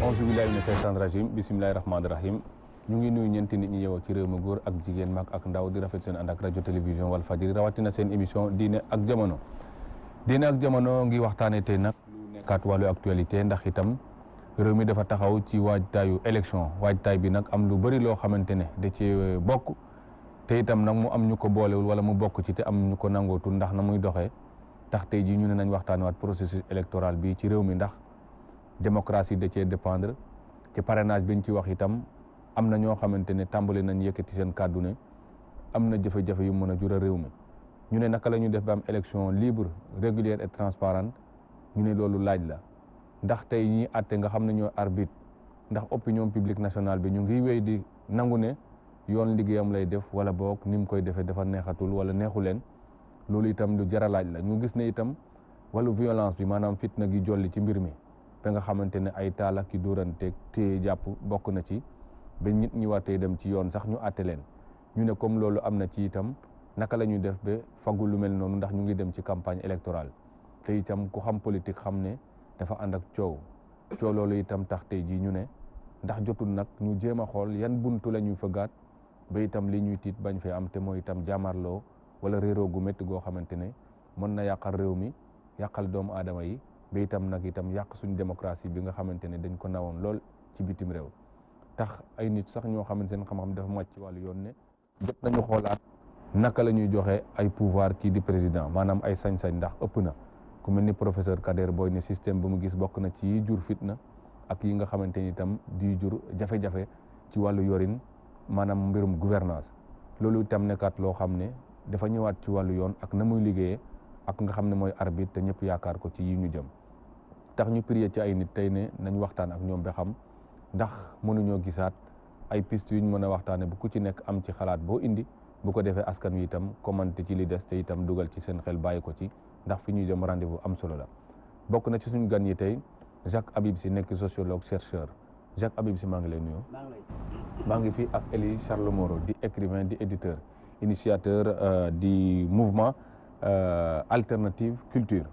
auzu billaahi mina shaytaani rajiim bismillaahi rahmaani rahiim ñu ngi nuyu ñeenti nit ñi yeewoo ci réew mi góor ak jigéen mag ak ndaw di rafet seen ànd ak rajo télévision Walfadjri rawatina seen émission diine ak jamono. diine ak jamono ngi waxtaanee tey nag lu nekkaat wàllu actualité ndax itam réew mi dafa taxaw ci waajtaayu élection waajtaay bi nag am lu bëri loo xamante ne da ci bokk te itam nag mu am ñu ko boolewul wala mu bokk ci te am ñu ko nangootul ndax na muy doxee tax tey jii ñu ne nañ waxtaanewaat processus électoral bi ci réew mi ndax démocratie da cee dépendre ci parrainage bi ñu ci wax itam am na ñoo xamante ne tàmbali nañ yëkkati seen kàddu ne am na jafe-jafe yu mën a jura réew mi ñu ne naka la ñuy def ba am élection libre régulière et transparente ñu ne loolu laaj la ndax tey ñi àtte nga xam ne ñoo arbitre ndax opinion publique nationale bi ñu ngi wéy di nangu ne yoon liggéeyam lay def wala boog ni mu koy defee dafa neexatul wala neexu leen loolu itam lu jar a laaj la ñu gis ne itam wàllu violence bi maanaam fitna gi jolli ci mbir mi ba nga xamante ne ay taal ak ki dóoranteeg téye jàpp bokk na ci ba nit ñi waatee dem ci yoon sax ñu àtte leen ñu ne comme loolu am na ci itam naka la ñuy def ba faggu lu mel noonu ndax ñu ngi dem ci campagne électorale te itam ku xam politique xam ne dafa ànd ak coow loolu itam tax tey jii ñu ne ndax jotul nag ñu jéem a xool yan buntu la ñuy fëggaat ba itam li ñuy tiit bañ fee am te mooy itam jaamarloo wala réeroo gu métti goo xamante ne mën na yàqal réew mi yàqal doomu aadama yi ba itam nag itam yàq suñu démocratie bi nga xamante ne dañ ko nawoon lool ci bitim réew tax ay nit sax ñoo xamante ne xam-xam dafa màcc ci wàllu yoon ne jot nañu xoolaat naka la ñuy joxe ay pouvoir kii di président maanaam ay sañ-sañ ndax ëpp na ku mel ni professeur Kader Boy ne système bu mu gis bokk na ci yi jur fitna ak yi nga xamante ni itam di jur jafe-jafe ci wàllu yorin maanaam mbirum gouvernance loolu itam nekkaat loo xam ne dafa ñëwaat ci wàllu yoon ak na muy liggéeyee ak nga xam ne mooy arbitre te ñëpp yaakaar ko ci yi ñu jëm tax ñu prier ci ay nit tey ne nañ waxtaan ak ñoom ba xam ndax mënuñoo gisaat ay piste yuñ mën a waxtaane bu ku ci nekk am ci xalaat boo indi bu ko defee askan wi itam commenté ci li des te itam dugal ci seen xel bàyyi ko ci ndax fi ñuy jëm rendez-vous am solo la bokk na ci suñu gan yi tey Jacques Habib Sy nekk sociologue chercheur Jacques Habib Sy maa ngi lay nuyu. maa ngi fi ak Elie Charles Moreau di écrivain di éditeur initiateur du mouvement Alternative Culture.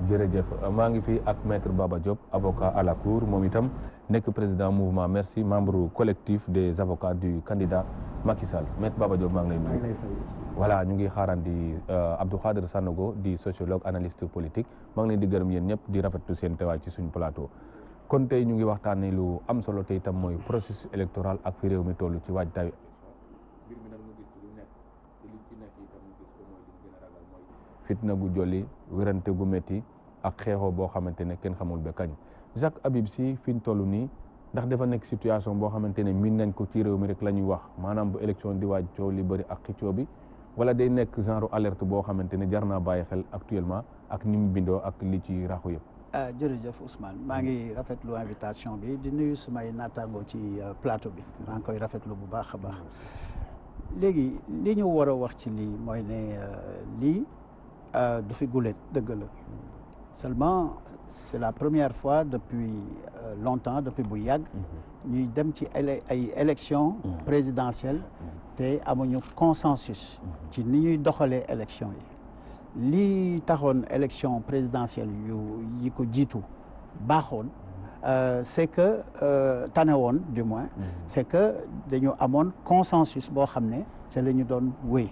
jërëjëf maa ngi fi ak maître Baba Diop avocat à la cour moom itam nekk président mouvement Merci membre collectif des avocats du candidat Macky Sall maître Baba Diop maa ngi lay nuyu. voilà ñu ngi xaaraan di Abdou Khader Sanogo di sociologue analyste politique maa ngi leen di gërëm yéen ñëpp di rafetlu seen teewaay ci suñu plateau. kon tey ñu ngi waxtaanee lu am solo te itam mooy processus électoral ak fi réew mi toll ci waajtaayu mbir mi nag ñu gis ci lu nekk te li ci nekk itam ñu gis ko mooy li gën a ragal mooy fitna gu jolli wérante gu métti ak xeexoo boo xamante ne kenn xamul ba kañ Jacques Habib Sy fi ñu toll nii ndax dafa nekk situation boo xamante ne miin nañ ko ci réew mi rek la ñuy wax maanaam bu élection di waaj coow li bëri ak xëccoo bi wala day nekk genre alerte boo xamante ne jar naa bàyyi xel actuellement ak ni mu bindoo ak li ci raxu yëpp. jërëjëf Ousmane maa ngi rafetlu invitation bi di nuyu sumay naataangoo ci plateau bi maa ngi koy rafetlu bu baax a baax léegi li ñu war a wax ci lii mooy ne lii du fi guléet dëgg la seulement c'est la première fois depuis longtemps depuis bu yàgg ñuy dem ci ay élections présidentielles te amuñu consensus ci ni ñuy doxalee élections yi lii taxoon élection présidentielle yi ko jiitu baaxoon c'est que tane woon du moins c'est que dañu amoon consensus boo xam ne c'est la ñu doon wéy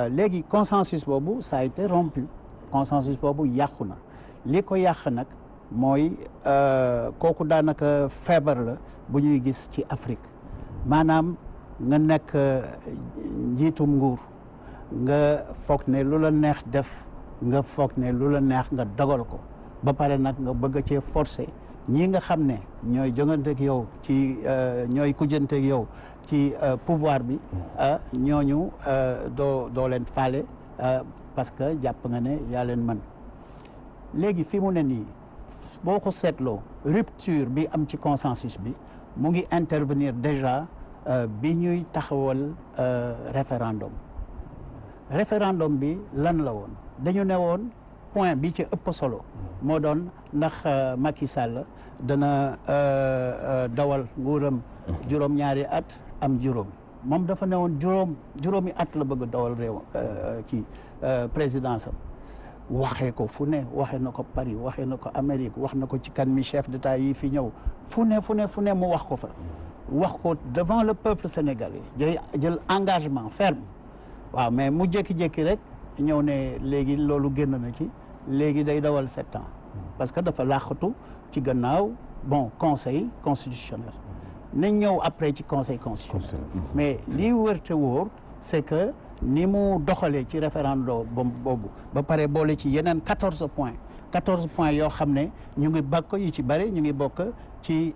léegi consensus boobu ça a été rompu consensus boobu yàqu na li ko yàq nag mooy kooku daanaka feebar la bu ñuy gis ci Afrique maanaam nga nekk njiitum nguur nga foog ne lu la neex def nga foog ne lu la neex nga dogal ko ba pare nag nga bëgg cee forcer ñii nga xam ne ñooy jonganteeg yow ci ñooy kujjanteeg yow ci pouvoir bi ñooñu doo leen faale parce que jàpp nga ne yaa leen mën léegi fi mu ne nii boo ko seetloo rupture bi am ci consensus bi mu ngi intervenir déjà bi ñuy taxawal référendum bi lan la woon dañu ne woon point bi ci ëpp solo moo doon ndax Macky Sall dana dawal nguuram juróom-ñaari at am juróom moom dafa ne woon juróomi at la bëgg dawal réew présidence am waxee ko fu ne waxee na ko Paris waxee na ko Amérique wax na ko ci kan mi chef d'État yi fi ñëw fu ne mu wax ko fa wax ko devant le peuple sénégalais jël engagement ferme waaw mais mu jékki-jékki rek ñëw ne léegi loolu génn na ci léegi day dawal 7 ans parce que dafa làqatu ci gannaaw conseil constitutionnel nañ ñëw après ci conseil constitutionnel mais lii wër te wóor c'est que ni mu doxalee ci référendum boobu ba pare boole ci yeneen 14 points yoo xam ne ñu ngi bokk yu ci bëri ñu ngi bokk ci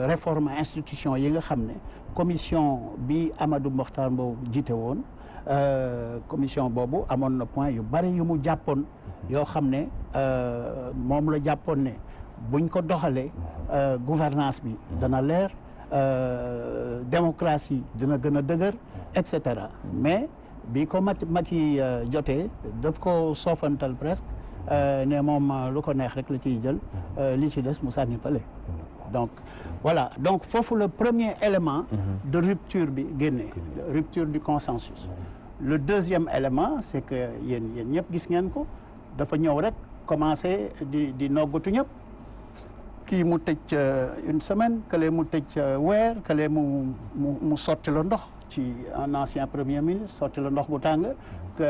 réforme institution yi nga xam ne commission bi Amadou Mokhtar Mbow jiite woon commission boobu amoon na point yu bëri yu mu jàppoon yoo xam ne moom la jàppoon ne buñ ko doxalee gouvernance bi dana leer démocratie dina gën a dëgër et cetera mais bi ko Macky jotee daf ko soofantal presque ne moom lu ko neex rek la ciy jël li ci des mu sànni fële donc voilà donc foofu le premier élément de rupture bi génnee rupture du consensus le deuxième élément c'est que yéen ñëpp gis ngeen ko dafa ñëw rek commencé di noggatu ñëpp kii mu tëj une semaine kële mu tëj weer kële mu sotti la ndox ci un ancien premier ministre sotti la ndox bu tàng que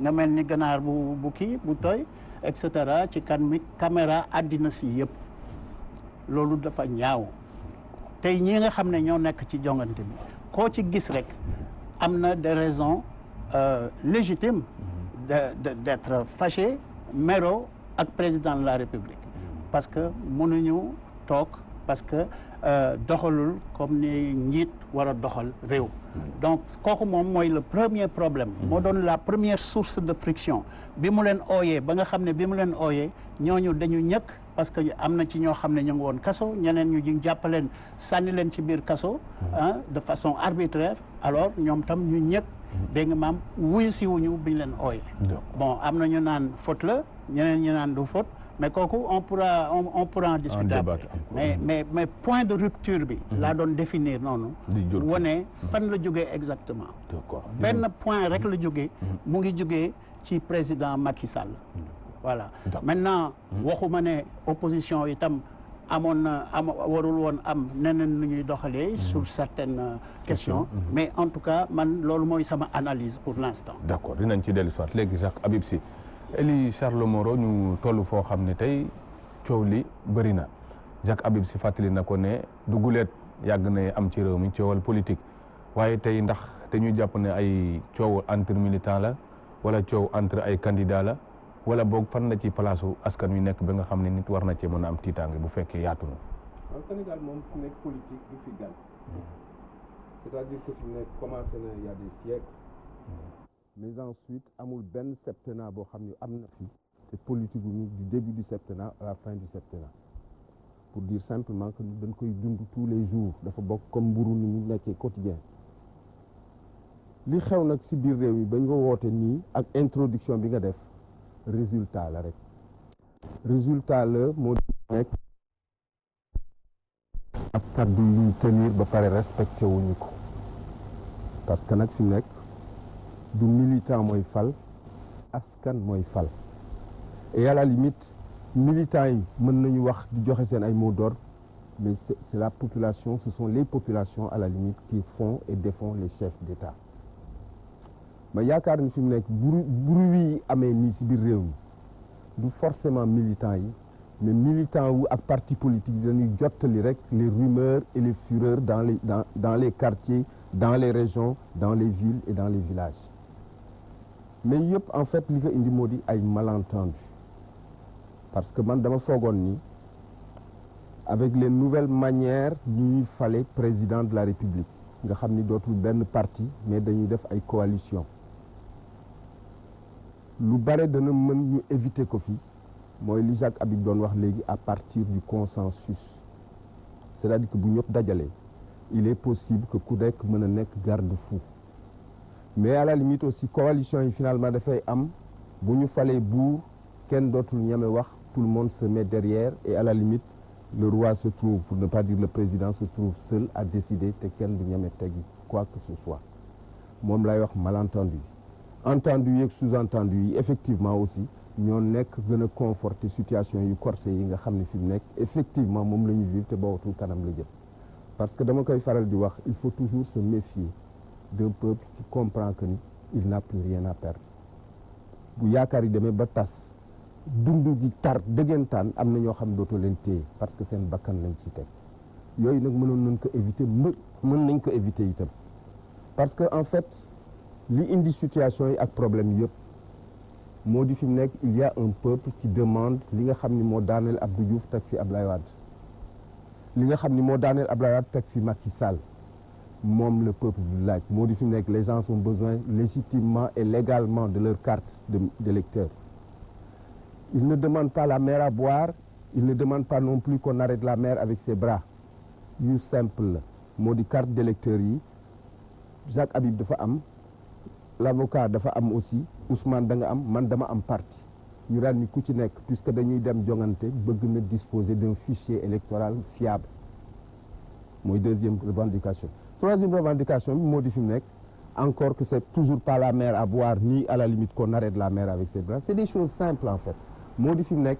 nga mel ni ganaar bu tooy et cetera ci caméra àddina si yëpp loolu dafa ñaaw tey ñi nga xam ne ñoo nekk ci jongante bi koo ci gis rek am na des raisons légitimes d'être fâché méro ak président de la République parce que mënuñu toog parce que doxalul comme ni njiit war a doxal réew donc kooku moom mooy le premier problème moo doon la première source de friction bi mu leen ooyee ba nga xam ne bi mu leen ooyee ñooñu dañu ñëkk parce que am na ci ñoo xam ne ñu ngi woon kaso ñeneen ñu jàppaleen sànni leen ci biir kaso de façon arbitraire alors ñoom tam ñu ñëkk dégg nga maam wuyu si wuñu bi ñu leen ooyee bon am na ñu naan faute la ñeneen ñu naan du faute mais kooku on pourra en discuter après mais point de rupture bi laa doon définir noonu wane fan la jógee exactement benn point rek la jógee mu ngi jógee ci président Macky Sall voilà maintenant waxuma ne opposition itam warul woon am neneen nu ñuy doxalee sur certaines questions mais en tout cas man loolu mooy sama analyse pour l'instant d'accord dinañ ci dellu soit léegi Jacques Habib Sy Elie Charles Moreau ñu toll foo xam ne tey coow li bëri na Jacques Habib Sy fàttali na ko ne du guleet yàgg na am ci réew mi coowal politique waaye tey ndax te ñu jàpp ne ay coow entre militant la wala coow entre ay candidat la wala boog fan la ci place askan wi nekk ba nga xam ne nit war na cee mën a am tiitaange bu fekkee yaatu na. en Sénégal moom fi nekk politique du fi gan c'est-à-dire que fi nekk commencé na il y a des siècles mais ensuite amul benn septennat boo xam ne am na fi te politique bu du début du septennat à la fin du septennat pour dire simplement que dañ koy dund tous les jours dafa bokk comme mburu ni mu nekkee quotidien li xew nag si biir réew mi bañ ko woote nii ak introduction bi nga def résultat la rek résultat la moo nekk ak kàddu yuñ tenir ba pare respecté wuñu ko parce que nag fi nekk du militant mooy fal askan mooy fal et à la limite militants yi mën nañu wax di joxe seen ay mots d'ordre mais c'est la population ce sont les populations à la limite qui font et défont les chefs d'État ma yaakaar ni fi mu nekk bruit yi amee nii si biir réew mi du forcément militants yi mais militants wu ak partis politiques dañuy jottali rek les rumeurs et les fureurs dans les quartiers dans les régions dans les villes et dans les villages mais yëpp en fait li ko indi moo di ay malentendus parce que man dama foogoon ni avec les nouvelles manières ñuy fale président de la République nga xam ni dootul benn parti mais dañuy def ay coalition lu bare dana mën ñu éviter ko fi mooy li Jacques Habib doon wax léegi à partir du consensus c'est-à-dire que bu ñëpp dajalee il est possible que ku nekk mën a nekk garde-fou mais à la limite aussi coalition yi finalement dafay am bu ñu falee buur kenn dootul ñeme wax tout le monde se met derrière et à la limite le roi se trouve pour ne pas dire le président se trouve seul à décider te kenn du ñeme teggi quoi que ce soit moom lay wax malentendu entendu yeeg sous-entendu yi effectivement aussi ñoo nekk gën a conforter situation yu corsé yi nga xam ne fi mu nekk effectivement moom la ñu vivre te boobatul kanam la jëm parce que dama koy faral di wax il faut toujours se méfier d'un peuple qui comprend que ni il n'a plus rien à perdre bu yaakaar yi demee ba tas dund gi tar dëggantaan am na ñoo xam ne dootoo leen téye parce que seen bakkan lañ ciy teg yooyu nag mënoon nañ ko éviter mën nañ ko éviter itam parce que en fait li indi situation yi ak problème yëpp moo di fi mu nekk il y a un peuple qui demande li nga xam ni moo daaneel Abdou Diouf teg fi Ablaye Wade li nga xam ni moo daaneel Ablaye Wade teg fi Macky Sall moom le peuple bi laaj moo di fi mu nekk les gens ont besoin légitimement et légalement de leur carte d'électeur. Ils ne demandent pas la mer à boire, ils ne demandent pas non plus qu'on arrête la mer avec ses bras yu simple la moo di carte d'électeur yi Jacques Habib dafa am l'avocat dafa am aussi Ousmane da nga am man dama am parti ñu daan ni ku ci nekk puisque dañuy dem jongante bëgg na disposer d'un fichier électoral fiable mooy deuxième revendication. Troisième revendication bi moo di fi mu nekk encore que c'est toujours pas la mer à boire ni à la limite qu'on arrête la mer avec ses bras c'est des choses simples en fait moo di fi mu nekk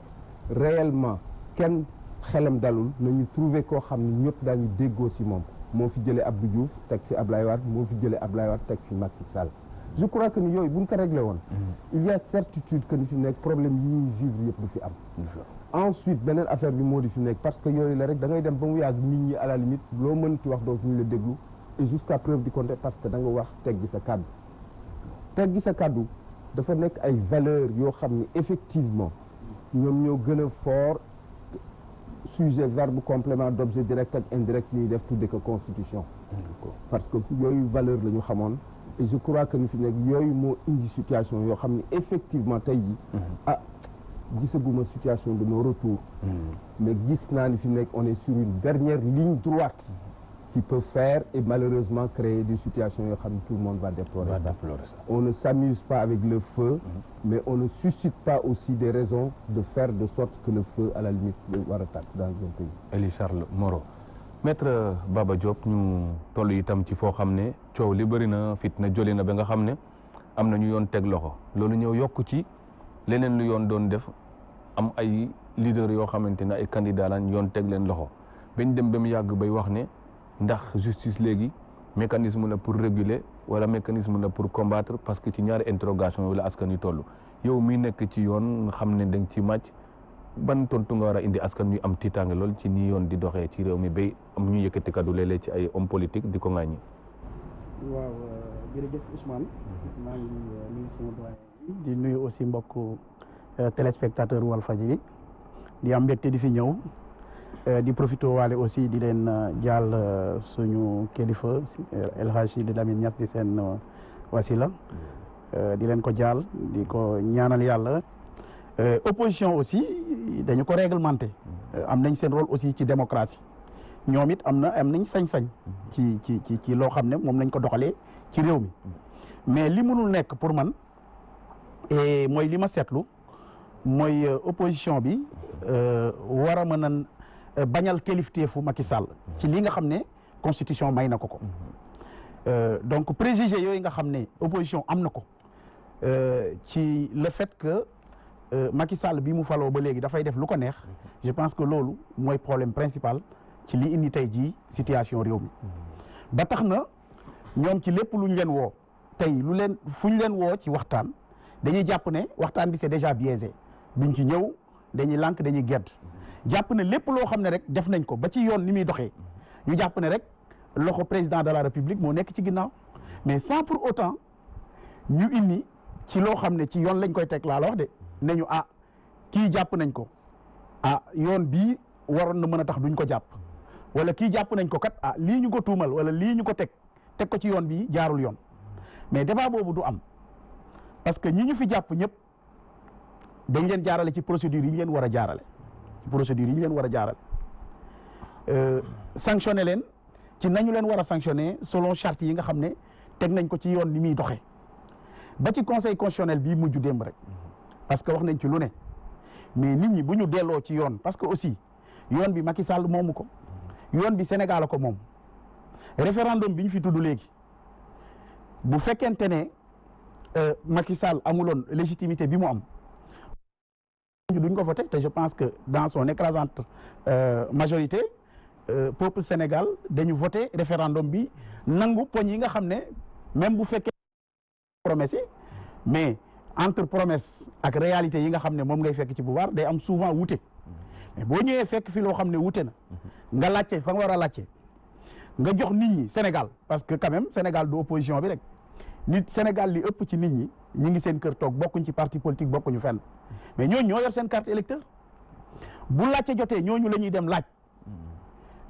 réellement kenn xelam dalul nañu trouver koo xam ne ñëpp daañu déggoo si moom moo fi jëlee Abdou Diouf teg fi Ablaye Wade moo fi jëlee Ablaye Wade teg fi Macky Sall je crois que ni yooyu buñ ko réglé woon il y a certitude que ni fi nekk problème yi ñuy vivre yëpp du fi am ensuite beneen affaire bi moo di fi nekk parce que yooyu la rek da ngay dem ba mu yàgg nit ñi à la limite loo mënti wax dootuñu la déglu et jusqu'à preuve du contraire parce que da nga wax teggi sa kàddu teggi sa kàddu dafa nekk ay valeurs yoo xam ne effectivement ñoom ñoo gën a fort sujet verbe complément d'objet direct ak indirect ñuy def tudde ko constitution parce que yooyu valeur la ñu xamoon et je crois que ni fi nekk yooyu moo indi situation yoo xam ne effectivement tey ji gisaguma situation de nos retours mais gis naa ni fi nekk on est sur une dernière ligne droite qui peut faire et malheureusement créer des situations yoo xam ne tout le monde va déplorer ça. On ne s'amuse pas avec le feu mais on ne suscite pas aussi des raisons de faire de sorte que le feu à la limite war a tàkk dans un pays. Elie Charles Moreau maître Baba Diop ñu toll itam ci foo xam ne coow li bëri na fitna joli na ba nga xam ne am na ñu yoon teg loxo loolu ñëw yokk ci leneen lu yoon doon def am ay leaders yoo xamante ne ay candidats lañ yoon teg leen loxo bañ dem ba mu yàgg bay wax ne ndax justice léegi mécanisme la pour réguler wala mécanisme la pour combattre parce que ci ñaari interrogation yooyu la askan wi toll yow mi nekk ci yoon nga xam ne da nga ci màcc ban tontu nga war a indi askan wi am tiitaange lool ci ni yoon di doxee ci réew mi bay am ñu yëkkati kaddu léeg-léeg ci ay homme politique di ko ŋàññi. waaw jërëjëf Ousmane maa ngi nuyu sama doyen di nuyu aussi mbokku téléspectateur Walfadjri di am mbégte di fi ñëw di profité waale aussi di leen jaal suñu kilifa El Hadji Lamine Niass di seen wasila di leen ko jaal di ko ñaanal yàlla opposition aussi dañu ko réglementé am nañ seen rôle aussi ci démocratie ñoom it am nañ sañ-sañ ci loo xam ne moom lañ ko doxalee ci réew mi mais li mënul nekk pour man mooy li ma seetlu mooy opposition bi war a mën a bañal kilifteefu Macky Sall ci li nga xam ne constitution may na ko donc préjugé yooyu nga xam ne opposition am na ko ci le fait que Macky Sall bi mu faloo ba léegi dafay def lu ko neex je pense que loolu mooy problème principal ci li indi tey jii situation réew mi ba tax na ñoom ci lépp lu ñu leen woo tey fu ñu leen woo ci waxtaan dañuy jàpp ne waxtaan bi c'est déjà biaisé duñ ci ñëw dañuy lànk dañuy gedd jàpp ne lépp loo xam ne rek def nañ ko ba ci yoon ni muy doxee ñu jàpp ne rek loxo président de la république moo nekk ci ginnaaw mais sans pour autant ñu indi ci loo xam ne ci yoon lañ koy teg laa la wax de ne ñu kii jàpp nañ ko yoon bii waroon na mën a tax duñ ko jàpp wala kii jàpp nañ ko kat lii ñu ko tuumal wala lii ñu ko teg ko ci yoon bi jaarul yoon mais débat boobu du am parce que ñi ñu fi jàpp ñëpp dañ leen jaarale ci procédure yi ñu leen war a jaarale sanctionné leen ci nañu leen war a sanctionné selon charte yi nga xam ne teg nañ ko ci yoon ni muy doxee ba ci conseil constitutionnel bii mujj démb rek parce que wax nañ ci lu ne mais nit ñi bu ñu delloo ci yoon parce que aussi yoon bi Macky Sall moomu ko yoon bi Sénégal ko moom référendum bi ñu fi tudd léegi bu fekkente ne Macky Sall amuloon légitimité bi mu am duñ ko voté te je pense que dans son écrasante majorité peuple Sénégal dañu voté référendum bi nangu poñ yi nga xam ne même bu fekkee promesse yi mais entre promesse ak réalité yi nga xam ne moom ngay fekk ci pouvoir day am souvent wute mais boo ñëwee fekk fi loo xam ne wute na nga laajte fa nga war a laajte nga jox nit ñi Sénégal parce que quand même Sénégal du opposition bi rek nit Sénégal li ëpp ci nit ñi ñi ngi seen kër toog bokkuñ ci parti politique bokkuñu fenn mais ñooñu ñoo yor seen carte électeur bu laajte jotee ñooñu la ñuy dem laaj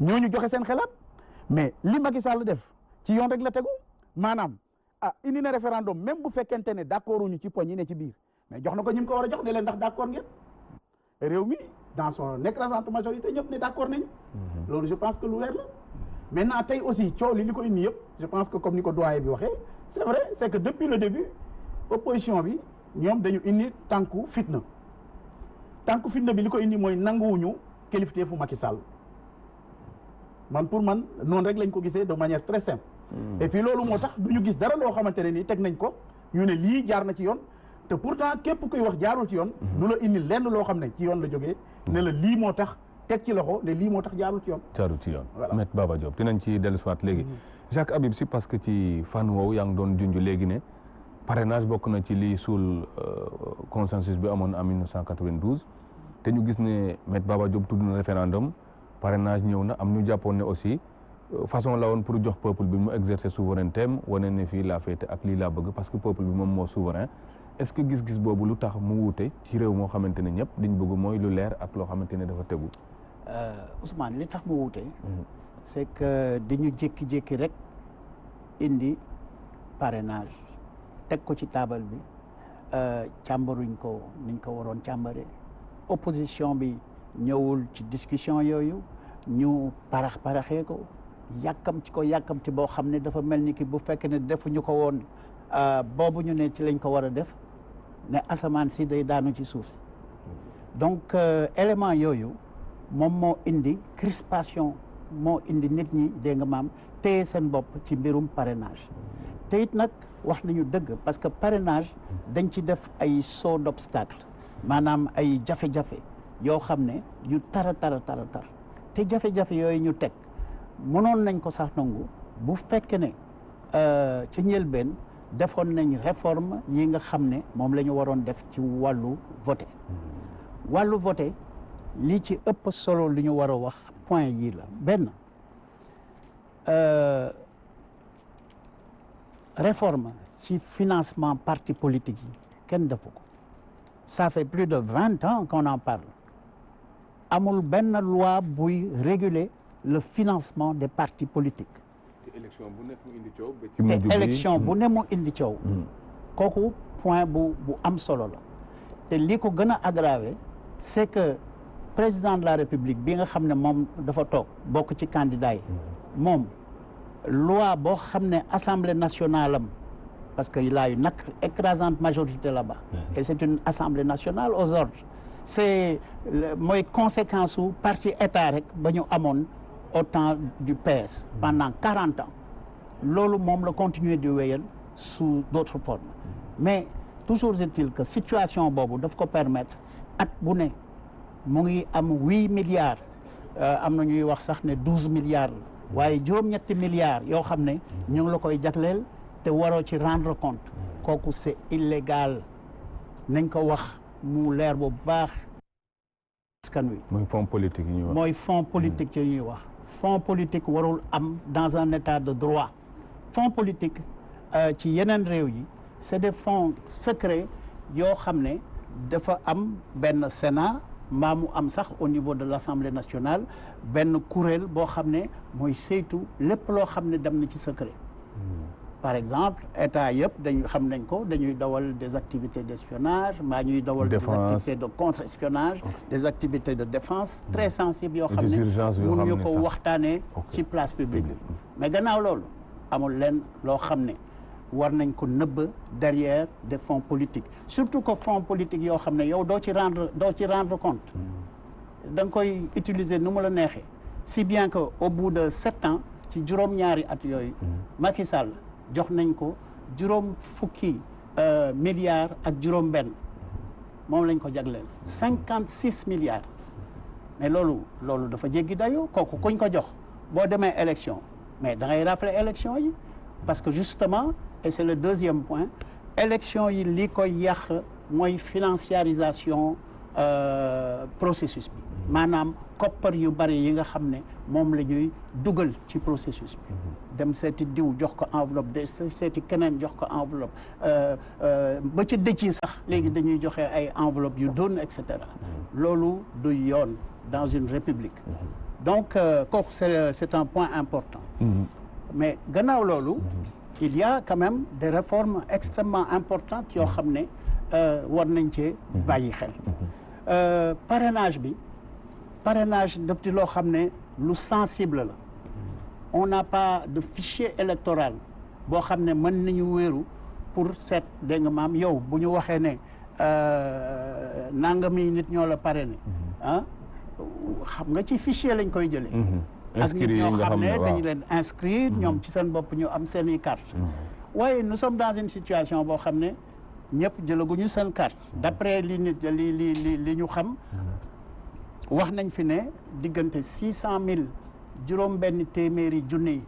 ñooñu joxe seen xalaat mais li Macky Sall def ci yoon rek la tegu maanaam indi na référendum même bu fekkente ne d'accord uñu ci poñ yi ne ci biir mais jox na ko ñi mu ko war a jox ne leen ndax d'accord ngeen réew mi dans son écrasante majorité ñëpp ne d'accord nañu loolu je pense que lu leer la maintenant tey aussi coow li ko indi yëpp je pense que comme ni ko doyen bi waxee c'est vrai c'est que depuis le début opposition bi ñoom dañu indi tànku fitna bi li ko indi mooy nanguwuñu kilifteefu Macky Sall pour man noonu rek lañ ko gisee de manière très simple et puis loolu moo tax du ñu gis dara loo xamante ne nii teg nañ ko ñu ne lii jaar na ci yoon te pourtant képp kuy wax jaarul ci yoon du la indi lenn loo xam ne ci yoon la jógee ne la lii moo tax teg ci loxo ne lii moo tax jaarul ci yoon Maître Baba Diop dinañ ci dellusiwaat léegi Jacques Habib Sy parce que ci fànn woowu yaa ngi doon junj léegi ne parrainage bokk na ci lii suul consensus bi amoon en 1992 te ñu gis ne Maître Baba Diop tudd na référendum parrainage ñëw na am ñu jàppoon ne aussi façon la woon pour jox peuple bi mu exercer souveraineté am wane ne fii laa féete ak lii laa bëgg parce que peuple bi moom moo souverain est-ce que gis-gis boobu lu tax mu wuute ci réew moo xamante ne ñëpp liñ bëgg mooy lu leer ak loo xamante ne dafa tegu. Ousmane li tax mu wuute. c'est que dañu jékki-jékki rek indi parrainage teg ko ci taabal bi càmbaruñ ko niñ ko waroon càmbare opposition bi ñëwul ci discussion yooyu ñu paraxee ko yàkkamti boo xam ne dafa mel ni ki bu fekkee ne defuñu ko woon boobu ñu ne ci lañ ko war a def ne asamaan si day daanu ci suuf si donc élément yooyu moom moo indi crispation moo indi nit ñi dégg nga maam téye seen bopp ci mbirum parrainage te it nag wax nañu dëgg parce que parrainage dañ ci def ay saut d'obstacle maanaam ay jafe-jafe yoo xam ne yu tara te jafe-jafe yooyu ñu teg mënoon nañ ko sax nangu bu fekkee ne ci njëlbeen defoon nañ réforme yi nga xam ne moom la ñu waroon def ci wàllu voté li ci ëpp solo li ñu war a wax point yii la benn réforme ci financement parti politique yi kenn defu ko ça fait plus de 20 ans qu'on en parle amul benn loi buy réguler le financement des partis politiques. te élection bu nekk mu indi coow. te élection bu ne mu indi coow. kooku point bu am solo la te li ko gën a aggravé c'est que président de la République bi nga xam ne moom dafa toog bokk ci candidat yi moom loi boo xam ne assemblée nationale am parce que il a une écrasante majorité là-bas et c'est une assemblée nationale aux ordres c'est mooy conséquence su parti état rek ba ñu amoon au temps du PS pendant 40 ans loolu moom la continuer di wéyal sous d'autres formes mais toujours est-il que situation boobu daf ko permettre at bu ne mu ngi am 8 milliards am na ñuy wax sax ne 12 milliards la waaye juróom-ñetti milliards yoo xam ne ñu ngi la koy jagleel te waroo ci rendre compte kooku c'est illégal nañ ko wax mu leer bu baax askan wi. mooy fonds politique yi ñuy wax. mooy fonds politique yi ñuy wax. fonds politique warul am dans un état de droit fonds politique ci yeneen réew yi c'est des fonds secrets yoo xam ne dafa am benn Sénat mbaa mu am sax au niveau de l'Assemblée nationale benn kuréel boo xam ne mooy saytu lépp loo xam ne dem na ci secret. par exemple état yëpp dañu xam nañ ko dañuy dawal des activités d'espionnage mbaa ñuy dawal des activités de contre-espionnage des activités de défense très sensibles yoo xam ne mënuñu ko waxtaanee ci place publique bi mais gannaaw loolu amul leen loo xam ne war nañ ko nëbb derrière des fonds politiques surtout que fonds politiques yoo xam ne yow doo ci rendre compte da nga koy utiliser nu mu la neexee si bien que au bout de 7 ans ci juróom-ñaari at yooyu Macky Sall jox nañ ko juróom fukki milliards ak juróom-benn moom lañ ko jagleel 56 milliards mais loolu dafa jéggi dayoo kooku kuñ ko jox boo demee élection mais da ngay rafler élection yi parce que justement et c'est le deuxième point élection yi li koy yàq mooy financiarisation processus bi maanaam koppar yu bari yi nga xam ne moom la ñuy dugal ci processus bi dem seeti diw jox ko enveloppe de seeti keneen jox ko enveloppe ba ci dëcc yi sax léegi dañuy joxe ay enveloppe yu doon et cetera loolu du yoon dans une république donc kooku c'est un point important mais gannaaw loolu il y a quand même des réformes extrêmement importantes yoo xam ne war nañ cee bàyyi xel parrainage daf di loo xam ne lu sensible la on n'a pas de fichier électoral boo xam ne mën nañu wéeru pour seet dégg nga maam yow bu ñu waxee ne nangami nit ñoo la parrainé ah xam nga ci fichier lañ koy jëlee ak nit ñoo xam ne dañu leen inscrire ñoom ci seen bopp ñu am seen i carte waaye nous sommes dans une situation boo xam ne ñëpp jëlaguñu seen carte d'après li ñu xam wax nañ fi ne diggante 600 000 juróom-benn téeméeri junni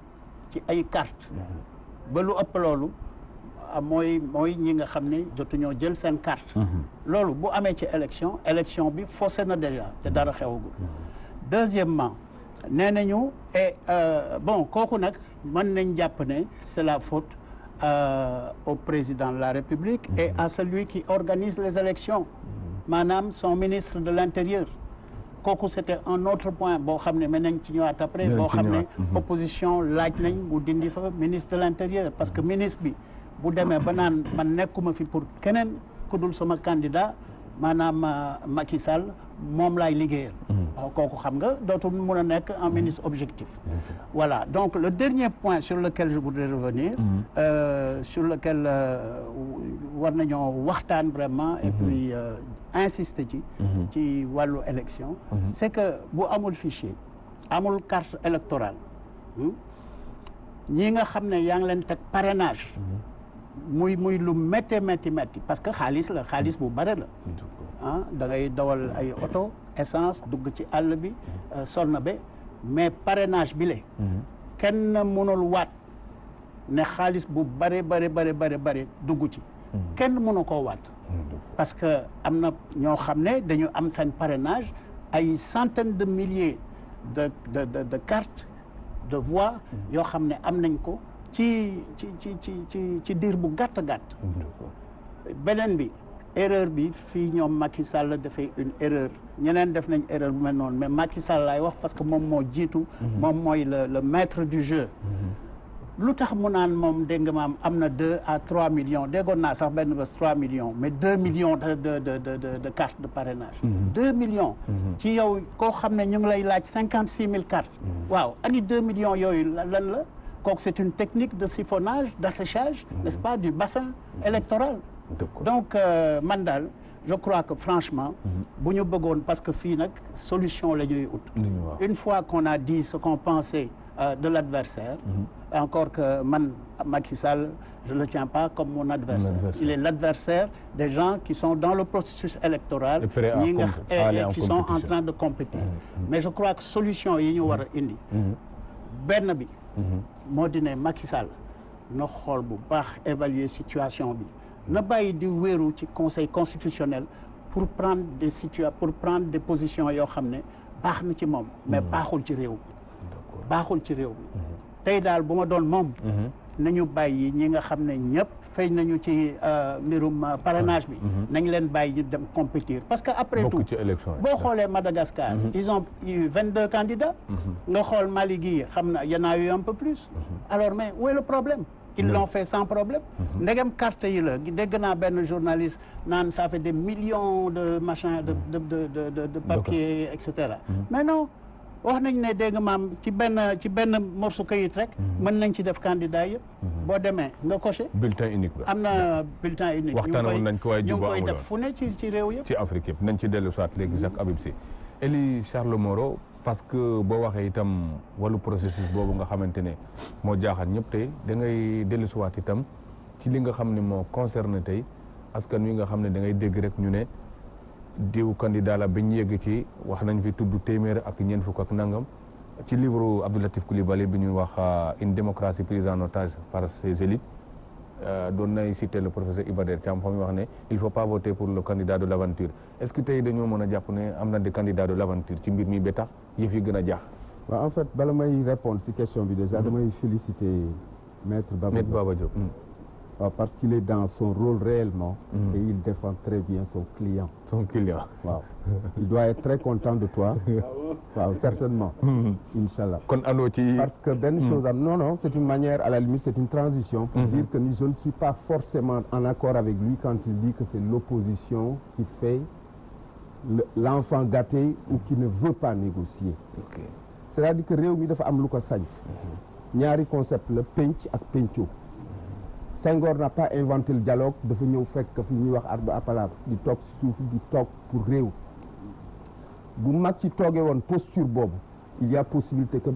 ci ay carte ba lu ëpp loolu mooy ñi nga xam ne jotuñoo jël seen carte loolu bu amee ci élection bi faussé na déjà te dara xewagul deuxièmement nee nañu et bon kooku nag mën nañ jàpp ne c'est la faute au président de la République et à celui qui organise les élections maanaam son ministre de l'Intérieur kooku c'était un autre point boo xam ne mën nañ ci ñëwaat après boo xam ne opposition laaj nañ mu dindi fa ministre de l'Intérieur parce que ministre bi bu demee ba naan man nekkuma fi pour keneen ku dul sama candidat maanaam Macky Sall moom laay liggéeyal kooku xam nga dootul mun a nekk un ministre objectif voilà donc le dernier point sur lequel je voudrais revenir sur lequel war nañoo waxtaan vraiment et puis insister ci wàllu élection c'est que bu amul fichier amul carte électorale ñi nga xam ne yaa ngi leen teg parrainage muy lu métti parce que xaalis bu bare la da ngay dawal ay oto essence dugg ci àll bi sonn ba mais parrainage bi le kenn mënul waat ne xaalis bu bare dugg ci kenn mënu koo waat parce que am na ñoo xam ne dañu am seen parrainage ay centaines de milliers de cartes de voix yoo xam ne am nañ ko ci diir bu gàtt beneen bi erreur bi fii ñoom Macky Sall dafay une erreur ñeneen def nañ erreur bu mel noonu mais Macky Sall laay wax parce que moom moo jiitu moom mooy le maître du jeu lu tax mu naan moom dégg nga maam am na 2 à 3 millions déggoon naa sax benn bés 3 millions mais 2 millions de cartes de parrainage 2 millions ci yow koo xam ne ñu ngi lay laaj 56 000 cartes waaw ani 2 millions yooyu lan la kooku c'est une technique de siphonnage d'asséchage n'est-ce pas du bassin électoral donc man daal je crois que franchement bu ñu bëggoon parce que fii nag solution la ñuy ut une fois qu'on a dit ce qu'on pensait de l'adversaire encore que man Macky Sall je le tiens pas comme mon adversaire il est l'adversaire des gens qui sont dans le processus électoral ñi nga qui sont en train de compétir mais je crois que solution yi ñu war a indi benn bi moo di ne Macky Sall na xool bu baax évaluer situation bi na bàyyi di wéeru ci conseil constitutionnel pour prendre des positions yoo xam ne baax na ci moom mais baaxul ci réew mi tey daal bu ma doon moom nañu bàyyi ñi nga xam ne ñëpp feeñ nañu ci mbirum parrainage bi nañ leen bàyyi ñu dem compétir parce que après tout boo xoolee Madagascar ils ont eu 22 candidats nga xool Mali gi xam na y en a eu un peu plus alors mais où est le problème ils l'ont fait sans problème ndegem carte yi la dégg naa benn journaliste naan ça fait des millions de machin de papier et cetera mais non wax nañ ne dégg nga maam ci benn morceau kayit rek mën nañ ci def candidat yëpp boo demee nga coché bulletin unique la am na bulletin unique waxtaanoon nañ ko waaye ñu ngi koy def fu ne ci réew yëpp ci Afrique yëpp nañ ci dellu soit léegi Jacques Habib Sy Elie Charles Moreau parce que boo waxee itam wàllu processus boobu nga xamante ne moo jaaxal ñëpp tey da ngay dellu soit itam ci li nga xam ne moo concerné tey askan wi nga xam ne da ngay dégg rek ñu ne diw candidat la ba ñu yegg ci wax nañ fi tudd téeméer ak ñeent fukk ak nangam ci livre Abdou Latif Coulibaly bi ñuy wax une démocratie prise en otage par ses élites doon nay cité le professeur Iba Der Thiam fa muy wax ne il faut pas voter pour le candidat de l'aventure est-ce que tey dañoo mën a jàpp ne am na des candidats de l'aventure ci mbir mi ba tax yëf yi gën a jaax. waaw en fait bala may répondre si question bi déjà damay féliciter maître Baba Diop. waaw parce qu'il est dans son rôle réellement. Et il défend très bien son client. waaw il doit être très content de toi. waaw certainement. Inch'Allah. kon andoo ci. parce que benn chose am non c'est une manière à la limite c'est une transition. pour dire que je ne suis pas forcément en accord avec lui quand il dit que c'est l'opposition qui fait l'enfant gâté ou qui ne veut pas négocier. Okay. C'est-à-dire que réew mi dafa am lu ko sañ. ñaari concept la penc ak penco. Senghor n'a pas inventé le dialogue dafa ñëw fekk fi ñuy wax arbre à palabre di toog suuf di toog pour réew bu mag ci toogee woon posture boobu il y a possibilité que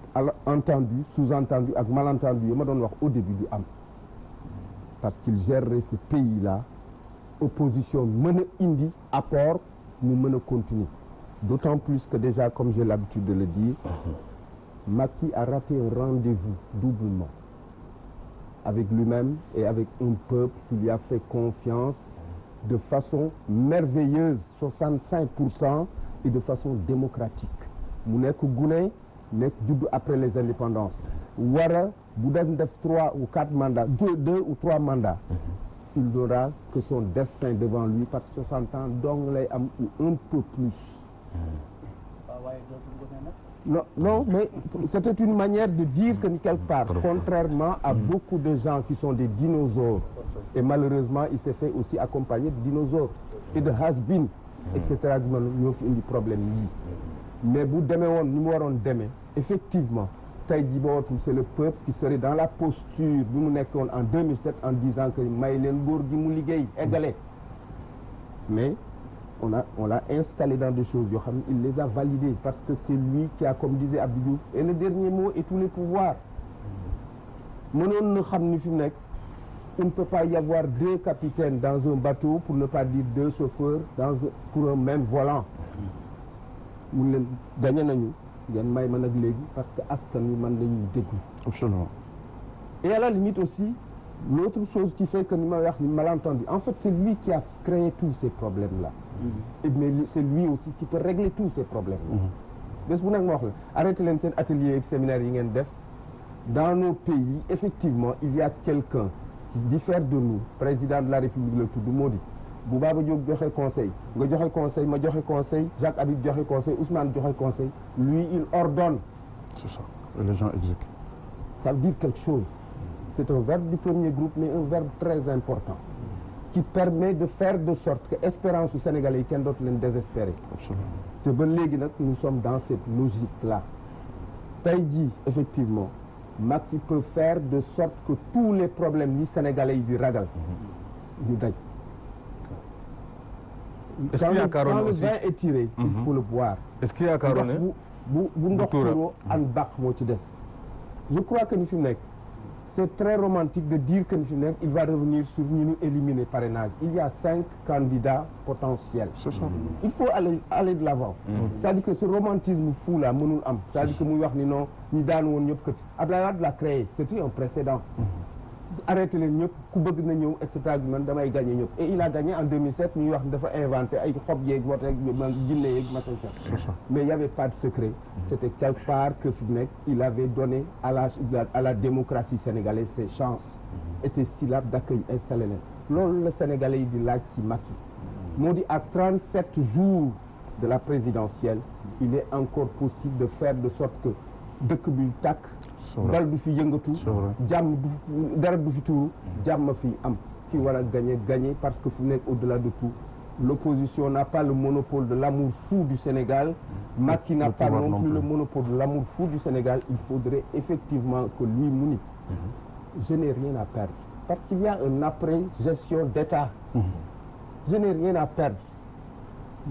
entendu sous-entendu ak malentendu yi ma doon wax au début du am parce qu'il gérerait ce pays-là opposition mën a indi apport mu mën a continuer d'autant plus que déjà comme j'ai l'habitude de le dire Macky a raté un rendez-vous doublement avec lui-même et avec un peuple qui lui a fait confiance de façon merveilleuse 65% et de façon démocratique mu nekk gune nekk judd après les indépendances wara bu def 3 ou 4 mandats 2 ou 3 mandats il n'aura que son destin devant lui parce que 60 ans donc lay am ou un peu plus non mais c'était une manière de dire que quelque part contrairement à beaucoup de gens qui sont des dinosaures et malheureusement il s'est fait aussi accompagner de dinosaures et de has-been etc. du man ñoo fi indi problème yi mais bu demee woon ni mu waroon demee effectivement tey jii ba watul c'est le peuple qui serait dans la posture bi mu nekkoon en 2007 en disant que may leen góor gi mu liggéey eggale mais on l'a installé dans des choses yoo xam ne il les a validées parce que c'est lui qui a comme disait Abdou Diouf et le dernier mot et tous les pouvoirs mënoon na xam ni fi mu nekk il ne peut pas y avoir 2 capitaines dans un bateau pour ne pas dire 2 chauffeurs pour un même volant mun leen gañe nañu ngeen may ma nag léegi parce que askan wi man lañuy déglu absolument et à la limite aussi l'autre chose qui fait que ni ma wax ni malentendu en fait c'est lui qui a créé tous ces problèmes là mais c'est lui aussi qui peut régler tous ces problèmes là bés bu nag ma wax la arrêté leen seen atelier ak séminaire yi ngeen def dans nos pays effectivement il y a quelqu'un qui diffère de nous président de la République la tudd moo di bu Baba Diop joxe conseil nga joxe conseil ma joxe conseil Jacques Habib joxe conseil Ousmane joxe conseil lui il ordonne c'est ça et les gens exécutent ça veut dire quelque chose c'est un verbe du premier groupe mais un verbe très important qui permet de faire de sorte que espérance su Sénégalais yi kenn dootu leen désespérer te ba léegi nag nous sommes dans cette logique là tey jii effectivement Macky peut faire de sorte que tous les problèmes yi Sénégalais yi di ragal ñu daj est-ce que yaakaaroon quand le vin est tiré il faut le boire est-ce que yaakaaroon ne bu ndox turoo an bàq moo ci des je crois que ni fi mu nekk c'est très romantique de dire que ni fi mu nekk il va revenir sur ñi ñu éliminer parrainage il y a 5 candidats potentiels il faut aller de l'avant c'est-à-dire que ce romantisme fou là mënul am c'est-à-dire que muy wax ni non ñi daan woon ñëpp kët Abdoulaye Wade l'a créé c'était un précédent arrêté leen ñëpp ku bëgg na ñëw et cetera man damay gagné ñëpp et il a gagné en 2007 ñuy wax dafa inventé ay xob yeeg vote ak jinne yeeg machin mais il y avait pas de secret c'était quelque part que fi nekk il avait donné à la démocratie sénégalaise ses chances et ses syllabes d'accueil installé leen loolu la Sénégalais yi di laaj si Macky moo di à 37 jours de la présidentielle il est encore possible de faire de sorte que dëkk bi tàkk dal du fi yëngatu jàmm du dara du fi tuuru jàmm fi am ki war a gagner parce que fu nekk au-delà de tout l'opposition n'a pas le monopole de l'amour fou du Sénégal Macky n'a pas non plus le monopole de l'amour fou du Sénégal il faudrait effectivement que lui mu ni je n'ai rien à perdre parce qu'il y a un après gestion d'État je n'ai rien à perdre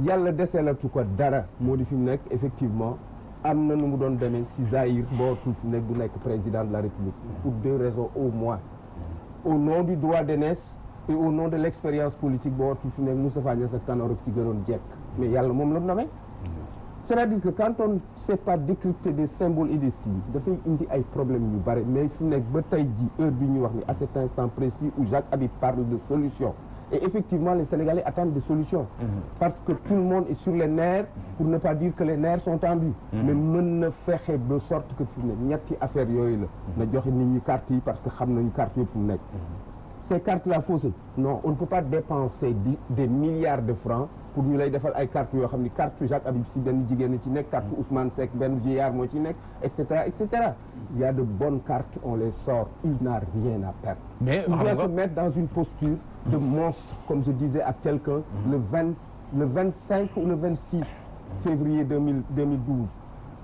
yàlla deseelatu ko dara moo di fi mu nekk effectivement am na nu mu doon demee si Zaïre bootul fi nekk du nekk président de la République pour 2 raisons au moins au nom du droit d'aînesse et au nom de l'expérience politique boo tu fi nekk Moustapha Niasse ak Tanor ci gënoon jekk mais yàlla moom la nommé c'est-à-dire que quand on ne sait pas décrypter des symboles et des signes dafay indi ay problèmes yu bari mais fi nekk ba tey ji heure bi ñuy wax ni à cet instant précis où Jacques Habib parle de solutions et effectivement les Sénégalais attendent des solutions parce que tout le monde est sur les nerfs pour ne pas dire que les nerfs sont tendus mais mën na fexe de sorte que fi mu nekk ñetti affaire yooyu la na joxe nit ñi cartes yi parce que xam nañu cartes yooyu fu mu nekk ces cartes-là faussées non on ne peut pas dépenser des milliards de francs pour ñu lay defal ay cartes yoo xam ni carte Jacques Habib Sy benn jigéen ci nekk carte Ousmane Seck benn vieillard moo ci nekk et cetera et cetera il y a de bonnes cartes on les sort il n'a rien à perdre mais il doit se mettre dans une posture de monstre comme je disais à quelqu'un le 25 ou le 26 février 2012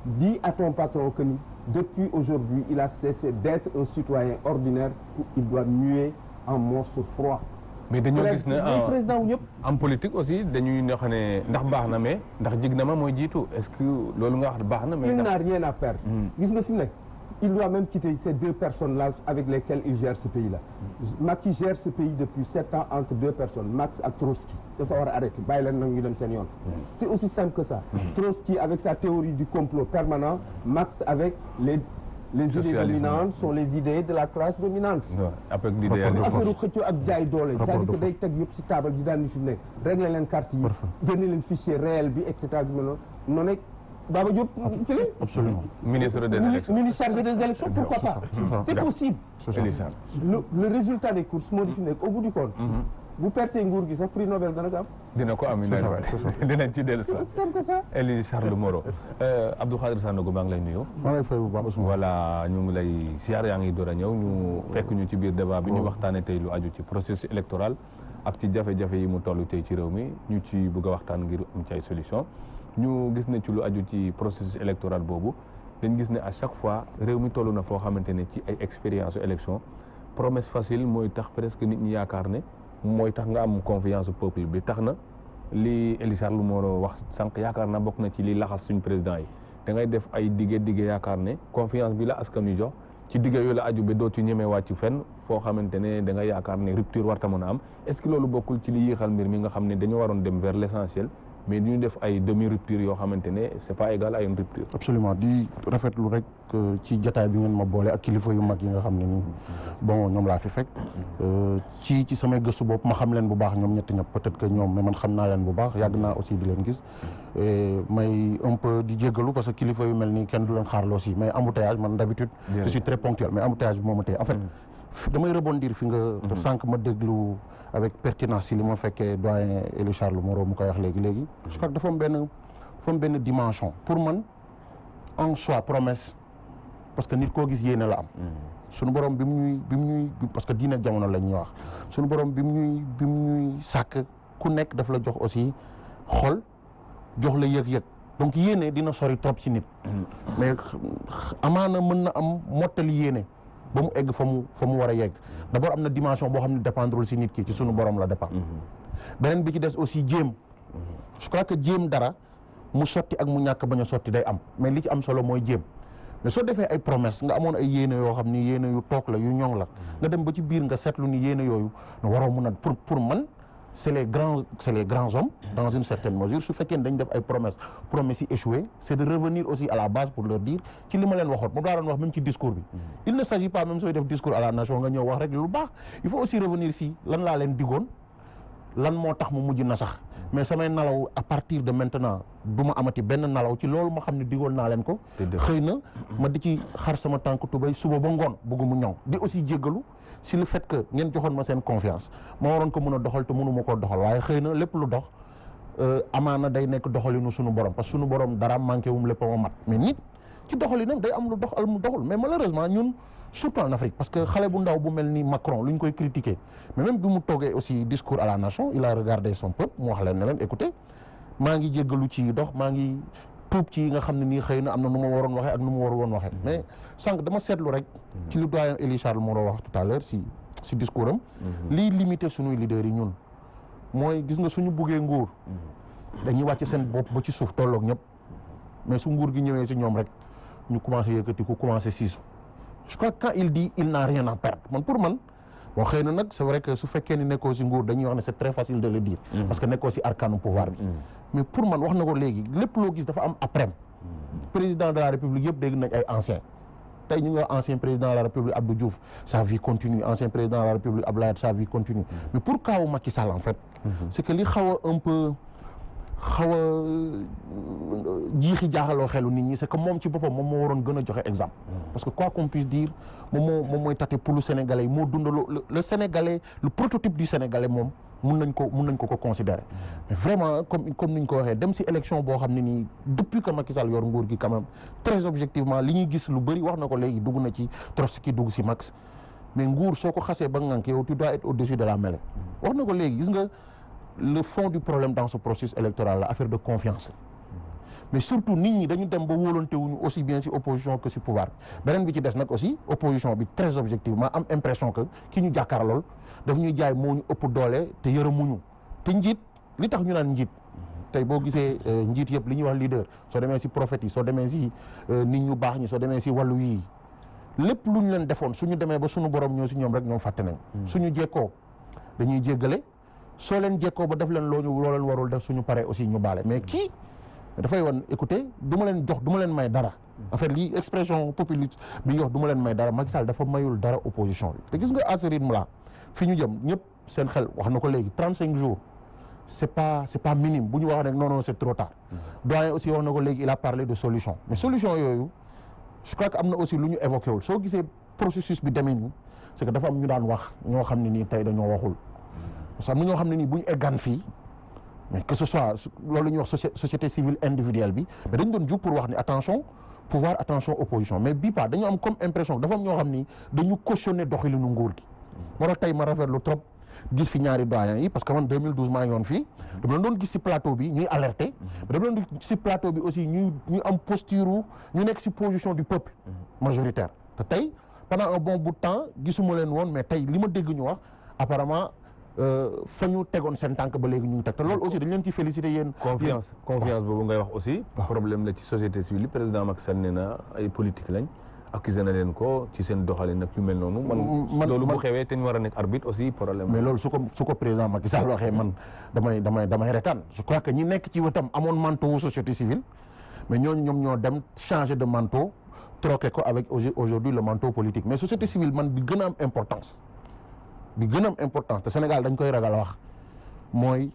dis à ton patron que ni depuis aujourd'hui il a cessé d'être un citoyen ordinaire il doit muer en monstre froid mais dañoo gis ne président wu ñëpp en politique aussi dañuy ñoo xam ne ndax baax na mais ndax jig na ma mooy jiitu est-ce que loolu nga wax baax na mais il n'a rien à perdre gis nga fi mu nekk il doit même quitter ces deux personnes-là avec lesquelles il gère ce pays-là Macky gère ce pays depuis 7 ans entre deux personnes Max ak Trotsky dafa war a arrêter bàyyi leen nag ñu dem seen yoon c'est aussi simple que ça Trotsky avec sa théorie du complot permanent Max avec les idées dominantes sont les idées de la classe dominante avec l'idéalisme affaire xëccoo ak jaay doole c'est-à-dire que day teg yëpp ci table ji daan ni fi mu nekk régler leen carte yi génne leen fichier réel bi et cetera bi mel noonu Baba Diop kii absolument ministre des élections ministre chargé des élections pourquoi pas c'est possible le résultat des courses moo di fi nekk au bout du compte bu pertee nguur gi sax prix Nobel dana ko am dina ko am dinañ ci dellu c'est simple que ça Elie Charles Moreau Abdou Khadre Sanogo maa ngi lay nuyu maa ngi lay fay bu baax voilà ñu ngi lay siyaar yaa ngi door a ñëw ñu fekk ñu ci biir débat bi ñu waxtaane tey lu aju ci processus électoral ak ci jafe-jafe yi mu toll tey ci réew mi ñu ci bëgg a waxtaan ngir am ci ay solution ñu gis ne ci lu aju ci processus électoral boobu dañ gis ne à chaque fois réew mi toll na foo xamante ne ci ay expérience élection promesse facile mooy tax presque nit ñi yaakaar ne mooy tax nga am confiance peuple bi tax na li Elie Charles Moreau wax sànq yaakaar na bokk na ci li laxas suñ président yi da ngay def ay dige yaakaar ne confiance bi la askan wi jox ci dige yooyu la aju ba doo ci ñemee wàcc fenn foo xamante ne da nga yaakaar ne rupture warta mën a am est-ce que loolu bokkul ci li yéexal mbir mi nga xam ne dañoo waroon dem vers l'essentiel mais ñu def ay demi rupture yoo xamante ne c'est pas égal à une rupture. absolument di rafetlu rek ci jotaay bi ngeen ma boole ak kilifa yu mag yi nga xam ne nii bon ñoom laa fi fekk ci samay gëstu bopp ma xam leen bu baax ñoom ñetti ñëpp peut-être que ñoom mais man xam naa leen bu baax yàgg naa aussi di leen gis may un peu di jéggalu parce que kilifa yu mel nii kenn du leen xaarloo aussi mais embouteillage man d'habitude je suis très ponctuel mais embouteillage bi moo ma tey en fait damay rebondir fi nga sànq ma déglu avec pertinence si li ma fekkee doyen Elie Charles Moreau mu koy wax léegi je crois que dafa am benn dimension pour man en soi promesse parce que nit koo gis yéene la am suñu borom bi mu ñuy parce que diine jamono la ñuy wax suñu borom bi mu ñuy sàkk ku nekk daf la jox aussi xol jox la yëg-yëg donc yéene dina sori trop ci nit mais amaana mën na am mottali yéene ba mu egg fa mu war a yegg d'abord am na dimension boo xam ne dépendrul si nit ki ci sunu borom la dépend beneen bi ci des aussi jéem je crois que jéem dara mu sotti ak mu ñàkk bañ a sotti day am mais li ci am solo mooy jéem mais soo defee ay promesse nga amoon ay yéene yoo xam ni yéene yu toog la yu ñoŋ la nga dem ba ci biir nga seetlu ni yéene yooyu waroo mun a pour man c'est les grands hommes dans une certaine mesure su fekkee dañ def ay promesses yi échoué c'est de revenir aussi à la base pour leur dire ci li ma leen waxoon moom daa doon wax même ci discours bi il ne s'agit pas même sooy def discours à la nation nga ñëw wax rek lu baax il faut aussi revenir si lan laa leen digoon lan moo tax mu mujj na sax mais samay nalaw à partir de maintenant du ma amati benn nalaw ci loolu ma xam ne digoon naa leen ko xëy na ma di ci xar sama tànk tubay suba ba ngoon bëgg mu ñëw di aussi jéggalu si le fait que ngeen joxoon ma seen confiance ma waroon ko mën a doxal te mënu ma koo doxal waaye xëy na lépp lu dox amaana day nekk doxalinu sunu borom parce que sunu borom dara manqué wum lépp ma mat mais nit ci doxalinam day am lu dox al mu doxul mais malheureusement ñun surtout en Afrique parce que xale bu ndaw bu mel ni Macron lu ñu koy critiquer mais même bi mu toogee aussi discours à la nation il a regardé son peuple mu wax leen ne leen écoutez maa ngi jéggalu ci dox maa ngi tuub ci yi nga xam ne nii xëy na am na nu ma waroon waxee ak nu mu waru woon waxee mais sànq dama seetlu rek ci lu doyen Elie Charles Moreau wax tout à l'heure si discours am lii limité suñuy leaders yi ñun mooy gis nga suñu buggee nguur dañuy wàcc seen bopp ba ci suuf tolloog ñëpp mais su nguur gi ñëwee si ñoom rek ñu commencé yëkkati ku commencé siisu je crois que quand il dit il n'a rien à perdre man pour man bon xëy na nag c'est vrai que su fekkee ni nekkoo si nguur dañuy wax ne c'est très facile de le dire parce que nekkoo si arcanu pouvoir bi mais pour man wax na ko léegi lépp loo gis dafa am après président de la république yëpp dégg nañ ay anciens tey ñu ngi wax ancien président de la république Abdou Diouf sa vie continue ancien président de la république Abdoulaye sa vie continue mais pour kaawu Macky Sall en fait c'est que li xaw a un peu jiixi jaaxaloo xelu nit ñi c'est que moom ci boppam moom moo waroon gën a joxe exemple parce que quoi qu'on puisse dire moom mooy tate pour le sénégalais yi moo dund le sénégalais le prototype du sénégalais moom mun nañ ko considérer mais vraiment comme ni ñu ko waxee dem si élection boo xam ne nii depuis que Macky Sall yor nguur gi quand même très objectivement li ñuy gis lu bëri wax na ko léegi dugg na ci Trotsky dugg si Max mais nguur soo ko xasee ba ngànk yow tu dois être au-dessus de la mêlée wax na ko léegi gis nga le fond du problème dans ce processus électoral la affaire de confiance mais surtout nit ñi dañu dem ba wóolante wuñu aussi bien si opposition que si pouvoir beneen bi ci des nag aussi opposition bi très objectivement am impression que ki ñu jàkkaarlool daf ñuy jaay moo ñu ëpp doole te yërëmuñu te njiit li tax ñu naan njiit tey boo gisee njiit yëpp li ñuy wax leader soo demee si prophètes yi soo demee si nit ñu baax ñi soo demee si wàllu yi lépp lu ñu leen defoon suñu demee ba suñu borom ñëw si ñoom rek ñoom fàtte nañ suñu jekkoo dañuy jéggale soo leen jekkoo ba def leen loo leen warul def suñu paree aussi ñu baale mais kii dafay woon écoutez du ma leen jox du ma leen may dara en fait lii expression populiste bi ñu wax du ma leen may dara Macky Sall dafa mayul dara opposition bi te gis nga à ce rythme là fi ñu jëm ñëpp seen xel wax na ko léegi 35 jours c'est pas minime bu ñu wax rek non c'est trop tard doyen aussi wax na ko léegi il a parlé de solution mais solution yooyu je crois que am na aussi lu ñu évoqué wul soo gisee processus bi demee nii c'est que dafa am ñu daan wax ñoo xam ne nii tey dañoo waxul parce que am na ñoo xam ne nii bu ñu eggaan fii mais que ce soit loolu la ñuy wax société civile individuelle bi mais dañu doon jug pour wax ni attention pouvoir attention opposition mais bii pas dañu am comme impression dafa am ñoo xam ni dañu cautionné doxalinu nguur gi moo tax tey ma rafetlu trop gis fi ñaari doyen yi parce que man 2012 maa ngi woon fii dama leen doon gis ci plateau bi ñuy alerter dama leen doon gis ci plateau bi aussi ñu am posture ñu nekk ci position du peuple majoritaire te tey pendant un bon bout de temps gisuma leen woon mais tey li ma dégg ñu wax apparemment fa ñu tegoon seen tànk ba léegi ñu ngi teg te loolu aussi dañ leen ci féliciter yéen. confiance boobu ngay wax aussi. problème la ci société civile président Macky Sall nee na ay politique lañ. accusé na leen ko ci seen doxalin nag yu mel noonu. man loolu bu xewee te ñu war a nekk arbitre aussi problème. mais loolu su ko président Macky Sall waxee man damay retaan je crois que ñi nekk ci wetam amoon manteau wu société civile mais ñooñu ñoom ñoo dem changer de manteau troquer ko avec aujourd'hui le manteau politique mais société civile man bi gën a am importance. te Sénégal dañ koy ragal wax mooy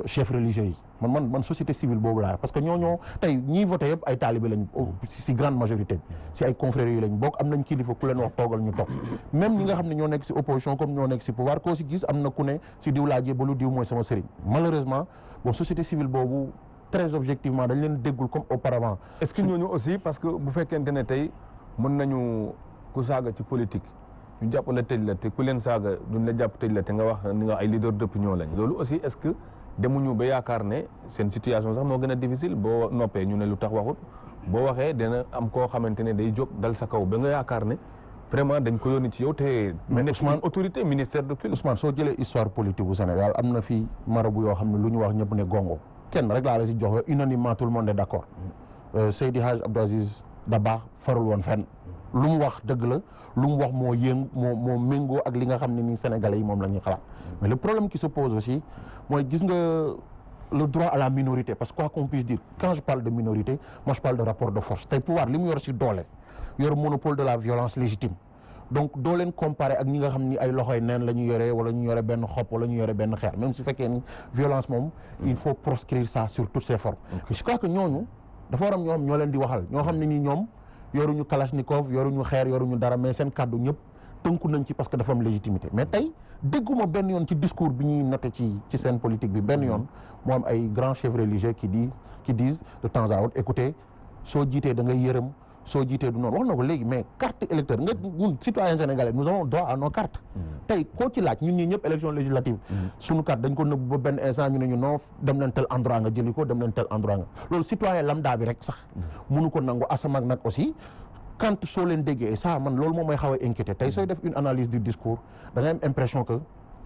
chef religieux yi man société civile boobu laa parce que ñoo tey ñiy voté yëpp ay talibé lañ si grande majorité si ay confrères yi lañ bokk am nañ kilifa ku leen wax toogal ñu toog même ñi nga xam ne ñoo nekk si opposition comme ñoo nekk si pouvoir koo si gis am na ku ne si diw laa jébalu diw mooy sama sëriñ malheureusement bon société civile boobu très objectivement dañ leen déggul comme auparavant. est-ce que ñooñu aussi parce que bu fekkente ne tey mën nañu ku saaga ci politique ñu jàpp la tëj la te ku leen saaga duñ la jàpp tëj la te nga wax ni nga ay leader d'opinion lañ loolu aussi est-ce que demuñu ba yaakaar ne seen situation sax moo gën a difficile boo noppee ñu ne lu tax waxut boo waxee dina am koo xamante ne day jóg dal sa kaw ba nga yaakaar ne vraiment dañ ko yónni ci yow te nekk une autorité ministère de culte. Ousmane soo jëlee histoire politique bu Sénégal am na fii marabu yoo xam ne lu ñu wax ñëpp ne gongo kenn rek laa la si jox unanimement tout le monde est d'accord Seydi Hadj Abdou Aziz Dabakh farul woon fenn lu mu wax dëgg la lu mu wax moo méngoo ak li nga xam ne ni Sénégalais yi moom la ñuy xalaat mais le problème qui se pose aussi mooy gis nga le droit à la minorité parce que quoi qu'on puisse dire quand je parle de minorité moi je parle de rapport de force tey pouvoir li mu yor si doole yor monopole de la violence légitime donc doo leen comparer ak ñi nga xam ni ay loxoy neen la ñu yoree wala ñu yore benn xob wala ñu yore benn xeer même su fekkee ni violence moom il faut proscrire ça sur toutes ses formes je crois que ñooñu dafa war am ñoo xam ñoo leen di waxal ñoo xam ne nii ñoom yoruñu kalachnikov yoruñu xeer yoruñu dara mais seen kàddu ñëpp tënku nañ ci parce que dafa am légitimité mais tey dégguma benn yoon ci discours bi ñuy noté ci seen politique bi benn yoon moo am ay grands chefs religieux qui disent de temps à autre écoutez soo jiitee da ngay yërëm soo jiitee du noonu wax na ko léegi mais carte électeur nga ñun citoyens sénégalais nous avons droit à nos cartes tey koo ci laaj ñun ñi ñëpp élection législative suñu carte dañ ko nëbb ba benn instant ñu ne ñu non dem leen tel endroit nga jëli ko dem leen tel endroit nga loolu citoyen lambda bi rek sax mënu ko nangu asamak nag aussi quand soo leen déggee ça man loolu moom mooy xaw a inquiété tey sooy def une analyse du discours da ngay am impression que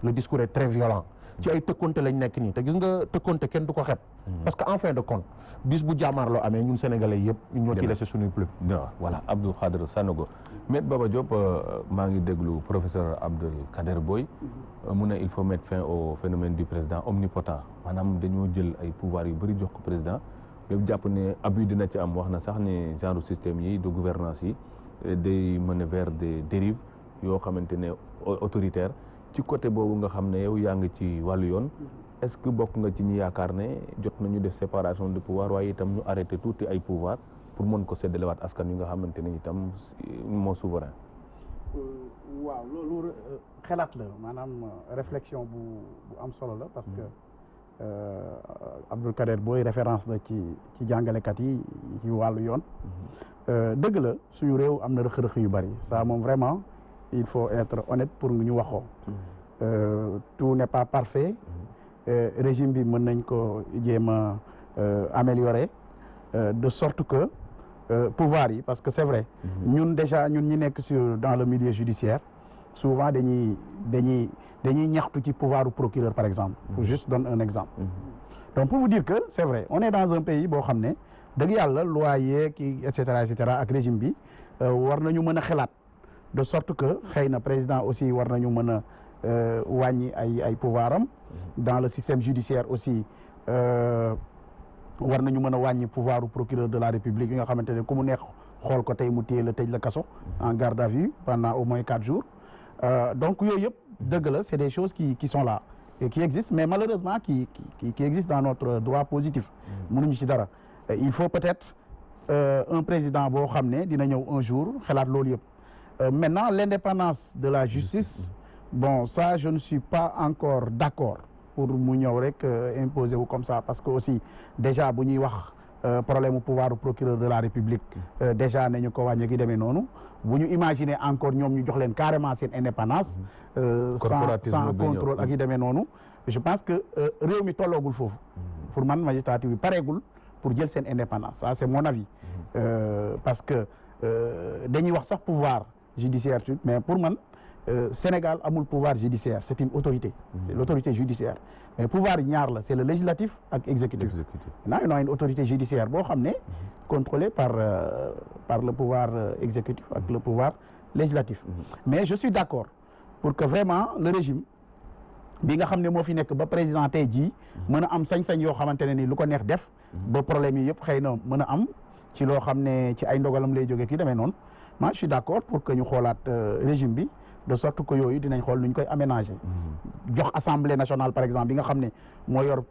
le discours est très violent ci ay tëkkonte lañ nekk nii te gis nga tëkkonte kenn du ko xeeb parce que en fin de compte bis bu jàmmaarloo amee ñun sénégalais yëpp ñun ñoo ci laissé suñuy plume voilà Abdou Khadre Sanogo Maître Baba Diop maa ngi déglu professeur Abdou Kader Boye mu ne il faut mettre fin au phénomène du président omnipotent maanaam dañoo jël ay pouvoir yu bëri jox ko président même jàpp ne abus dina ci am wax na sax ne genre système yi de gouvernance yi day mener vers des dérives yoo xamante ne autoritaire ci côté boobu nga xam ne yow yaa ngi ci wàllu yoon est-ce que bokk nga ci ñi yaakaar ne jot nañu def séparation de pouvoir waaye itam ñu arrêté tuuti ay pouvoir pour mën ko séddalewaat askan wi nga xamante ne itam moo souverain. waaw loolu xelaat la maanaam réflexion bu am solo la parce que Abdou Kader Boye référence la ci jàngalekat yi ci wàllu yoon. dëgg la suñu réew am na rëq-rëq yu bari ça moom vraiment il faut être honnête pour ñu waxoo. tout n'est pas parfait. Régime bi mën nañ ko jéem a améliorer de sorte que pouvoir yi parce que c'est vrai ñun déjà ñun ñi nekk dans le milieu judiciaire souvent dañuy ñaxtu ci pouvoir du procureur par exemple pour juste donner un exemple donc pour vous dire que c'est vrai on est dans un pays boo xam ne dëgg yàlla loi yeeg et cetera ak régime bi war nañu mën a xalaat de sorte que xëy na président aussi war nañu mën a wàññi ay pouvoir am dans le système judiciaire aussi war nañu mën a wàññi pouvoir du procureur de la République yi nga xamante ne ku mu neex xool ko tey mu téye la tëj la kaso en garde à vue pendant au moins 4 jours donc yooyu yëpp dëgg la c'est des choses qui sont là et qui existent mais malheureusement qui existent dans notre droit positif mënuñu ci dara il faut peut-être un président boo xam ne dina ñëw un jour xalaat loolu yëpp maintenant l'indépendance de la justice bon ça je ne suis pas encore d'accord pour mu ñëw rek imposer wu comme ça parce que aussi déjà bu ñuy wax problème mu pouvoir du procureur de la République déjà nañu ko wàññi gi demee noonu bu ñu imaginer encore ñoom ñu jox leen carrément seen indépendance sans contrôle ak yi demee noonu je pense que réew mi tolloogul foofu pour man magistrature bi pareegul pour jël seen indépendance ça c'est mon avis parce que dañuy wax sax pouvoir judiciaire mais pour man Sénégal amul pouvoir judiciaire c'est une autorité c'est l'autorité judiciaire mais pouvoir ñaar la c'est le législatif ak exécutif maintenant on a une autorité judiciaire boo xam ne contrôlée par le pouvoir exécutif ak le pouvoir législatif mais je suis d'accord pour que vraiment le régime bi nga xam ne moo fi nekk ba président tey jii mën a am sañ-sañ yoo xamante ne ni lu ko neex def ba problème yi yëpp xëy na mën a am ci loo xam ne ci ay ndogalam lay jógee ki demee noonu moi je suis d'accord pour que ñu xoolaat régime bi de sorte que yooyu dinañ xool nu ñu koy aménager jox assemblée nationale par exemple bi nga xam ne moo yor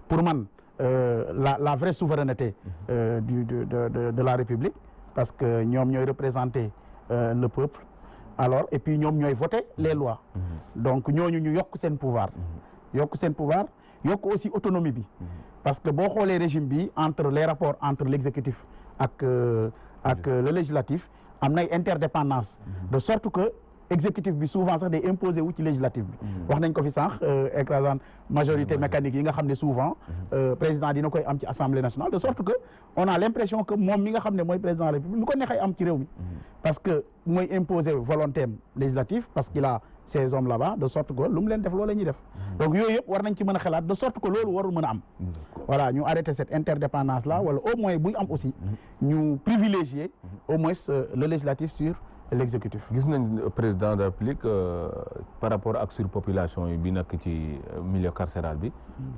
pour man la vraie souveraineté de la République parce que ñoom ñooy représenter le peuple alors et puis ñoom ñooy voter les lois donc ñooñu ñu yokk seen pouvoir yokk aussi autonomie bi parce que boo xoolee régime bi entre les rapports entre l'exécutif ak le législatif am nay interdépendance de sorte que exécutif bi souvent sax day imposé wu ci législatif bi wax nañ ko fi sànq écrasante majorité mécanique yi nga xam ne souvent président dina koy am ci assemblée nationale de sorte que on a l'impression que moom mi nga xam ne mooy président de la République lu ko neexee am ci réew mi parce que mooy imposer volonté législative parce qu'il a ces hommes là-bas de sorte que lu mu leen def loolu la ñuy def donc yooyu yëpp war nañ ci mën a xalaat de sorte que loolu warul mën a am voilà ñu arrêter cette interdépendance là wala au moins buy am aussi ñu privilégier au moins le législatif sur l'exécutif. gis nañ président de la République par rapport ak surpopulation yi bi nekk ci milieu carcéral bi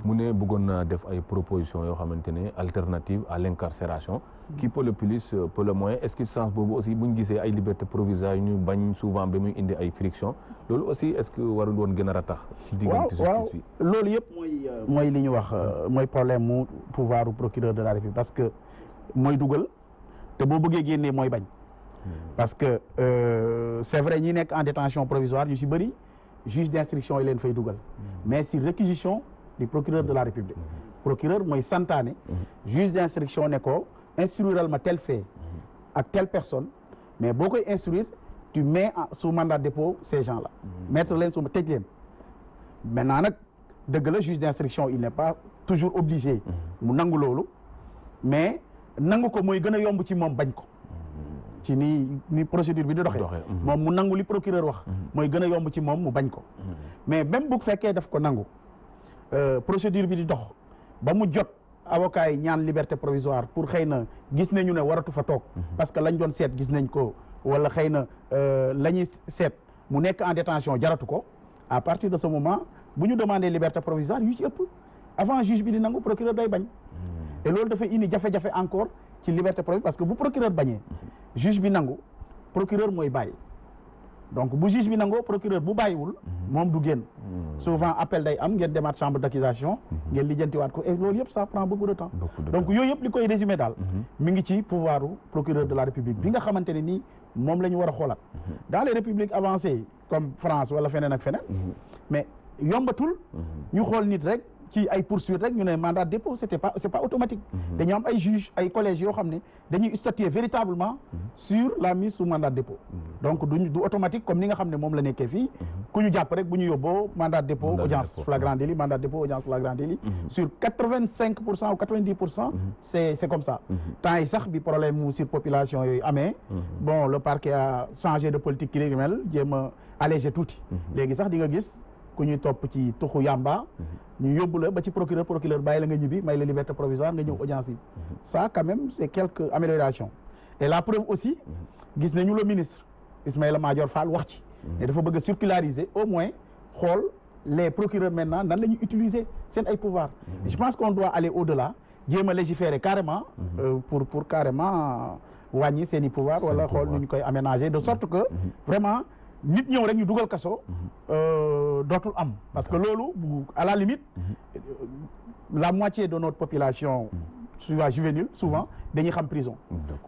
mu ne bëggoon na def ay propositions yoo xamante ne alternative à l'incarcération qui peut le plus peut le moins est-ce que sens boobu aussi bu ñu gisee ay liberté provisoire yu ñu bañ souvent ba muy indi ay friction loolu aussi est-ce que warul woon gën a ratax ci diggante justice bi loolu yëpp mooy li ñu wax mooy problème mu pouvoir du procureur de la République parce que mooy dugal te boo bëggee génnee mooy bañ parce que c'est vrai ñi nekk en détention provisoire ñu ci bëri juge d'instruction yi leen fay dugal mais si réquisition du procureur de la République procureur mooy santaane juge d'instruction ne ko instruiral ma tel fait ak telle personne mais boo koy instruire tu mets sous mandat de dépôt ces gens-là mettre leen sous tëj leen maintenant nag dëgg la juge d'instruction il n'est pas toujours obligé mu nangu loolu mais nangu ko mooy gën a yomb ci moom bañ ko ci ni procédure bi di doxee moom mu nangu li procureur wax mooy gën a yomb ci moom mu bañ ko mais même bu fekkee daf ko nangu procédure bi di dox ba mu jot avocat yi ñaan liberté provisoire pour xëy na gis nañu ne waratu fa toog parce que lañ doon seet gis nañ ko wala xëy na la ñuy seet mu nekk en détention jaratu ko à partir de ce moment bu ñu demandé liberté provisoire yu ci ëpp avant juge bi di nangu procureur day bañ et loolu dafay indi jafe-jafe encore ci liberté provisoire parce que bu procureur bañee juge bi nangu procureur mooy bàyyi donc bu juge bi nangoo procureur bu bàyyiwul moom du génn souvent appel day am ngeen demaat chambre d'accusation ngeen lijjantiwaat ko et loolu yëpp ça prend beaucoup de temps donc yooyu yëpp li koy résumé daal mi ngi ci pouvoiru procureur de la république bi nga xamante ne nii moom la ñu war a xoolaat dans les républiques avancées comme France wala feneen ak feneen mais yombatul ñu xool nit rek ci ay poursuite rek ñu ne mandat de dépôt c'est pas automatique dañu am ay juges ay collèges yoo xam ne dañuy statuer véritablement sur la mise sous mandat de dépôt donc du automatique comme ni nga xam ne moom la nekkee fii ku ñu jàpp rek bu ñu yóbboo mandat de dépôt audience flagrant délit mandat de dépôt audience flagrant délit sur 85% ou 90% c'est comme ça temps yi sax bi problème mu surpopulation yooyu amee bon le parquet a changé de politique criminelle jéem a allégé tuuti léegi sax di nga gis ku ñuy topp ci tuxu yamba ñu yóbbu la ba ci procureur bàyyi la nga ñibbi may la liberté provisoire nga ñëw audience yi ça quand même c'est quelques améliorations et la preuve aussi gis nañu le ministre Ismaïla Madior Fall wax ci ne dafa bëgg a circulariser au moins xool les procureurs maintenant nan la ñuy utiliser seen ay pouvoir je pense qu'on doit aller au-delà jéem a légiférer carrément pour carrément wàññi seen i pouvoir wala xool nu ñu koy aménager de sorte que vraiment nit ñëw rek ñu dugal kaso dootul am parce que loolu à la limite la moitié de notre population souvent juvénile souvent dañuy xam prison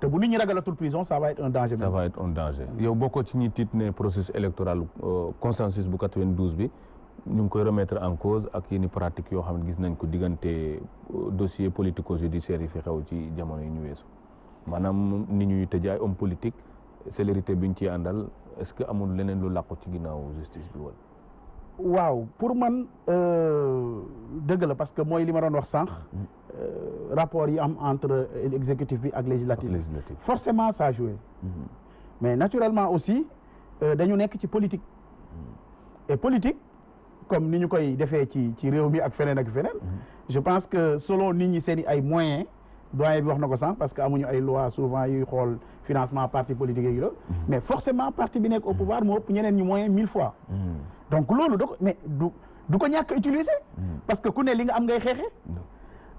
te bu nit ñi ragalatul prison ça va être un danger ça va être un danger yow bokkoo ci ñi tiit ne processus électoral consensus bu 92 bi ñu ngi koy remettre en cause ak yenn pratique yoo xam ne gis nañ ko diggante dossier politico-judiciaire yi fi xew ci jamono yi ñu weesu maanaam ni ñuy tëj ay homme politique célérité bi ñu ciy àndal est-ce que amul leneen lu làqu ci ginnaaw justice bi wala. waaw pour man dëgg la parce que mooy li ma doon wax sànq rapport yi am entre exécutif bi ak législatif forcément ça a joué mais naturellement aussi dañu nekk ci politique et politique comme ni ñu koy defee ci réew mi ak feneen ak feneen je pense que selon nit ñi seen i ay moyens doyen bi wax na ko sànq parce que amuñu ay loi souvent yuy xool financement parti politique yi la mais forcément parti bi nekk au pouvoir moo ëpp ñeneen ñi moyen 1000 fois donc loolu da ko mais du ko ñàkk utiliser parce que ku ne li nga am ngay xeexee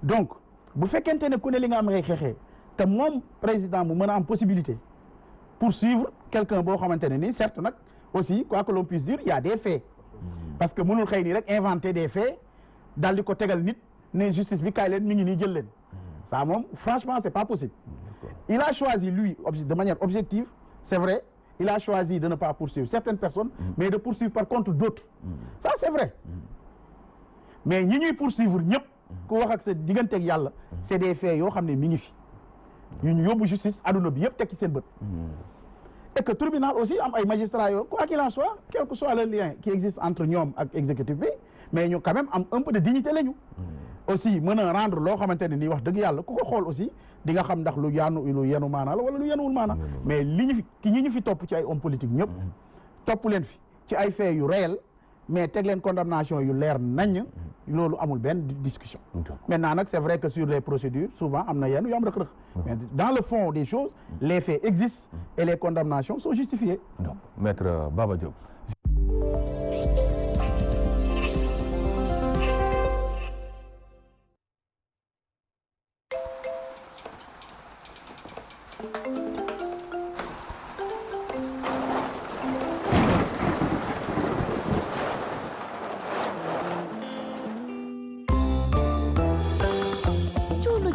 donc bu fekkente ne ku ne li nga am ngay xeexee te moom président mu mën a am possibilité poursuivre quelqu'un boo xamante ne nii certes nag aussi quoi que l'on puisse dire il y a des faits parce que mënul xëy nii rek inventer des faits daal di ko tegal nit ne justice bi kaay leen mi ngi nii jël leen ça moom franchement c'est pas possible il a choisi lui de manière objective c'est vrai il a choisi de ne pas poursuivre certaines personnes mais de poursuivre par contre d'autres ça c'est vrai mais ñi ñuy poursuivre ñëpp ku wax ak sa digganteeg yàlla c'est des faits yoo xam ne mi ngi fi yu ñu yóbbu justice adduna bi yëpp tekki seen bët et que tribunal aussi am ay magistrats yoo quoi qu'il en soit quel que soit le lien qui existe entre ñoom ak exécutif bi mais ñu quand même am un peu de dignité la ñu aussi mën a rendre loo xamante ne nii wax dëgg yàlla ku ko xool aussi di nga xam ndax lu yenu maana la wala lu yenuwul maana mais ñi ñu fi topp ci ay hommes politiques ñëpp topp leen fi ci ay faits yu réel mais teg leen condamnation yu leer nañ loolu amul benn discussion maintenant nag c'est vrai que sur les procédures souvent am na yenn yu am rëq-rëq mais dans le fond des choses les faits existent et les condamnations sont justifiées Maître Baba Diop.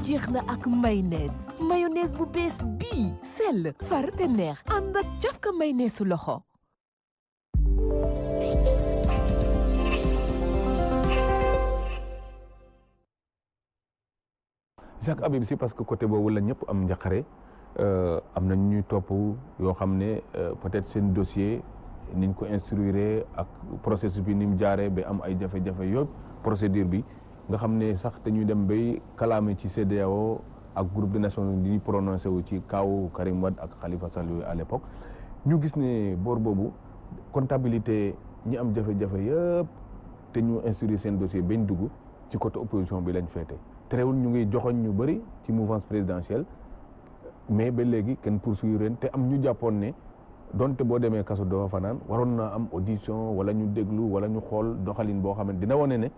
jeex na ak mayonnaise bu bees bii sell far te neex ànd ak cafka mayonnaise su loxo. Jacques Habib Sy parce que côté boobu la ñëpp am njaqare am na ñuy topp yoo xam ne peut-être seen dossier niñ ko instruire ak processus bi ni mu jaaree ba am ay jafe-jafe yëpp procédure bi. nga xam ne sax dañuy dem bay kalaame ci CEDEAO ak groupe des nations unies di ñu prononcé wu ci kaawu Karim Wade ak Khalifa Sall yooyu à l'époque ñu gis ne boor boobu comptabilité ñi am jafe-jafe yëpp te ñu instruire seen dossier bañ dugg ci côté opposition bi lañ féete terewul ñu ngi joxoñ ñu bëri ci mouvance présidentielle mais ba léegi kenn poursuivre leen te am ñu jàppoon ne donte boo demee kaso doo fanaan waroon naa am audition wala ñu déglu wala ñu xool doxalin boo xam ne dina wane ne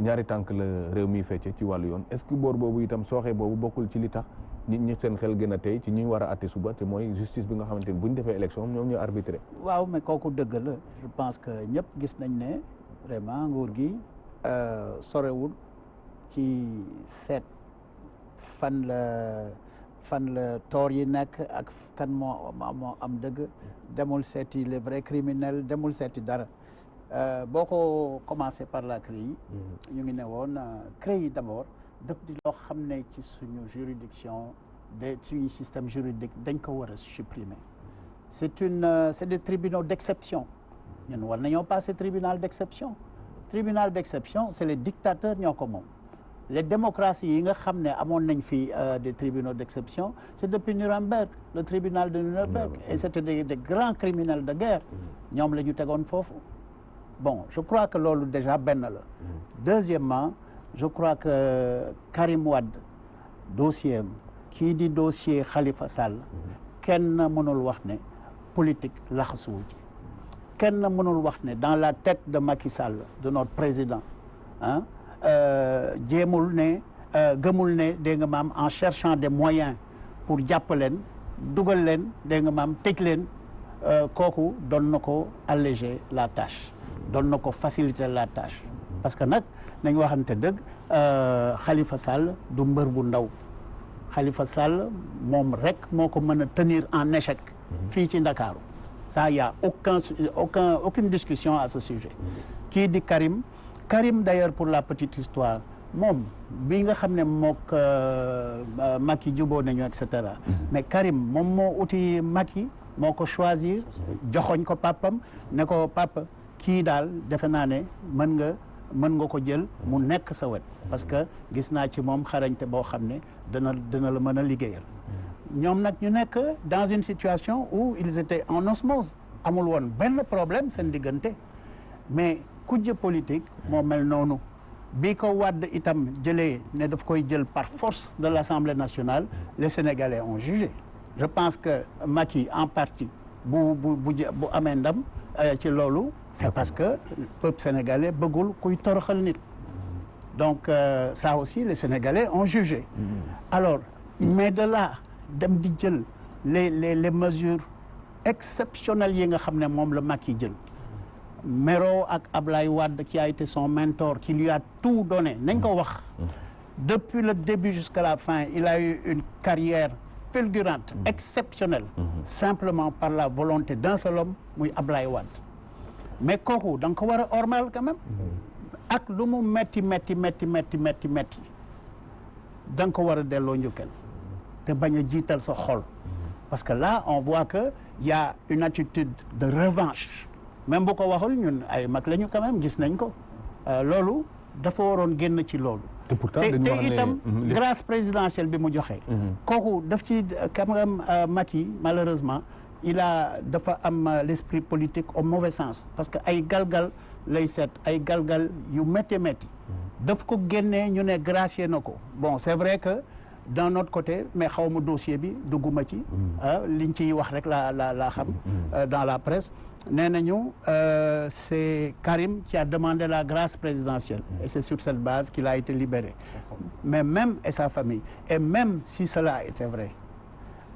ñaari tànk la réew mi fecce ci wàllu yoon est-ce que boor boobu itam sooxee boobu bokkul ci li tax nit ñi seen xel gën a tey ci ñi war a atte suba te mooy justice bi nga xamante ni bu ñu defee élection ñoom ñoo arbitré. waaw mais kooku dëgg la je pense que ñëpp gis nañ ne vraiment nguur gi sorewul ci seet fan la toor yi nekk ak kan moo am dëgg demul seeti les vrais criminels demul seeti dara boo ko commencé par la CREI ñu ngi ne woon CREI d'abord daf di loo xam ne ci suñu juridiction de suñu système juridique dañ ko war a supprimer c'est des tribunaux d'exception ñun war nañoo passer tribunal d'exception c'est les dictateurs ñoo ko moom les démocraties yi nga xam ne amoon nañ fi des tribunaux d'exception c'est depuis Nuremberg le tribunal de Nuremberg et c'était des grands criminels de guerre ñoom la ñu tegoon foofu bon je crois que loolu déjà benn la deuxièmement je crois que Karim Wade dossier am kii di dossier Khalifa Sall kenn mënul wax ne politique laxasuwu ci kenn mënul wax ne dans la tête de Macky Sall de notre président ah jéemul ne gëmul ne dégg nga maam en cherchant des moyens pour jàpp leen dugal leen dégg nga maam tëj leen kooku doon na ko alléger la tâche doon na ko faciliter la tâche parce que nag nañ waxante dëgg Khalifa Sall du mbër bu ndaw Khalifa Sall moom rek moo ko mën a tenir en échec fii ci Ndakaaru ça y a aucune discussion à ce sujet kii di Karim d'ailleurs pour la petite histoire moom bi nga xam ne mook Macky juboo nañu et cetera mais Karim moom moo uti Macky moo ko choisir joxoñ ko papam ne ko papa kii daal defe naa ne mën nga ko jël mu nekk sa wet parce que gis naa ci moom xarañte boo xam ne dina la mën a liggéeyal ñoom nag ñu nekk dans une situation où ils étaient en osmose amul woon benn problème seen diggante mais kujje politique moo mel noonu bi ko Wade itam jëlee ne daf koy jël par force de l'Assemblée nationale les Sénégalais ont jugé je pense que Macky en partie bu amee ndam ci loolu c'est parce que peuple sénégalais bëggul kuy toroxal nit donc ça aussi les Sénégalais ont jugé alors mais de là dem di jël les mesures exceptionnelles yi nga xam ne moom la Macky jël Mero ak Ablaye Wade qui a été son mentor qui lui a tout donné nañ ko wax depuis le début jusqu'à la fin il a eu une carrière fulgurante exceptionnelle simplement par la volonté d'un seul homme muy Ablaye Wade mais kooku da nga ko war a ormal quand même ak lu mu metti da nga ko war a delloo njukkal te bañ a jiital sa xol parce que là on voit que y a une attitude de revanche même bu ko waxul ñun ay mag lañu quand même gis nañ ko loolu dafa waroon génn ci loolu te itam grâce présidentielle bi mu joxe kooku daf ci quand même Macky malheureusement dafa am l'esprit politique au mauvais sens parce que ay galgal lay seet ay galgal yu métti daf ko génnee ñu ne gracier na ko bon c'est vrai que d'un autre côté mais xaw ma dossier bi dugguma ci liñ ciy wax rek la xam dans la presse nee nañu c'est Karim qui a demandé la grâce présidentielle et c'est sur cette base qu'il a été libéré mais même et sa famille et même si cela était vrai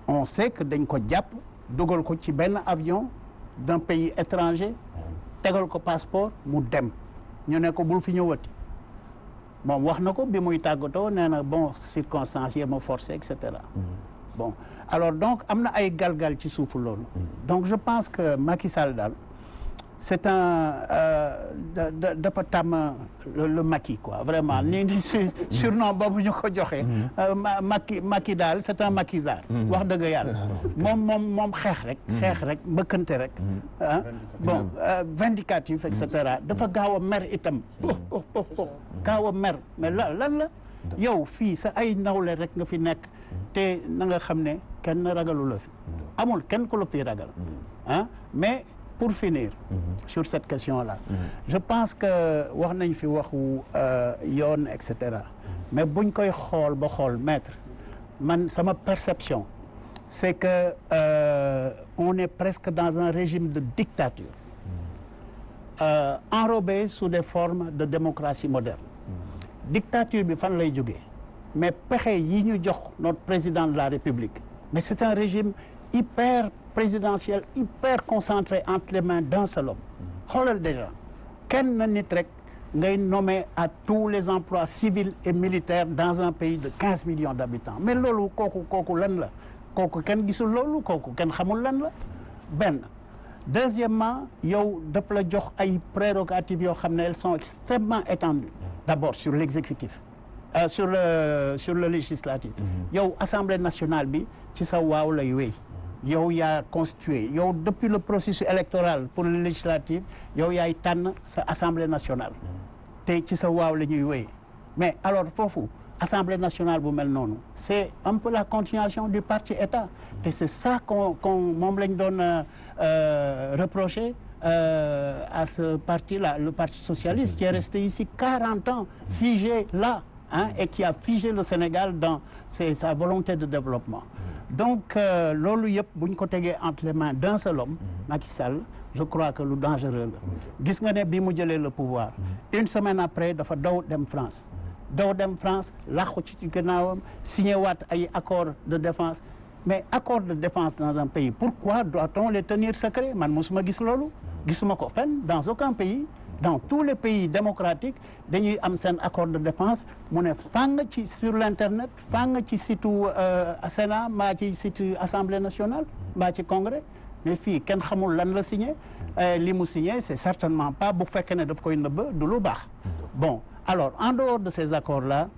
on sait que dañ ko jàpp dugal ko ci benn avion d'un pays étranger tegal ko passeport mu dem ñu ne ko bul fi ñëwati moom wax na ko bi muy tàggatoo nee na bon circonstances yi ma forcé et cetera bon alors donc am na ay galgal ci suufu loolu donc je pense que Macky Sall daal c'est dafa tàmm le Macky quoi vraiment ni surnom boobu ñu ko joxe Macky daal c'est un maquisard wax dëgg yàlla moom xeex rek mbëkkante rek bon vindicatif et cetera dafa gaaw a mer itam gaaw a mer mais lan la yow fii sa ay nawle rek nga fi nekk te na nga xam ne kenn ragalu la fi amul kenn ku la fi ragal mais pour finir sur cette question-là je pense que wax nañ fi waxu yoon et cetera mais buñ koy xool ba xool maître man sama perception c'est que on est presque dans un régime de dictature enrobé sous des formes de démocratie moderne dictature bi fan lay jógee mais pexe yi ñu jox notre président de la République mais c'est un régime hyper présidentiel hyper concentré entre les mains d'un seul homme xoolal déjà kenn na nit rek ngay nommer à tous les emplois civils et militaires dans un pays de 15 millions d'habitants mais loolu kooku lan la kooku kenn gisul loolu kooku kenn xamul lan la benn deuxièmement yow daf la jox ay prérogatives yoo xam ne elles sont extrêmement étendues d'abord sur l'exécutif sur le législatif yow Assemblée nationale bi ci sa waaw lay wéy yow yaa constitué yow depuis le processus électoral pour le législatif yow yaay tànn sa Assemblée nationale te ci sa waaw la ñuy wéy mais alors foofu Assemblée nationale bu mel noonu c'est un peu la continuation du parti État te c'est ça qu'on moom lañ doon reprocher à ce parti-là le Parti socialiste qui est resté ici 40 ans figé là et qui a figé le Sénégal dans sa volonté de développement donc loolu yëpp bu ñu ko tegee entre les mains d'un seul homme Macky Sall je crois que lu dangereux la gis nga ne bi mu jëlee le pouvoir une semaine après dafa daw dem France làqu ci gannaawam signé waat ay accords de défense mais accords de défense dans un pays pourquoi doit-on les tenir secrets man mosuma gis loolu gisuma ko fenn dans aucun pays dans tous les pays démocratiques dañuy am seen accord de défense mu ne fang ci sur l'internet fang ci site Sénat mbaa ci site Assemblée nationale mbaa ci Congrès mais fii kenn xamul lan la signé li mu signé c'est certainement pas bu fekkee ne daf koy nëbb du lu baax bon alors en dehors de ces accords-là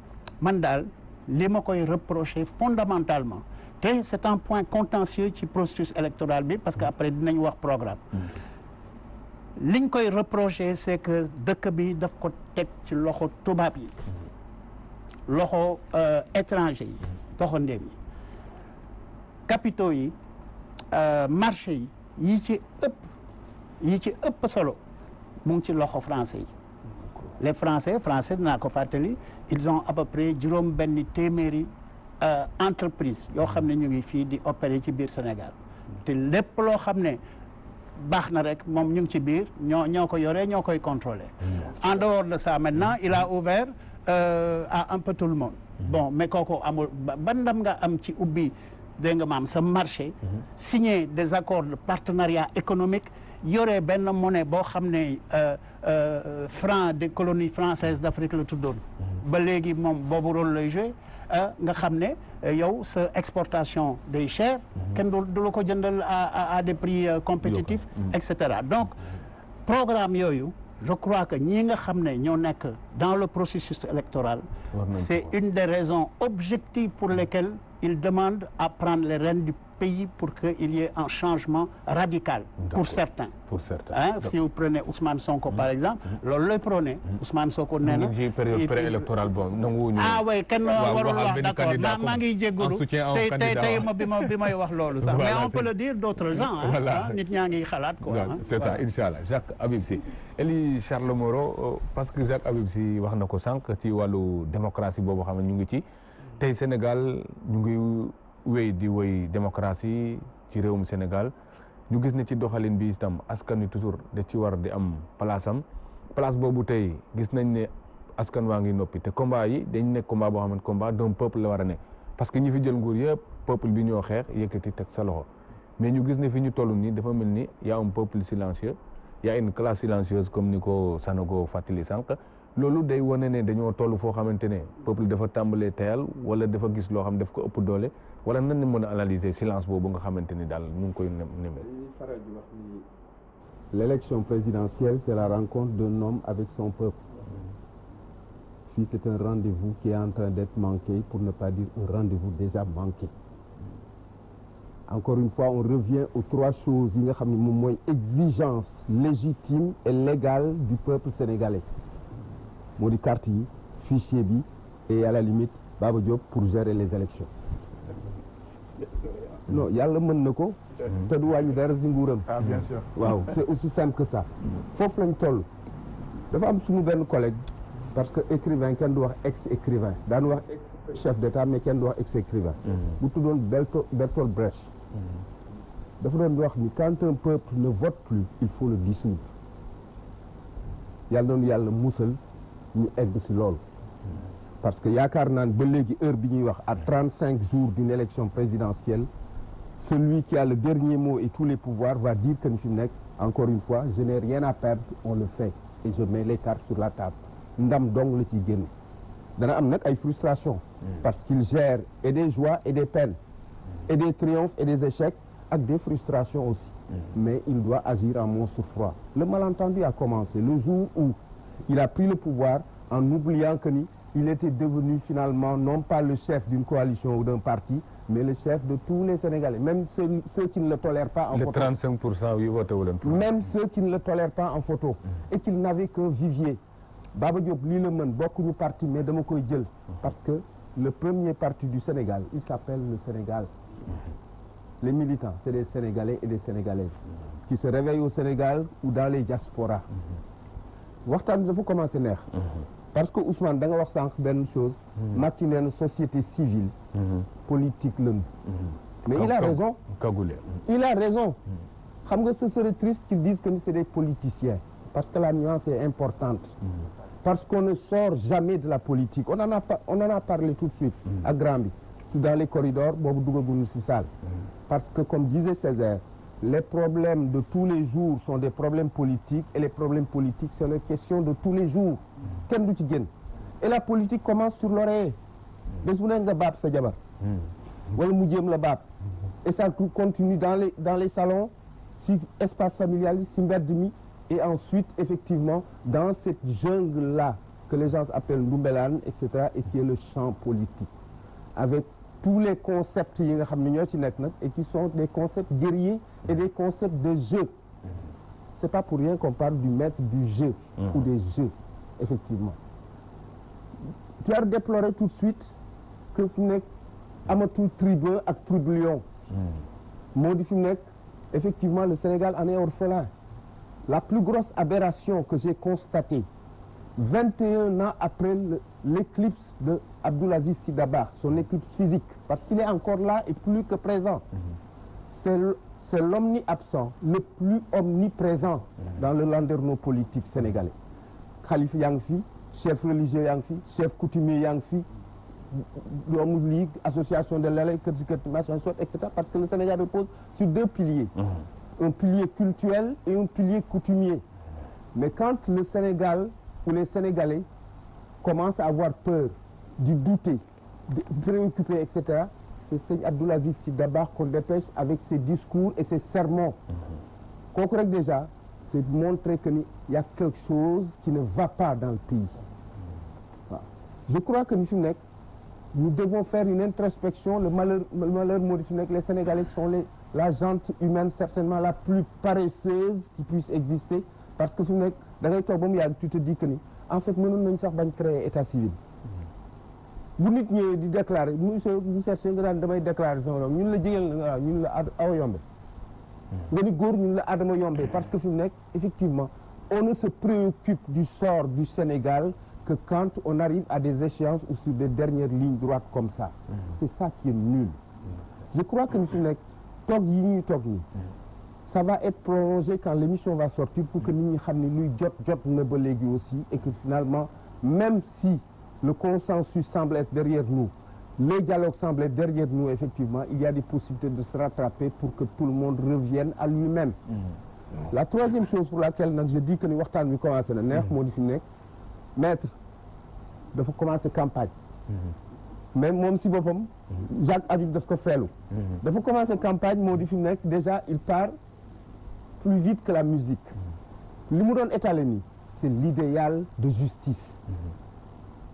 man daal li ma koy reprocher fondamentalement te c'est un point contentieux ci processus électoral bi parce que après dinañ wax programme liñ koy reprocher c'est que dëkk bi daf ko teg ci loxo tubaab yi loxo étranger yi doxandéem yi capitaux yi marché yi yi ci ëpp solo mu ngi ci loxo français yi les français dinaa ko fàttali ils ont à peu près juróom benn téeméeri entreprise yoo xam ne ñu ngi fii di opérer ci biir Sénégal te lépp loo xam ne baax na rek moom ñu ngi ci biir ñoo ko yoree ñoo koy contrôler en dehors de ça maintenant il a ouvert à un peu tout le monde bon mais kooku amul ban ndam nga am ci ubbi dégg nga maam sa marché signer des accords de partenariat économique yore benn monnaie boo xam ne franc des colonies françaises d'Afrique la tuddoon ba léegi moom boobu rôle lay jouer nga xam ne yow sa exportation day cher kenn du la ko jëndal à des prix compétitifs et cetera donc programme yooyu je crois que ñi nga xam ne ñoo nekk dans le processus électoral c'est une des raisons objectives pour lesquelles ils demandent à prendre les rênes du pays pour qu'il y ait un changement radical pour certains si vous prenez Ousmane Sonko par exemple loolu lay prôné Ousmane Sonko nee na période préélectorale bon nanguwuñu oui kenn warul wax d'accord maa ngi jéggalu tey bi may wax loolu sax mais on peut le dire d'autres gens nit ñaa ngi xalaat quoi c'est ça inchallah Jacques Habib Sy Elie Charles Moreau parce que Jacques Habib Sy wax na ko sànq ci wàllu démocratie boobu xam ne ñu ngi ci tey Sénégal ñu ngi wéy di wéy démocratie ci réewum Sénégal ñu gis ne ci doxalin bi itam askan wi toujours da ci war di am place boobu tey gis nañ ne askan waa ngi noppi te combat yi dañ nekk combat boo xam ne combat d'un peuple la war a ne parce que ñi fi jël nguur yëpp peuple bi ñoo xeex yëkkati teg sa loxo mais ñu gis ne fi ñu toll nii dafa mel ni y a un peuple silencieux y a une classe silencieuse comme ni ko Sanogo fàttali sànq loolu day wane ne dañoo toll foo xamante ne peuple dafa tàmbalee teyal wala dafa gis loo xam daf ko ëpp doole wala nan la mën a analyser silence boobu nga xamante ni daal ñu ngi koy nemee. faral di wax ni l'élection présidentielle c'est la rencontre d'un homme avec son peuple. Fii c'est un rendez-vous qui est en train d'être manqué pour ne pas dire un rendez-vous déjà manqué. Encore une fois on revient aux trois choses yi nga xam ne moom mooy exigence légitime et légale du peuple sénégalais. moo di carte yi fichier bi et à la limite Baba Diop pour gérer les élections non yàlla mën na ko te du wàññi dara ci nguuram bien sûr. waaw c'est aussi simple que ça foofu lañ toll dafa am suñu benn collègue parce que écrivain kenn du wax ex-écrivain daan wax ex-chef d'état mais kenn du wax ex-écrivain bu tuddoon Bertolt Brecht dafa doon wax ni quand un peuple ne vote plus il faut le dissoudre yàlla doon yàlla musal ñu egg ci loolu parce que yaakaar naan ba léegi heure bi ñuy wax à 35 jours d'une élection présidentielle celui qui a le dernier mot et tous les pouvoirs va dire que ni fi mu nekk encore une fois je n'ai rien à perdre on le fait et je mets les cartes sur la table ndam dong la ciy génn dana am nag ay frustration parce qu'il gère et des joies et des peines et des triomphes et des échecs ak des frustrations aussi mais il doit agir en monstre froid le malentendu a commencé le jour où il a pris le pouvoir en oubliant que ni il était devenu finalement non pas le chef d'une coalition ou d'un parti mais le chef de tous les Sénégalais même ceux qui ne le tolèrent pas en photo. Les 35% yi voté wu leen. Même ceux qui ne le tolèrent pas en photo. Et qu'il n'avait qu'un vivier. Baba Diop lii la mën bokkuñu parti mais dama koy jël. Parce que le premier parti du Sénégal il s'appelle le Sénégal. Les militants c'est des Sénégalais et des Sénégalaises. Qui se réveillent au Sénégal ou dans les diasporas. waxtaan bi dafa commencé neex. parce que Ousmane da nga wax sànq benn chose. Macky nee na société civile. politique lañu. mais il a raison. Cagoulé. Il a raison. xam nga ce serait triste qu'ils disent que c'est des politiciens. parce que la nuance est importante. parce qu'on ne sort jamais de la politique on en a parlé tout de suite. ak grand bi dans les corridors boobu duggaguñu ci salle. parce que comme disait Césaire. Les problèmes de tous les jours sont des problèmes politiques et les problèmes politiques c'est les questions de tous les jours kenn du ci génn et la politique commence sur l'oreiller bés bu nekk nga baab sa jabar wala mu jéem la baab et ça continue dans les salons si espace familial yi si mbedd mi et ensuite effectivement dans cette jungle là que les gens appellent Ndoumbelane etc et qui est le champ politique avec tous les concepts yi nga xam ne ñoo ci nekk nag et qui sont des concepts guerriers et des concepts de jeu c'est pas pour rien qu'on parle du maître du jeu ou des jeux effectivement tu as déploré tout de suite que fi mu nekk amatul tribun ak trublion moo di fi mu nekk effectivement le Sénégal en est orphelin la plus grosse aberration que j'ai constatée 21 ans après l'éclipse de Abdoul Aziz Sy Dabakh, son éclipse physique, parce qu'il est encore là et plus que présent. C'est l'omni-absent, le plus omniprésent dans le landerneau politique sénégalais. Khalife yaa ngi fi, chef religieux yaa ngi fi, chef coutumier yaa ngi fi, doomu ligue, association de l'élève, machin soit, etc. Parce que le Sénégal repose sur deux piliers. Un pilier cultuel et un pilier coutumier. Mais quand le Sénégal où les Sénégalais commencent à avoir peur, du douter, de préoccuper, etc. C'est Seigne Abdoul Aziz Sy Dabakh qu'on dépêche avec ses discours et ses sermons. Kooku rek déjà, c'est montrer que ni y a quelque chose qui ne va pas dans le pays. Je crois que ni fi mu nekk nous devons faire une introspection. Le malheur moo di fi mu nekk les Sénégalais sont la gente humaine certainement la plus paresseuse qui puisse exister parce que fi mu nekk da ngay toog ba mu yàgg tu te dis que ni en fait mënoon nañu sax bañ créer état civil bu nit ñëwee di déclarer monsieur cherché nga daan damay déclarer sama doom ñun la jigéen la ñun la Awa Yombe nga ni góor ñun la Adama Yombe parce que fi mu nekk effectivement on ne se préoccupe du sort du Sénégal que quand on arrive à des échéances ou sur des dernières lignes droites comme ça c'est ça qui est nul je crois que ni fi mu nekk toog yi ñuy toog nii ça va être prolongé quand l'émission va sortir pour que nit ñi xam ne luy jot na ba léegi aussi et que finalement même si le consensus semble être derrière nous les dialogues semblent être derrière nous effectivement il y a des possibilités de se rattraper pour que tout le monde revienne à lui-même la troisième chose pour laquelle nag je dis que ni waxtaan bi commencé na neex moo di fi nekk maître dafa commencé campagne mais moom si boppam Jacques Habib daf ko feelu dafa commencé campagne moo di fi nekk déjà il part plus vite que la musique li mu doon étaler nii c'est l'idéal de justice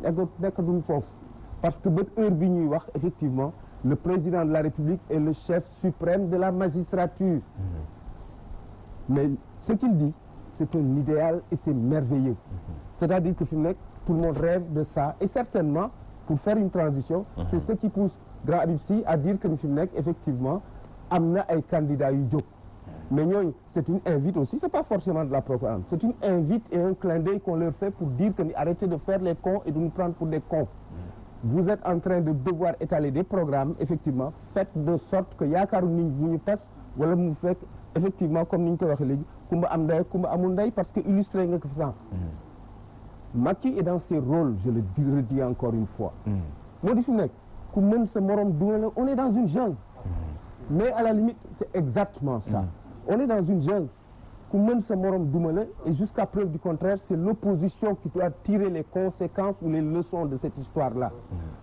nekk duñ foofu parce que ba heure bi ñuy wax effectivement le président de la République est le chef suprême de la magistrature mais ce qu'il dit c'est un idéal et c'est merveilleux c'est-à-dire que fi mu nekk tout le monde rêve de ça et certainement pour faire une transition c'est ce qui pousse Grand Habib Sy à dire que ni fi mu nekk effectivement am na ay candidats yu jóg mais ñooñu c'est une invite aussi c'est pas forcément de la propagande c'est une invite et un clin d'œil qu'on leur fait pour dire que ni arrêtez de faire les cons et de nous prendre pour des cons. Vous êtes en train de devoir étaler des programmes effectivement faites de sorte que yaakaaru nit ñi bu ñu tas wala mu fekk effectivement comme ni ñu ko waxee léegi kumba am ndey kumba amul ndey parce que illustré nga ko fi sànq. Macky est dans ses rôles je le redis encore une fois. moo di fi nekk ku mën sa morom duma la on est dans une jungle. mais à la limite c'est exactement ça. On est dans une jungle ku mën sa morom duma la et jusqu'à preuve du contraire c'est l'opposition qui doit tirer les conséquences ou les leçons de cette histoire-là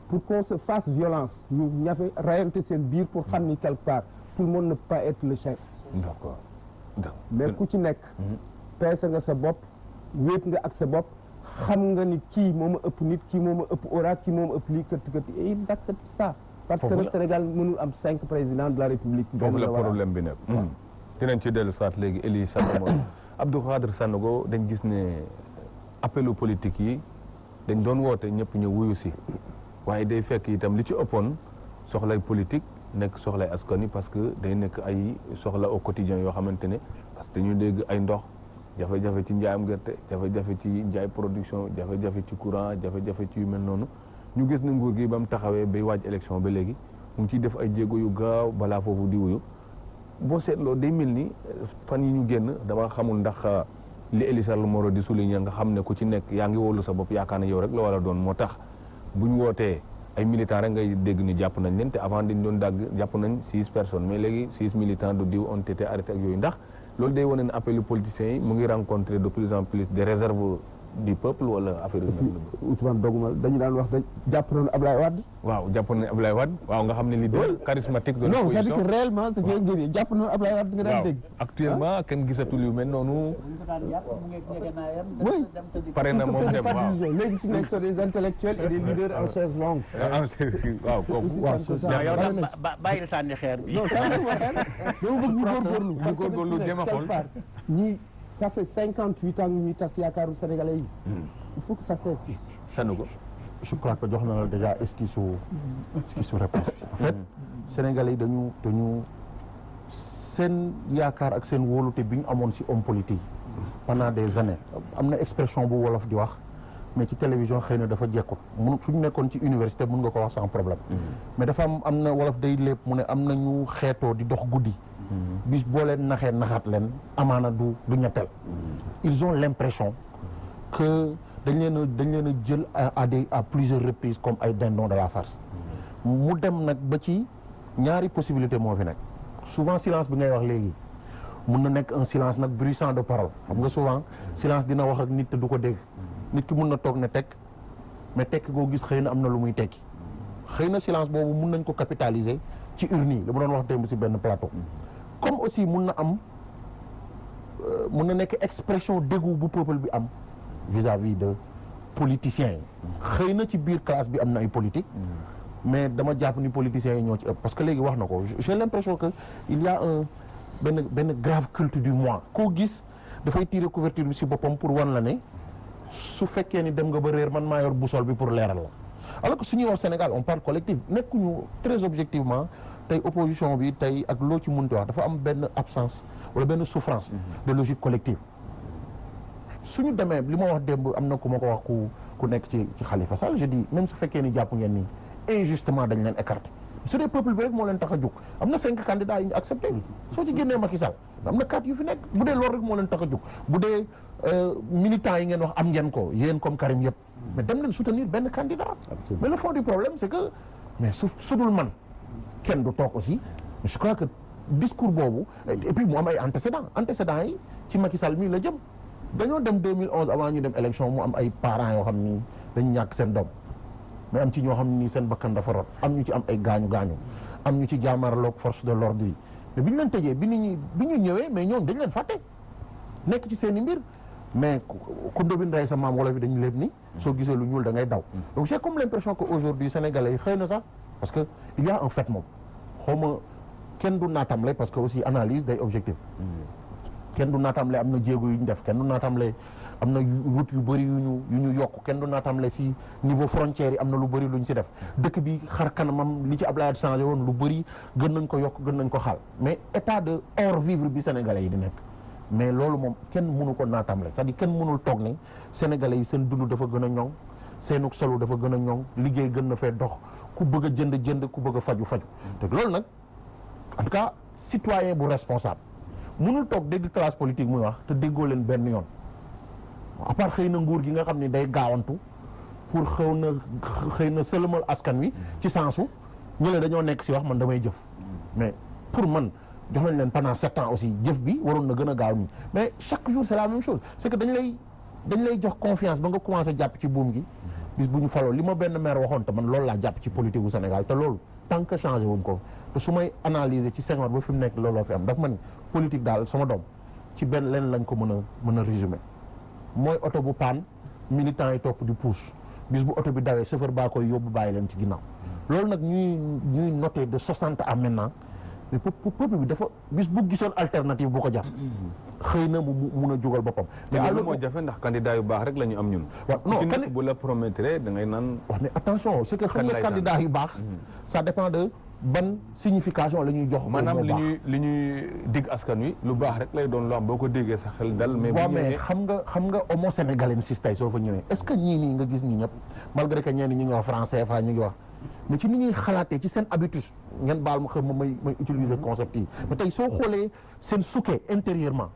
pour qu'on se fasse violence ñu ñafe rayante seen biir pour xam ni quelque part tout le monde ne peut pas être le chef. D'accord. mais ku ci nekk peese nga sa bopp wéet nga ak sa bopp xam nga ni kii moo ma ëpp nit kii moo ma ëpp aura kii moo ma ëpp lii kërti kërti et ils acceptent ça parce que nag Sénégal mënul am 5 présidents de la République. foofu la problème bi nekk. dinañ ci dellu soit léegi Elie Sanogo Abdou Khadre Sanogo dañ gis ne appelu politique yi dañ doon woote ñëpp ñu wuyu si waaye day fekk itam li ci ëppoon soxlay politique nekk soxlay askan wi parce que day nekk ay soxla au quotidien yoo xamante ne parce que dañu dégg ay ndox jafe-jafe ci njaayam gerte jafe-jafe ci njaay production jafe-jafe ci courant jafe-jafe ci yu mel noonu ñu gis ne nguur gi ba mu taxawee bay waaj élection ba léegi mu ngi ciy def ay jéego yu gaaw balaa foofu di wuyu boo seetloo day mel ni fan yi ñu génn dama xamul ndax li Elie Charles Moro di souligner nga xam ne ku ci nekk yaa ngi wóolu sa bopp yaakaar ne yow rek la war a doon moo tax bu ñu wootee ay militants rek ngay dégg ni jàpp nañ leen te avant dañ doon dàgg jàpp nañ 6 personnes mais léegi 6 militants de diw ont été arrêtés ak yooyu ndax loolu day wane ne appelu politiciens yi mu ngi rencontrer de plus en plus des réserves du peuple wala affaire yu mel. Ousmane Dogumal dañu daan wax jàpp nañu Ablaye Wade. waaw jàpp nañu Ablaye Wade waaw nga xam ne leader charismatique de l'opposition. non c'est-à-dire que réellement c'est bien gën jàpp nañu Ablaye Wade nga daan dégg. actuellement kenn gisatul yu mel noonu. oui pare na moom dem waaw léegi fi nekk sont des intellectuels et des leaders en chaise longue. waaw kooku waaw yow bàyyil sànni xeer bi. non sànni ma xeer dama bëgg ñu góorgóorlu. ñu góorgóorlu jéem a xool ñii ça fait 58 ans ñuy tas yaakaaru sénégalais yi. il faut que ça cesse. Sanogo je crois que jox na la déjà esquisse su réponse en fait sénégalais yi dañu seen yaakaar ak seen wóolute bi ñu amoon ci homme politique pendant des années am na expression bu wolof di wax mais ci télévision xëy na dafa jekkut mun suñu nekkoon ci université mun nga ko wax sans problème mais dafa am na wolof day lépp mu ne am nañu xeetoo di dox guddi bis boo leen naxee naxaat leen amaana du ñetteel ils ont l'impression que dañ leen a jël à plusieurs reprises comme ay dindons de la farce mu dem nag ba ci ñaari possibilité moo fi nekk souvent silence bi ngay wax léegi mun na nekk un silence nag bruissant de parole xam nga souvent silence dina wax ak nit te du ko dégg nit ki mun na toog ne tekk mais tekk goo gis xëy na am na lu muy tekki xëy na silence boobu mun nañ ko capitaliser ci urne yi la mu doon wax démb ci benn plateau comme aussi mun na nekk expression dégoût bu peuple bi am vis-à-vis de politiciens yi xëy na ci biir classe bi am na ay politique mais dama jàpp ni politiciens yi ñoo ci ëpp parce que léegi wax na ko j'ai l'impression que il y a benn grave culte du moi koo gis dafay tirer couverture bi ci boppam pour wan la ne su fekkee ni dem nga ba réer man maa yor boussole bi pour leeral la alors que su ñuy wax Sénégal on parle collectif nekkuñu très objectivement tey opposition bi tey ak loo ci mënti wax dafa am benn absence wala benn souffrance de logique collective suñu demee li ma wax démb am na ku ma ko wax ku nekk ci Khalifa Sall je dis même su fekkee ni jàpp ngeen ni injustement dañ leen écarté su dee peuple bi rek moo leen tax a jóg am na 5 candidats yi ñu accepté soo ci génnee Macky Sall am na 4 yu fi nekk bu dee loolu rek moo leen tax a jóg bu dee militants yi ngeen wax am ngeen ko yéen comme Karim yëpp mais dem leen soutenir benn candidat mais le fond du problème c'est que mais sudul man kenn du toog aussi je crois que discours boobu et puis mu am ay antécédents yi ci Macky Sall mii la jëm dañoo dem 2011 avant ñu dem élection mu am ay parents yoo xam ni dañu ñàkk seen doom mais am ci ñoo xam ni seen bakkan dafa rot am ñu ci am ay gaañu am ñu ci jaamarloog force de l'ordre yi mais bi ñu leen tëjee bi ñu ñëwee mais ñoom dañ leen fàtte nekk ci seen i mbir mais ku ndóbin rey sa maam wala fi dañu lépp ni soo gisee lu ñuul da ngay daw donc j'ai comme l'impression que aujourd'hui sénégalais yi xëy na sax parce que il y a un fait moom xawma kenn du naatamle parce que aussi analyse day objectif kenn du naatamle am na jéego yu ñu def kenn du naatamle am na route yu bëri yu ñu yokk kenn du naatamle si niveau frontière yi am na lu bëri lu ñu si def dëkk bi xar kanamam li ci Abdoulaye Wade changé woon lu bëri gën nañ ko yokk gën nañ ko xaal mais état de hors vivre bi sénégalais yi di nekk mais loolu moom kenn mënu ko naatamle c'est-à-dire kenn mënul toog ne sénégalais yi seen dund dafa gën a ñoŋ seenug solo dafa gën a ñoŋ liggéey gën na fee dox ku bëgg a jënd ku bëgg a faju te loolu nag en tout cas citoyen bu responsable mënul toog dégg classe politique muy wax te déggoo leen benn yoon à part xëy na nguur gi nga xam ne day gaawantu pour xëy na sëlëmal askan wi ci sensu ñu ne dañoo nekk si wax man damay jëf mais pour man jox nañ leen pendant 7 ans aussi jëf bi waroon na gën a gaaw nii mais chaque jour c'est la même chose c'est que dañ lay jox confiance ba nga commencé jàpp ci buum gi bis bu ñu faloo li ma benn maire waxoon te man loolu laa jàpp ci politique gu Sénégal te loolu tant que changé wuñ ko te su may analyser ci Senghor ba fi mu nekk looloo fi am daf ma ni politique daal sama doom ci benn leen lañ ko mën a résumer mooy oto bu paan militant yi topp di pousse bis bu oto bi dawee chauffeur baa koy yóbbu bàyyi leen ci ginnaaw loolu nag ñuy noté de 60 à maintenant mais peuple bi dafa bis bu gisoon alternative bu ko jàpp xëy na mu mun a jógal boppam. mais loolu moo jafe ndax candidat yu baax rek la ñu am ñun. waaw non bu la promettre da ngay naan. wax mais attention c'est que xam nga candidat yu baax. ça dépend de ban signification la ñuy jox. maanaam li ñuy digg askan wi lu baax rek lay doon loo xam boo ko déggee sa xel dal. mais waaw mais xam nga homo sénégalais si tey soo fa ñëwee est-ce que ñii nii nga gis ñi ñëpp malgré que ñenn ñi ngi wax français fa ñu ngi wax. mais ci ni ñuy xalaatee ci seen habitude ngeen baal ma xam may utiliser concept yi mais tey soo xoolee seen sukkee intérieurement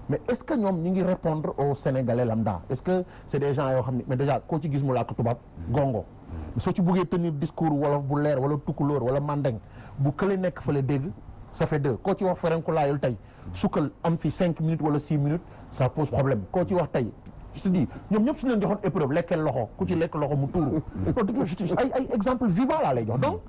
mais est-ce que ñoom ñi ngi répondre aux Sénégalais lambda est-ce que c'est des gens yoo xam ne mais déjà koo ci gis mu làkk tubaab gongo soo ci bëggee tenir discours wolof bu leer wala tukulóor wala mandeng bu kële nekk fële dégg ça fait 2 koo ci wax ferenku laayul tey sukkal am fi 5 minutes wala 6 minutes ça pose problème koo ci wax tey je te dis ñoom ñëpp su leen joxoon épreuve lekkeel loxo ku ci lekk loxo mu tuuru ay exemple vivant laa lay jox donc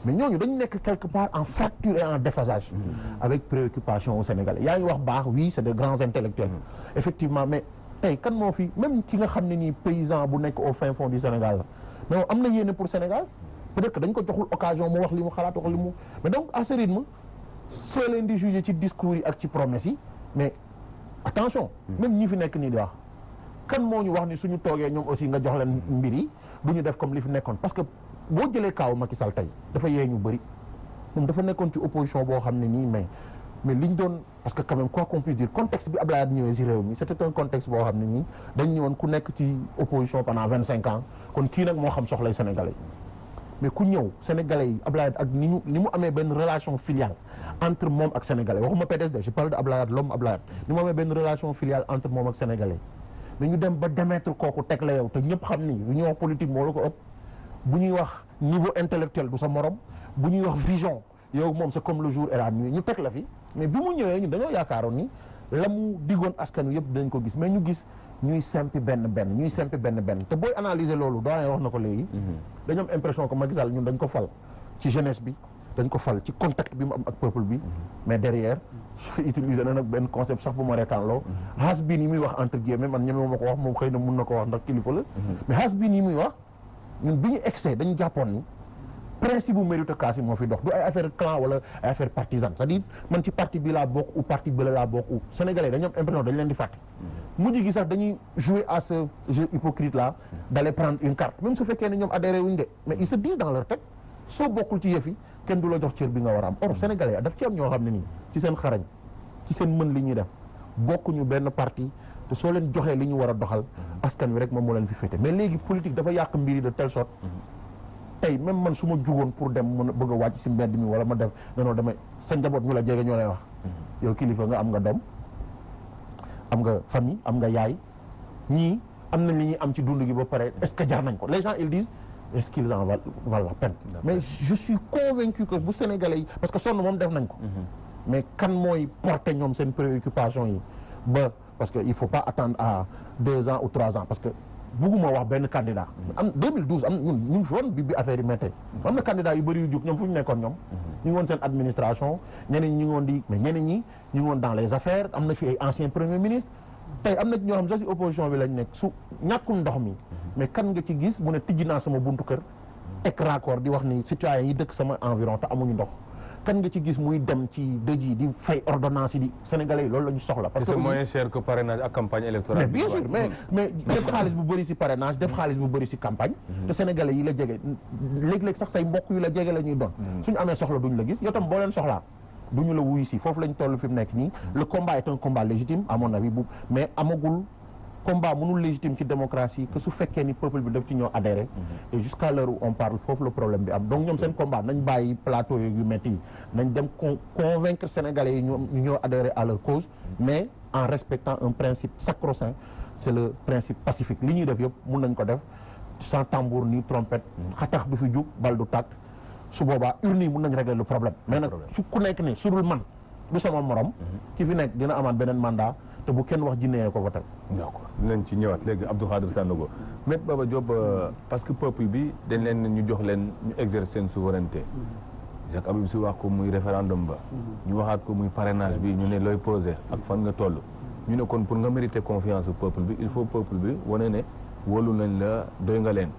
mais ñooñu dañu nekk quelque part en fracture et en déphasage avec préoccupation au Sénégalais yaa ngi wax baax oui c'est de grands intellectuels effectivement mais tey kan moo fi même ki nga xam ne nii paysan bu nekk au fin fond du Sénégal la mais am na yéene pour Sénégal peut-être que dañ ko joxul occasion mu wax li mu xalaat wax li mu mais donc à ce rythme soo leen di juger ci discours yi ak ci promesses yi mais attention même ñi fi nekk nii di wax kan moo ñu wax ni suñu toogee ñoom aussi nga jox leen mbir yi du ñu def comme li fi nekkoon parce que boo jëlee kaaw Macky Sall tey dafa yee ñu bëri moom dafa nekkoon ci opposition boo xam ne nii mais liñ doon parce que quand même quoi qu'on puisse dire contexte bi Abdoulaye Wade ñëwee si réew mi c'était un contexte boo xam ne nii dañ ñëwoon ku nekk ci opposition pendant 25 ans kon kii nag moo xam soxlay Sénégalais mais ku ñëw Sénégalais yi Abdoulaye Wade ak ni mu amee benn relation filiale entre moom ak Sénégalais waxuma PDS je parle de Abdoulaye Wade l'homme Abdoulaye Wade ni mu amee benn relation filiale entre moom ak Sénégalais mais ñu dem ba démettre kooku teg la yow te ñëpp xam ni lu ñuy wax politique moo la ko ëpp bu ñuy wax niveau intellectuel du sa morom bu ñuy wax vision yow moom c'est comme le jour et la nuit ñu teg la fi mais bi mu ñëwee ñu dañoo yaakaaroon ni la mu diggoon askan wi yëpp dinañ ko gis mais ñu gis ñuy sempi benn te booy analyser loolu doyen wax na ko léegi dañu am impression que Macky Sall ñun dañ ko fal ci jeunesse bi dañ ko fal ci contact bi mu am ak peuple bi mais derrière utiliser na nag benn concept sax bu ma reetaan loo has been yi muy wax entre guillemets man ñeme ma ko wax moom xëy na mun na ko wax ndax kilifa la mais has been yi muy wax ñun bi ñu excès dañu jàppoon ni principe bu méritocratie moo fi dox du ay affaire clan wala ay affaire partisane c'est-à-dire man ci parti bi laa bokk ou parti bi laa bokk ou sénégalais dañu am impression dañu leen di fàtte mujj gi sax dañuy jouer à ce jeu hypocrite là d'aller prendre une carte même su fekkee ne ñoom adhéré wuñ de mais ils se disent dans leur tête soo bokkul ci yëf yi kenn du la jox cër bi nga war a am or sénégalais daf ci am ñoo xam ne nii ci seen xarañ ci seen mën li ñuy def bokkuñu benn parti te soo leen joxee li ñu war a doxal askan wi rek moom moo leen fi féete mais léegi politique dafa yàq mbir yi de telle sorte tey même man su ma jugoon pour dem mën a bëgg a wàcc si mbedd mi wala ma def non damay sa njaboot ñu la jege ñoo lay wax yow kilifa nga am nga doom am nga famille am nga yaay ñii am nañ li ñuy am ci dund gi ba pare est-ce que jar nañ ko les gens ils disent est-ce qu'ils en valent la peine mais je suis convaincu que bu Sénégalais yi parce que sonn moom def nañ ko mais kan mooy porter ñoom seen préoccupation yi ba parce que il faut pas attendre à 2 ans ou 3 ans parce que bugguma wax benn candidat am 2012 am ñun ñu ngi fi woon bi affaire yi méttee am na candidat yu bëri yu jóg ñoom fu ñu nekkoon ñoom ñu ngi woon seen administration ñeneen ñi ngi woon di mais ñeneen ñi ñu ngi woon dans les affaires am na fi ay anciens premiers ministres tey am na ñoo xam sax si opposition bi lañ nekk su ñàkkul ndox mi mais kan nga ci gis mu ne tijji naa sama buntu kër teg raccord di wax ni citoyens yi dëkk sama environ te amuñu ndox kan nga ci gis muy dem ci dëj yi di fay ordonnance yi di sénégalais yi loolu la ñu soxla. parce que c'est moins cher que parrainage ak campagne électorale. mais bien sûr mais def xaalis bu bëri si parrainage def xaalis bu bëri si campagne. te sénégalais yi la jege léeg-léeg sax say mbokk yu la jege la ñuy doon. suñu amee soxla duñ la gis yow tam boo leen soxlaa duñu la wuyu si foofu lañ toll fi mu nekk nii. le combat est un combat légitime à mon avis mais amagul. combat mënul légitime ci démocratie que su fekkee ni peuple bi daf ci ñoo adhéré et jusqu'à l'heure où on parle foofu le problème bi am donc ñoom seen combat nañ bàyyi plateau yu métti yi nañ dem convaincre sénégalais yi ñu ñoo adhéré à leur cause mais en respectant un principe sacro-saint c'est le principe pacifique li ñuy def yëpp mun nañ ko def sans tambour ni trompette xatax du fi jug bal du tàkk su boobaa urne yi mun nañ régler le problème mais nag su ku nekk ne su dul man du sama morom ki fi nekk dina amaat beneen mandat te bu kenn wax jinne ko voté. d'accord dinañ ci ñëwaat léegi Abdou Khadre Sanogo Maître Baba Diop parce que peuple bi dañ leen ñu jox leen ñu exercer seen souveraineté Jacques Habib Sy wax ko muy référendum ba ñu waxaat ko muy parrainage bi ñu ne looy posé ak fan nga toll ñu ne kon pour nga mériter confiance au peuple bi il faut peuple bi wane ne wóolu nañ la doy nga leen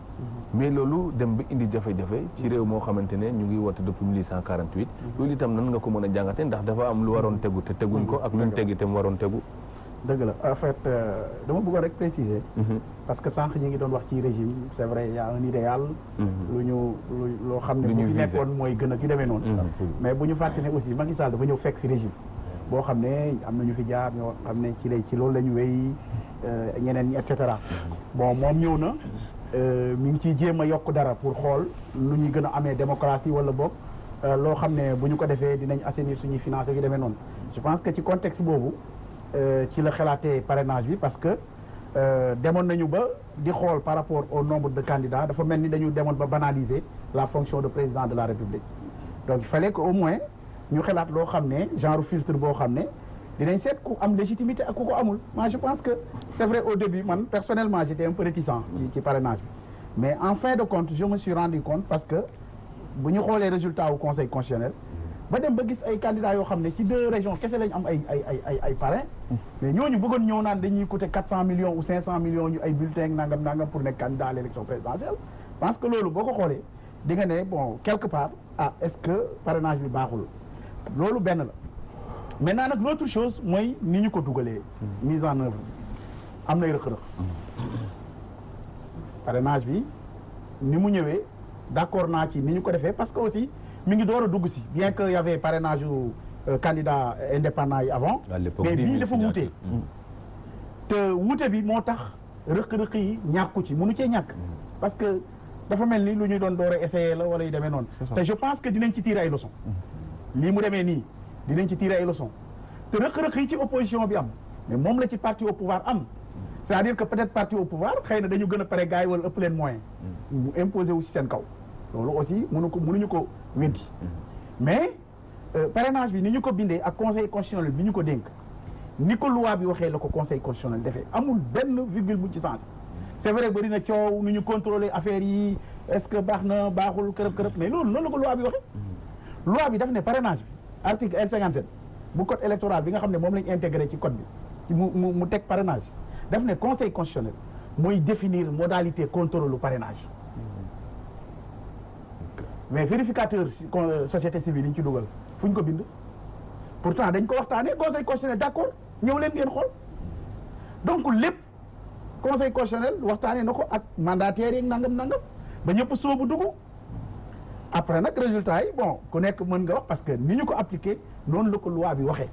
mais loolu dem ba indi jafe-jafe ci réew moo xamante ne ñu ngi woote depuis 1848 loolu itam nan nga ko mën a jàngate ndax dafa am lu waroon tegu te teguñ ko ak lu ñu teg itam waroon tegu. dëgg la en fait dama bëggoon rek préciser. parce que sànq ñi ngi doon wax ci régime c'est vrai il y a un idéal. loo xam ne bu fi nekkoon mooy gën a ki demee noonu. mais bu ñu fàtte ne aussi Macky Sall dafa ñëw fekk fi régime. boo xam ne am na ñu fi jaar ñoo xam ne ci loolu la ñu wéy ñeneen ñi et cetera. bon moom ñëw na mi ngi ciy jéem a yokk dara pour xool lu ñuy gën a amee démocratie wala boog loo xam ne bu ñu ko defee dinañ assainir suñuy finances yu demee noonu. je pense que ci contexte boobu. ci la xalaatee parrainage bi parce que demoon nañu ba di xool par rapport au nombre de candidats dafa mel ni dañu demoon ba banaliser la fonction de président de la République donc il fallait que au moins ñu xalaat loo xam ne genre filtre boo xam ne dinañ seet ku am légitimité ak ku ko amul moi je pense que c'est vrai au début man personnellement j'étais un peu réticent ci parrainage bi mais en fin de compte je me suis rendu compte parce que bu ñu xoolee résultat au conseil constitutionnel ba dem ba gis ay candidats yoo xam ne ci 2 régions kese lañ am ay parrain mais ñooñu bëggoon ñëw naan dañuy coûter 400 millions ou 500 millions ñu ay bulletins nangam pour nekk candidat à l'élection présidentielle parce que loolu boo ko xoolee di nga ne bon quelque part est-ce que parrainage bi baaxul loolu benn la maintenant nag l'autre chose mooy ni ñu ko dugalee mise en œuvre am nay rëq-rëq parrainage bi ni mu ñëwee d'accord naa ci ni ñu ko defee parce que aussi mi ngi door a dugg si bien que y avait parrainage yu candidat indépendant yi avant mais bii dafa wuute te wuute bi moo tax rëq-rëq yi ñàkku ci mënu cee ñàkk parce que dafa mel ni lu ñuy doon door a essayer la wala yu demee noonu te je pense que dinañ ci tirer ay leçons lii mu demee nii dinañ ci tirer ay leçons te rëq-rëq yi ci opposition bi am mais moom la ci parti au pouvoir am c'est-à-dire que peut-être parti au pouvoir xëy na dañu gën a pare gars yi wala ëpp leen moyen mu imposer wu ci seen kaw loolu aussi mënuñu ko weddi mais parrainage bi ni ñu ko bindee ak conseil constitutionnel bi ñu ko dénk ni ko loi bi waxee la ko conseil constitutionnel defee amul benn virgule bu ci changé c'est vrai bëri na coow nu ñu contrôler affaire yi est-ce que baax na baaxul kërëb mais loolu noonu la ko loi bi waxee loi bi daf ne parrainage bi article L57 bu code électoral bi nga xam ne moom lañ intégré ci code bi ci mu teg parrainage daf ne conseil constitutionnel mooy définir modalité contrôle lu parrainage mais vérificateur société civile yi ñu ci dugal fu ñu ko bind pourtant dañ ko waxtaanee conseil constitutionnel d'accord ñëw leen ngeen xool donc lépp conseil constitutionnel waxtaanee na ko ak mandataires yi nangam ba ñëpp soobu dugg après nag résultat yi bon ku nekk mën nga wax parce que ni ñu ko appliqué noonu la ko loi bi waxee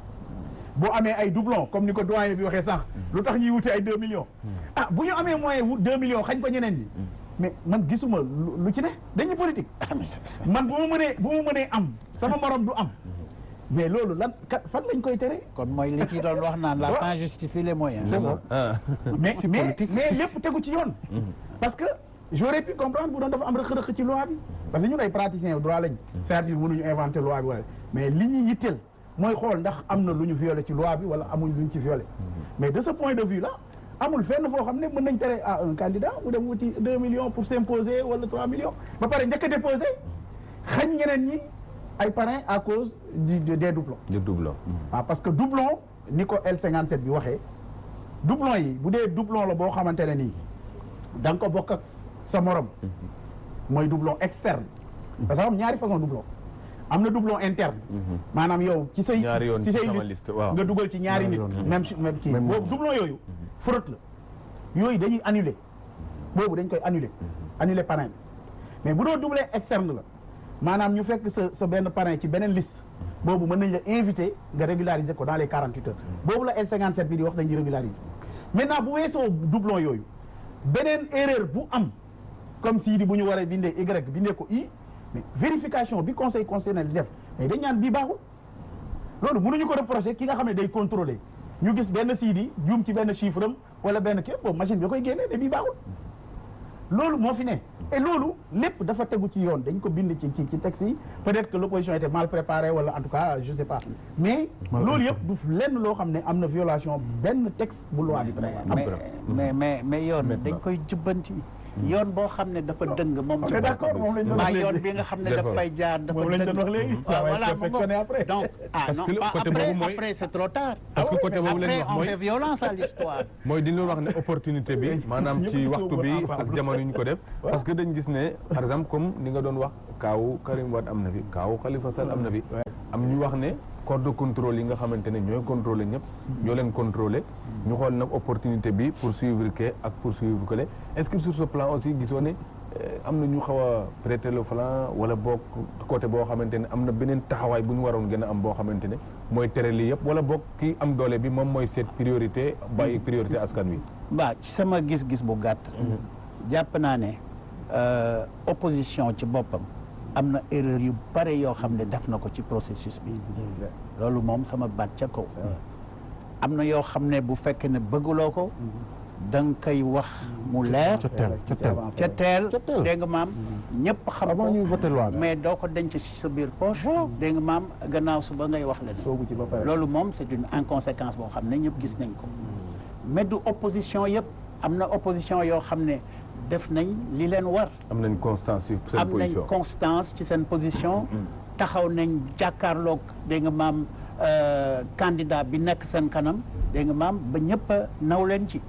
boo amee ay doublons comme ni ko doyen bi waxee sànq lu tax ñuy wute ay 2 millions bu ñu amee moyen wut 2 millions xañ ko ñeneen ñi mais man gisuma lu ci ne dañuy politique man bu mu mënee am sama morom du am mais loolu lan fan lañ koy tere kon mooy li ki doon wax naan la fin justifie les moyens mais lépp tegu ci yoon parce que j'aurais pu comprendre bu doon dafa am rëq-rëq ci loi bi parce que ñun ay praticiens droit lañ c'est-à-dire mënuñu inventer loi bi wala mais li ñuy yitteel mooy xool ndax am na lu ñu violé ci loi bi wala amuñ lu ñu ci violé mais de ce point de vue là amul fenn foo xam ne mën nañ tere à un candidat mu dem wuti 2 millions pour s'imposer wala 3 millions ba pare njëkk a déposé xañ ñeneen ñi ay parrain à cause des doublons parce que doublon ni ko L57 bi waxee doublon yi bu dee doublon la boo xamante ne nii da nga ko bokk ak sa morom mooy doublon externe parce que am ñaari façon doublon am na doublon interne. maanaam yow ci say ñaari yoon ci say sama liste liste, waaw. nga dugal ci ñaari nit même kii boobu doublon yooyu fraude la yooyu dañuy annuler boobu dañ koy annuler parrain mais bu doon doublé externe la maanaam ñu fekk sa benn parrain ci beneen liste boobu mën nañ la invité nga régulariser ko dans les 48 heures boobu la L57 bi di wax dañuy régulariser maintenant bu weesoo doublon yooyu beneen erreur bu am comme si di bu ñu waree bindee Y bindee ko I mais vérification bi conseil constitutionnel di def mais dañ ñaan bii baaxul loolu mënuñu ko reprocher ki nga xam ne day contrôler ñu gis benn siidi juum ci benn chiffre am wala benn kii boobu machine bi koy génnee ne bii baaxul loolu moo fi ne et loolu lépp dafa tegu ci yoon dañ ko bind ci texte yi peut-être que l'opposition était mal préparée wala en tout cas je sais pas mais loolu yëpp du lenn loo xam ne am na violation benn texte bu loi bi prévoir mais yoon dañ koy jubbanti yoon boo xam ne dafa dëng moom ci d'accord moom lañ doon maa wax léegi yoon bi nga xam ne daf fay jaar dafa moom lañ doon wax léegi ça va être perfectionné après donc Parce non que le pas côté après boobu mooy- après c'est trop tard parce que côté boobu la ñuy après wax on mooy fait violence à l'histoire mooy di leen wax ne opportunité bi maanaam ci ñëpp waxtu bi ensemble. ak jamono ñu ko def parce que dañ gis ne par exemple comme ni nga doon wax kaawu Karim Wade am na fi kaawu Khalifa Sall am na fi am ñu wax ne corps de contrôle yi nga xamante ne ñooy contrôler ñëpp ñoo leen contrôler ñu xool nag opportunité bi pour suivre ke ak pour suivre que le est-ce que sur ce plan aussi gisoo ne am na ñu xaw a prêter le flanc wala boog côté boo xamante ne am na beneen taxawaay bu ñu waroon gën a am boo xamante ne mooy tere lii yëpp wala boog kii am doole bi moom mooy seet priorité bàyyi priorité askan wi. waaw ci sama gis-gis bu gàtt jàpp naa ne opposition ci boppam am na erreur yu bare yoo xam ne def na ko ci processus bi loolu moom sama baat ca kaw am na yoo xam ne bu fekkee ne bëgguloo ko da nga koy wax mu leer ca teel dégg nga maam ñëpp xam avant ñuy ko voter loi bi. mais doo ko denc ci sa biir poche dégg nga maam gannaaw suba ngay wax leneen loolu moom c'est une inconséquence boo xam ne ñëpp gis nañ ko mais du opposition yëpp am na opposition yoo xam ne def nañ li leen war am nañ constance ci seen am nañ position. constance ci seen position taxaw nañ jàkkaarloog dégg nga maam candidat bi nekk seen kanam dégg nga maam ba ñëpp a naw leen ci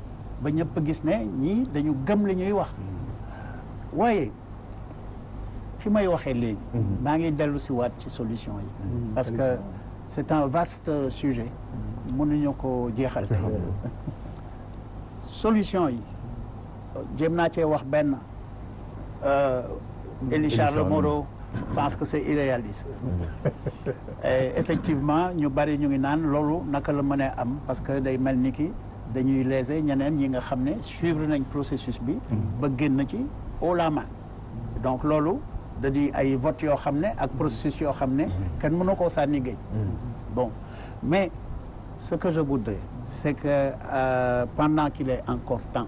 ba ñëpp gis ne ñii dañu gëm li ñuy wax waaye fi may waxee léegi maa ngi dellu si waat ci solution yi parce que c'est un vaste sujet mënuñu ko jeexal tey solution yi jéem naa cee wax benn Élie Charles Moreau pense que c'est irréaliste et effectivement ñu bari ñu ngi naan loolu naka la mën a am parce que day mel ni ki dañuy léser ñeneen ñi nga xam ne suivre nañ processus bi ba génn ci haut la main donc loolu da di ay vote yoo xam ne ak processus yoo xam ne kenn mënu koo sànni géej bon mais ce que je voudrais c'est que pendant qu'il est encore temps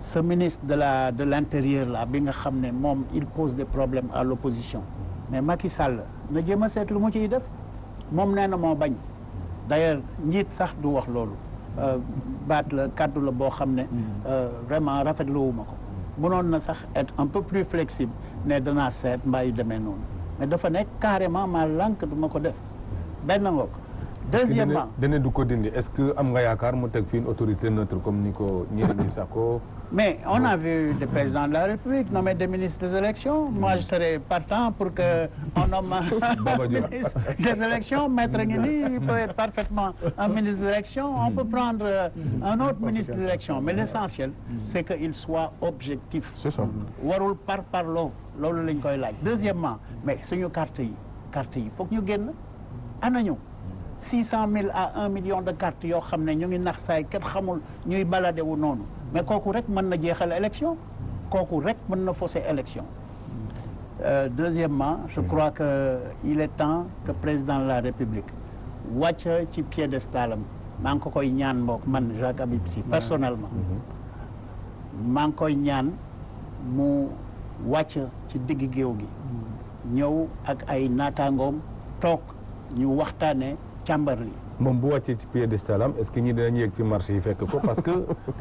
ce ministre de l'intérieur là bi nga xam ne moom il pose des problèmes à l'opposition mais Macky Sall na jéem a seet lu mu ciy def moom nee na moo bañ d'ailleurs njiit sax du wax loolu baat la kàddu la boo xam ne vraiment rafetluwuma ko mënoon na sax être un peu plus flexible ne danaa seet mbaa yu demee noonu mais dafa nekk carrément ma lànk du ma ko def benn ngoog deuxièmement dene du ko dindi est-ce que am nga yaakaar mu teg fii une autorité neutre comme ni ko ñeneen ñi sax ko mais on a vu des présidents de la République nommer des ministres des élections moi je serais partant pour que on nomme un ministre des élections maître Nguini il peut être parfaitement un ministre des élections on peut prendre un autre ministre des élections mais l'essentiel c'est que il soit objectif c'est ça warul parloo loolu lañ koy laaj deuxièmement mais suñu carte yi foog ñu génn anañu 600 000 à 1 million de cartes yoo xam ne ñu ngi nax saay kenn xamul ñuy balade wu noonu mais kooku rek mën na jeexal élection kooku rek mën na fausser élection deuxièmement je crois que il est temps que président de la République wàcc ci piédestalam maa ngi ko koy ñaan mbokk man Jacques Habib Sy personnellement maa ngi koy ñaan mu wàcc ci digg géew gi ñëw ak ay naataangoom toog ñu waxtaane càmbar li moom bu wàccee ci piédestal am est-ce que ñi dinañ yéeg ci marché yi fekk ko parce que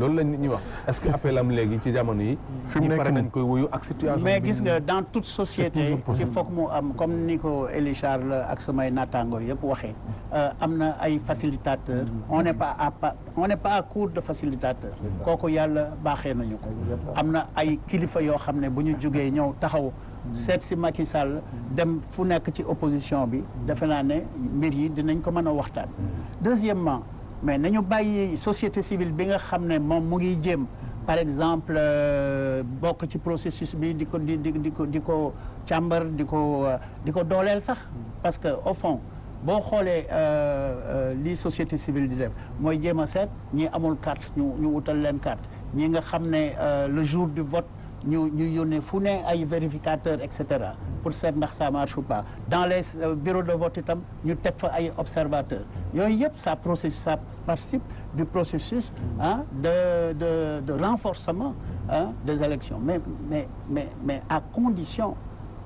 loolu la nit ñi wax est-ce que appel am léegi ci jamono yi ñi pare nañ koy wuyu ak situation mais gis nga dans toute société il faut que mu am comme ni ko Élie Charles ak samay naataango yëpp waxee am na ay facilitateurs on n'est pas à court de facilitateurs kooku yàlla baaxee nañu ko am na ay kilifa yoo xam ne bu ñu jógee ñëw taxaw seet si Macky Sall dem fu nekk ci opposition bi defe naa ne mbir yi dinañ ko mën a waxtaan. Deuxièmement mais nañu bàyyi société civile bi nga xam ne moom mu ngi jéem par exemple bokk ci processus bi di ko càmbar di ko dooleel sax parce que au fond boo xoolee li société civile di def mooy jéem a seet ñi amul carte ñu wutal leen carte ñi nga xam ne le jour du vote ñu yónnee fu ne ay vérificateurs et cetera pour seet ndax ça marche ou pas dans les bureaux de vote itam ñu teg fa ay observateurs yooyu yëpp ça participe du processus de renforcement des élections mais à condition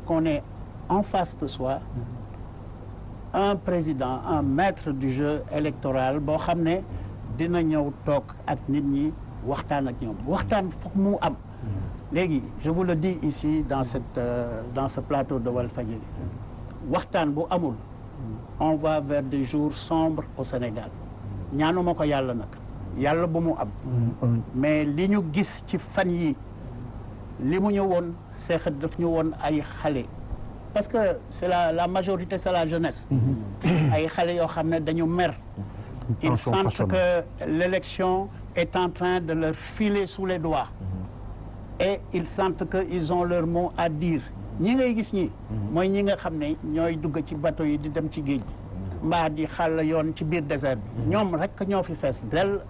qu'on ait en face de soi un président un maître du jeu électoral boo xam ne dina ñëw toog ak nit ñi waxtaan ak ñoom waxtaan foog mu am léegi je vous le dis ici dans ce plateau de Walfadjri waxtaan bu amul on va vers des jours sombres au Sénégal ñaanuma ko yàlla nag yàlla bu mu am mais li ñu gis ci fan yi li mu ñu woon seex daf ñu woon ay xale parce que c'est la majorité c'est la jeunesse ay xale yoo xam ne dañu mer ils sentent que l'élection est en train de leur filer sous les doigts et ils sentent que ils ont leur mot à dire ñi ngay gis ñi mooy ñi nga xam ne ñooy dugg ci bateau yi di dem ci géej gi mbaa di xàll yoon ci biir désert bi ñoom rek ñoo fi fees del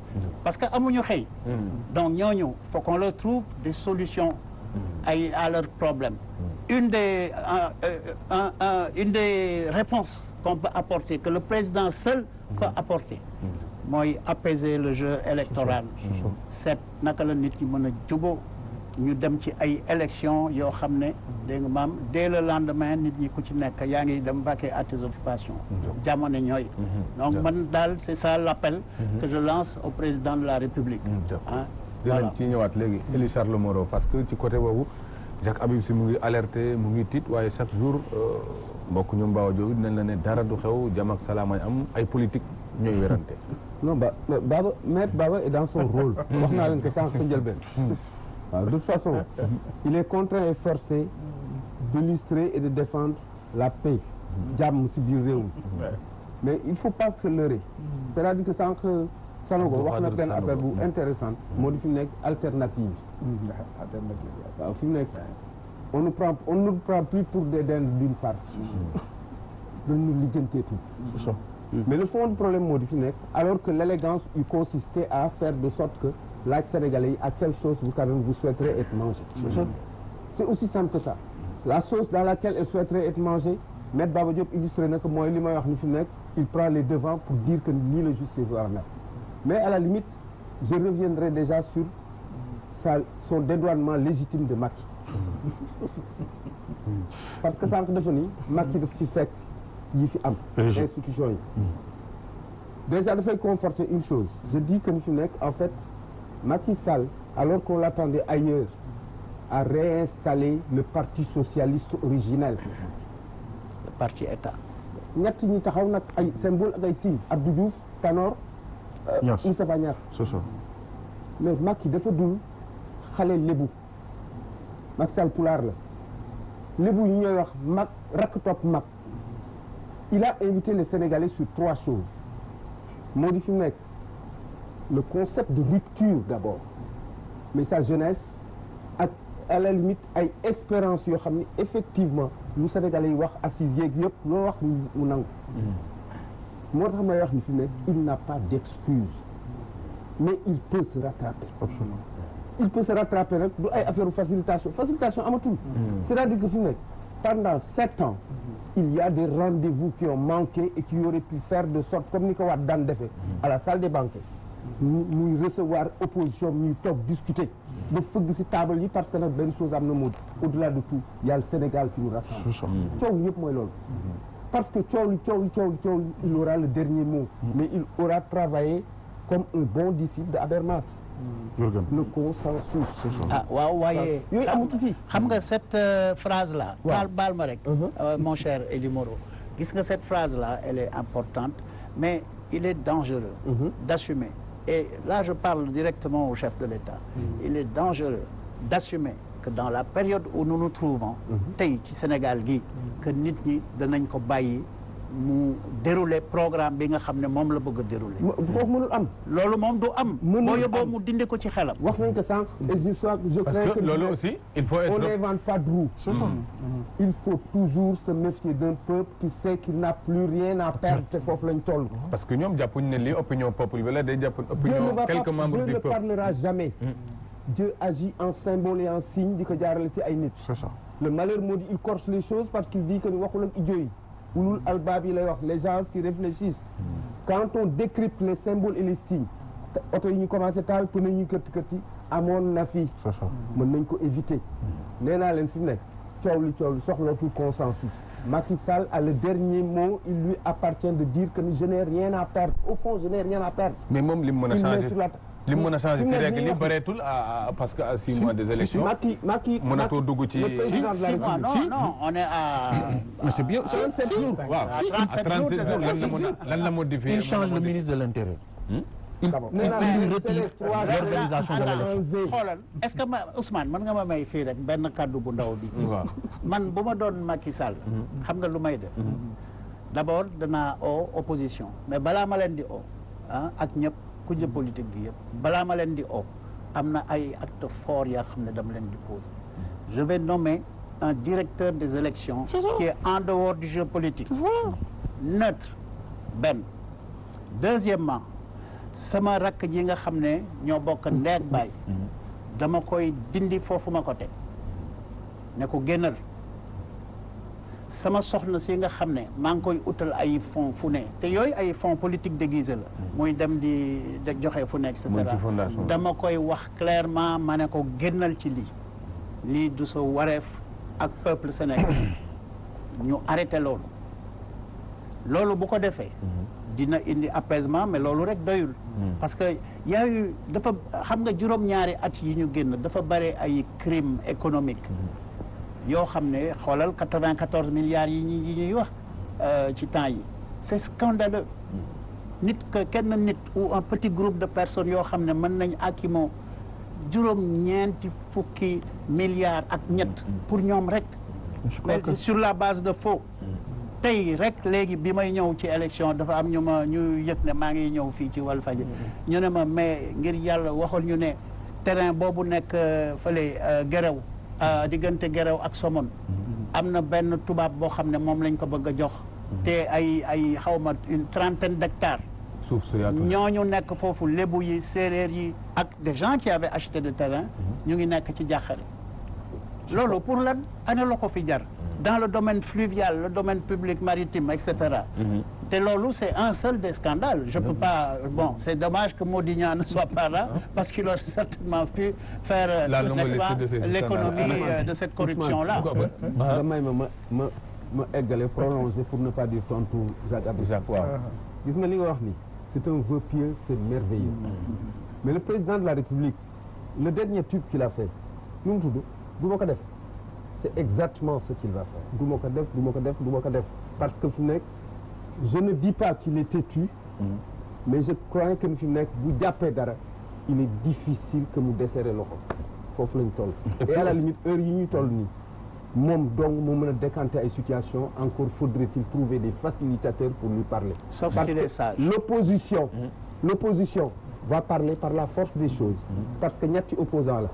parce que amuñu xëy donc ñooñu faut qu'on leur trouve des solutions à leurs problèmes une des réponses qu'on peut apporter que le président seul peut apporter mooy apaiser le jeu électoral seet naka la nit ñi mën a jubóo ñu dem ci ay élections yoo xam ne dégg nga maam dès le lendemain nit ñi ku ci nekk yaa ngi dem vaquer à tes occupations jamono ñooy donc man daal c'est ça l'appel que je lance au président de la République dinañ ci ñëwaat léegi Elie Charles Moreau parce que ci côté boobu Jacques Habib Sy mu ngi alerté mu ngi tiit waaye chaque jour mbokk ñoom Bawa Diop dinañ la ne dara du xew jàmm ak salaam am ay politique ñooy werante non Baba maître Baba est dans son rôle wax naa leen que sànq sa njëlbeen waaw de toute façon il est contraint et forcé d'illustrer et de défendre la paix jàmm si biir réew mi mais il faut pas se leurrer c'est-à-dire que sànq Sanogo wax na benn affaire bu intéressante moo di fi mu nekk alternative waaw fi mu nekk on nous prend plus pour des dindes d'une farce dañu lijjanteetu mais le fond du problème moo di fi nekk alors que l'élégance eût consisté à faire de sorte que laaj sénégalais yi à quelle sauce vous quand même vous souhaiterez être mangé c'est aussi simple que ça la sauce dans laquelle elle souhaiterait être mangée Maître Baba Diop illustré na que mooy li may wax ni fi nekk il prend les devants pour dire que nii la justice war a nekk mais à la limite je reviendrai déjà sur son dédouanement légitime de Macky parce que sànq dafa ni Macky daf fi fekk yi fi am institution yi déjà dafay conforter une chose je dis que ni fi nekk en fait Macky Sall alors qu'on l'attendait ailleurs a réinstallé le parti socialiste originel le parti État ñett ñi taxaw nag ay symbole ak ay signe Abdou Diouf Tanor Moustapha Niasse mais Macky dafa dul xale lébu Macky Sall pulaar la lébu yi ñooy wax mag rakk topp mag il a invité les Sénégalais sur 3 choses moo di fi mu nekk le concept de rupture d'abord mais sa jeunesse ak à la limite ay espérance yoo xam ne effectivement lu Sénégalais yi wax assises yeeg yëpp loo wax mu nangu moo tax may wax ni fi nekk il n'a pas d'excuse mais il peut se rattraper absolument il peut se rattraper rek du ay affaire facilitation amatul c'est-à-dire que fi nekk pendant 7 ans il y a des rendez-vous qui ont manqué et qui auraient pu faire de sorte comme ni ko Wade daan defee à la salle des banquets muy recevoir opposition ñuy toog discuter ba fëgg ci table yi parce que nag benn chose am na moo au-delà de tout il y a le Sénégal qui nous rassemble coow li yëpp mooy loolu parce que coow li il aura le dernier mot mais il aura travaillé comme un bon disciple de Habermas le consensus waaw waaye yooyu amatu fi xam nga cette phrase là baal ma rek mon cher Elie Moreau gis nga cette phrase là elle est importante mais il est dangereux d'assumer et là je parle directement au chef de l'État il est dangereux d'assumer que dans la période où nous nous trouvons tey ci Sénégal gi que nit ñi danañ ko bàyyi mu dérouler programme bi nga xam ne moom la bëgg a dérouler. foofu mënul am. loolu moom du am. boo yóbboo mu dindi ko ci xelam. wax nañ ko sànq. et je parce crains que loolu aussi il faut être. on n'invente pas de roue. Il faut toujours se méfier d'un peuple qui sait qu'il n'a plus rien à perdre te foofu lañ toll. parce que ñoom jàppuñ ne lii opinion peuple bi la day jàpp opinion quelques membres du peuple. Dieu ne parlera jamais. Dieu agit en symbole et en signe di ko jaarale si ay nit. C'est ça. Le malheur moo di il corse les choses parce qu'il dit que ni waxul ak idiot yi. ulul albaab yi lay wax les gens qui réfléchissent. Quand on décrypte les symboles et les signes oto yi ñu commencé taal pneu ñu kërti amoon na fi. C'est ça. mën nañ ko éviter. nee naa leen fi mu nekk coow li soxlatul consensus. Macky Sall a le dernier mot il lui appartient de dire que je n'ai rien à perdre au fond je n'ai rien à perdre. mais moom li mu mën a changer li mu mën a changer ci règle li bëreetul parce que à 6 mois des élections. Macky mënatoo dugg ci. le président de la 6 mois non on est à. Mais c'est bien. 37 jours. waaw à 37 jours lan la modifié. Il change le ministre de l'Intérieur. nee naa Il retire l'organisation de l'élection. xoolal est-ce que Ousmane mën nga ma may fii rek benn kàddu bu ndaw bi. waaw man bu ma doon Macky Sall. xam nga lu may def. d'abord danaa opposition mais balaa ma leen di ak ñëpp ku jë politique gi yëpp balaa ma leen di am na ay actes forts yaa xam ne dama leen di poser. Je vais nommer un directeur des élections qui est en dehors du jeu politique. Neutre benn. Deuxièmement sama rakk ji nga xam ne ñoo bokk ndey ak baay dama koy dindi foofu ma ko teg ne ko génnal sama soxna si nga xam ne maa ngi koy utal ay fonds fu ne te yooyu ay fonds politique déguisé la muy dem di joxe fu nekk et cetera dama koy wax clairement ma ne ko génnal ci lii du sa wareef ak peuple sénégalais ñu arrêté loolu bu ko defee dina indi apaisement mais loolu rek doyul parce que yaayu dafa xam nga juróom-ñaari at yi ñu génn dafa bare ay crime économique yoo xam ne xoolal 94 milliards yi ñuy wax ci temps yi c'est scandaleux kenn nit ou un petit groupe de personnes yoo xam ne mën nañ akimoo juróom-ñeenti fukki milliards ak ñett pour ñoom rek mais sur la base de faux tey rek léegi bi may ñëw ci élection dafa am ñu yëg ne maa ngi ñëw fii ci Walfadjri ñu ne ma mais ngir yàlla waxal ñu ne terrain boobu nekk fële Guéréo diggante Guéréo ak Somone am na benn tubaab boo xam ne moom lañ ko bëgg a jox te ay xawma une trentaine d'hectares suuf su yaatu ñooñu nekk foofu lébu yi séeréer yi ak des gens qui avaient acheté de terrain ñu ngi nekk ci jàqare loolu pour lan ana la ko fi jar dans le domaine fluvial le domaine public maritime etc. te loolu c'est un seul des scandales je peux pas bon c'est dommage que Modignan ne soit pas là parce qu'il aurait certainement pu faire n'est-ce pas l'économie de cette corruption là nga may ma eggale prolonger pour ne pas dire tontu Jacques Abdou gis nga li nga wax ni c'est un vœu pieux c'est merveilleux mais le président de la République le dernier tube qu'il a fait nu mu tudd du ma ko def c'est exactement ce qu'il va faire du ma ko def parce que fi mu nekk je ne dis pas qu'il est têtu mais je crois que fi mu nekk bu jàppee dara il est difficile que mu desserrer loxo foofu lañ toll et à la limite heure yi ñuy toll nii moom donc moo mën a décanter ay situation encore faudrait-il trouver des facilitateurs pour lui parler sauf s'il est sage l'opposition va parler par la force des choses parce que ñetti opposant la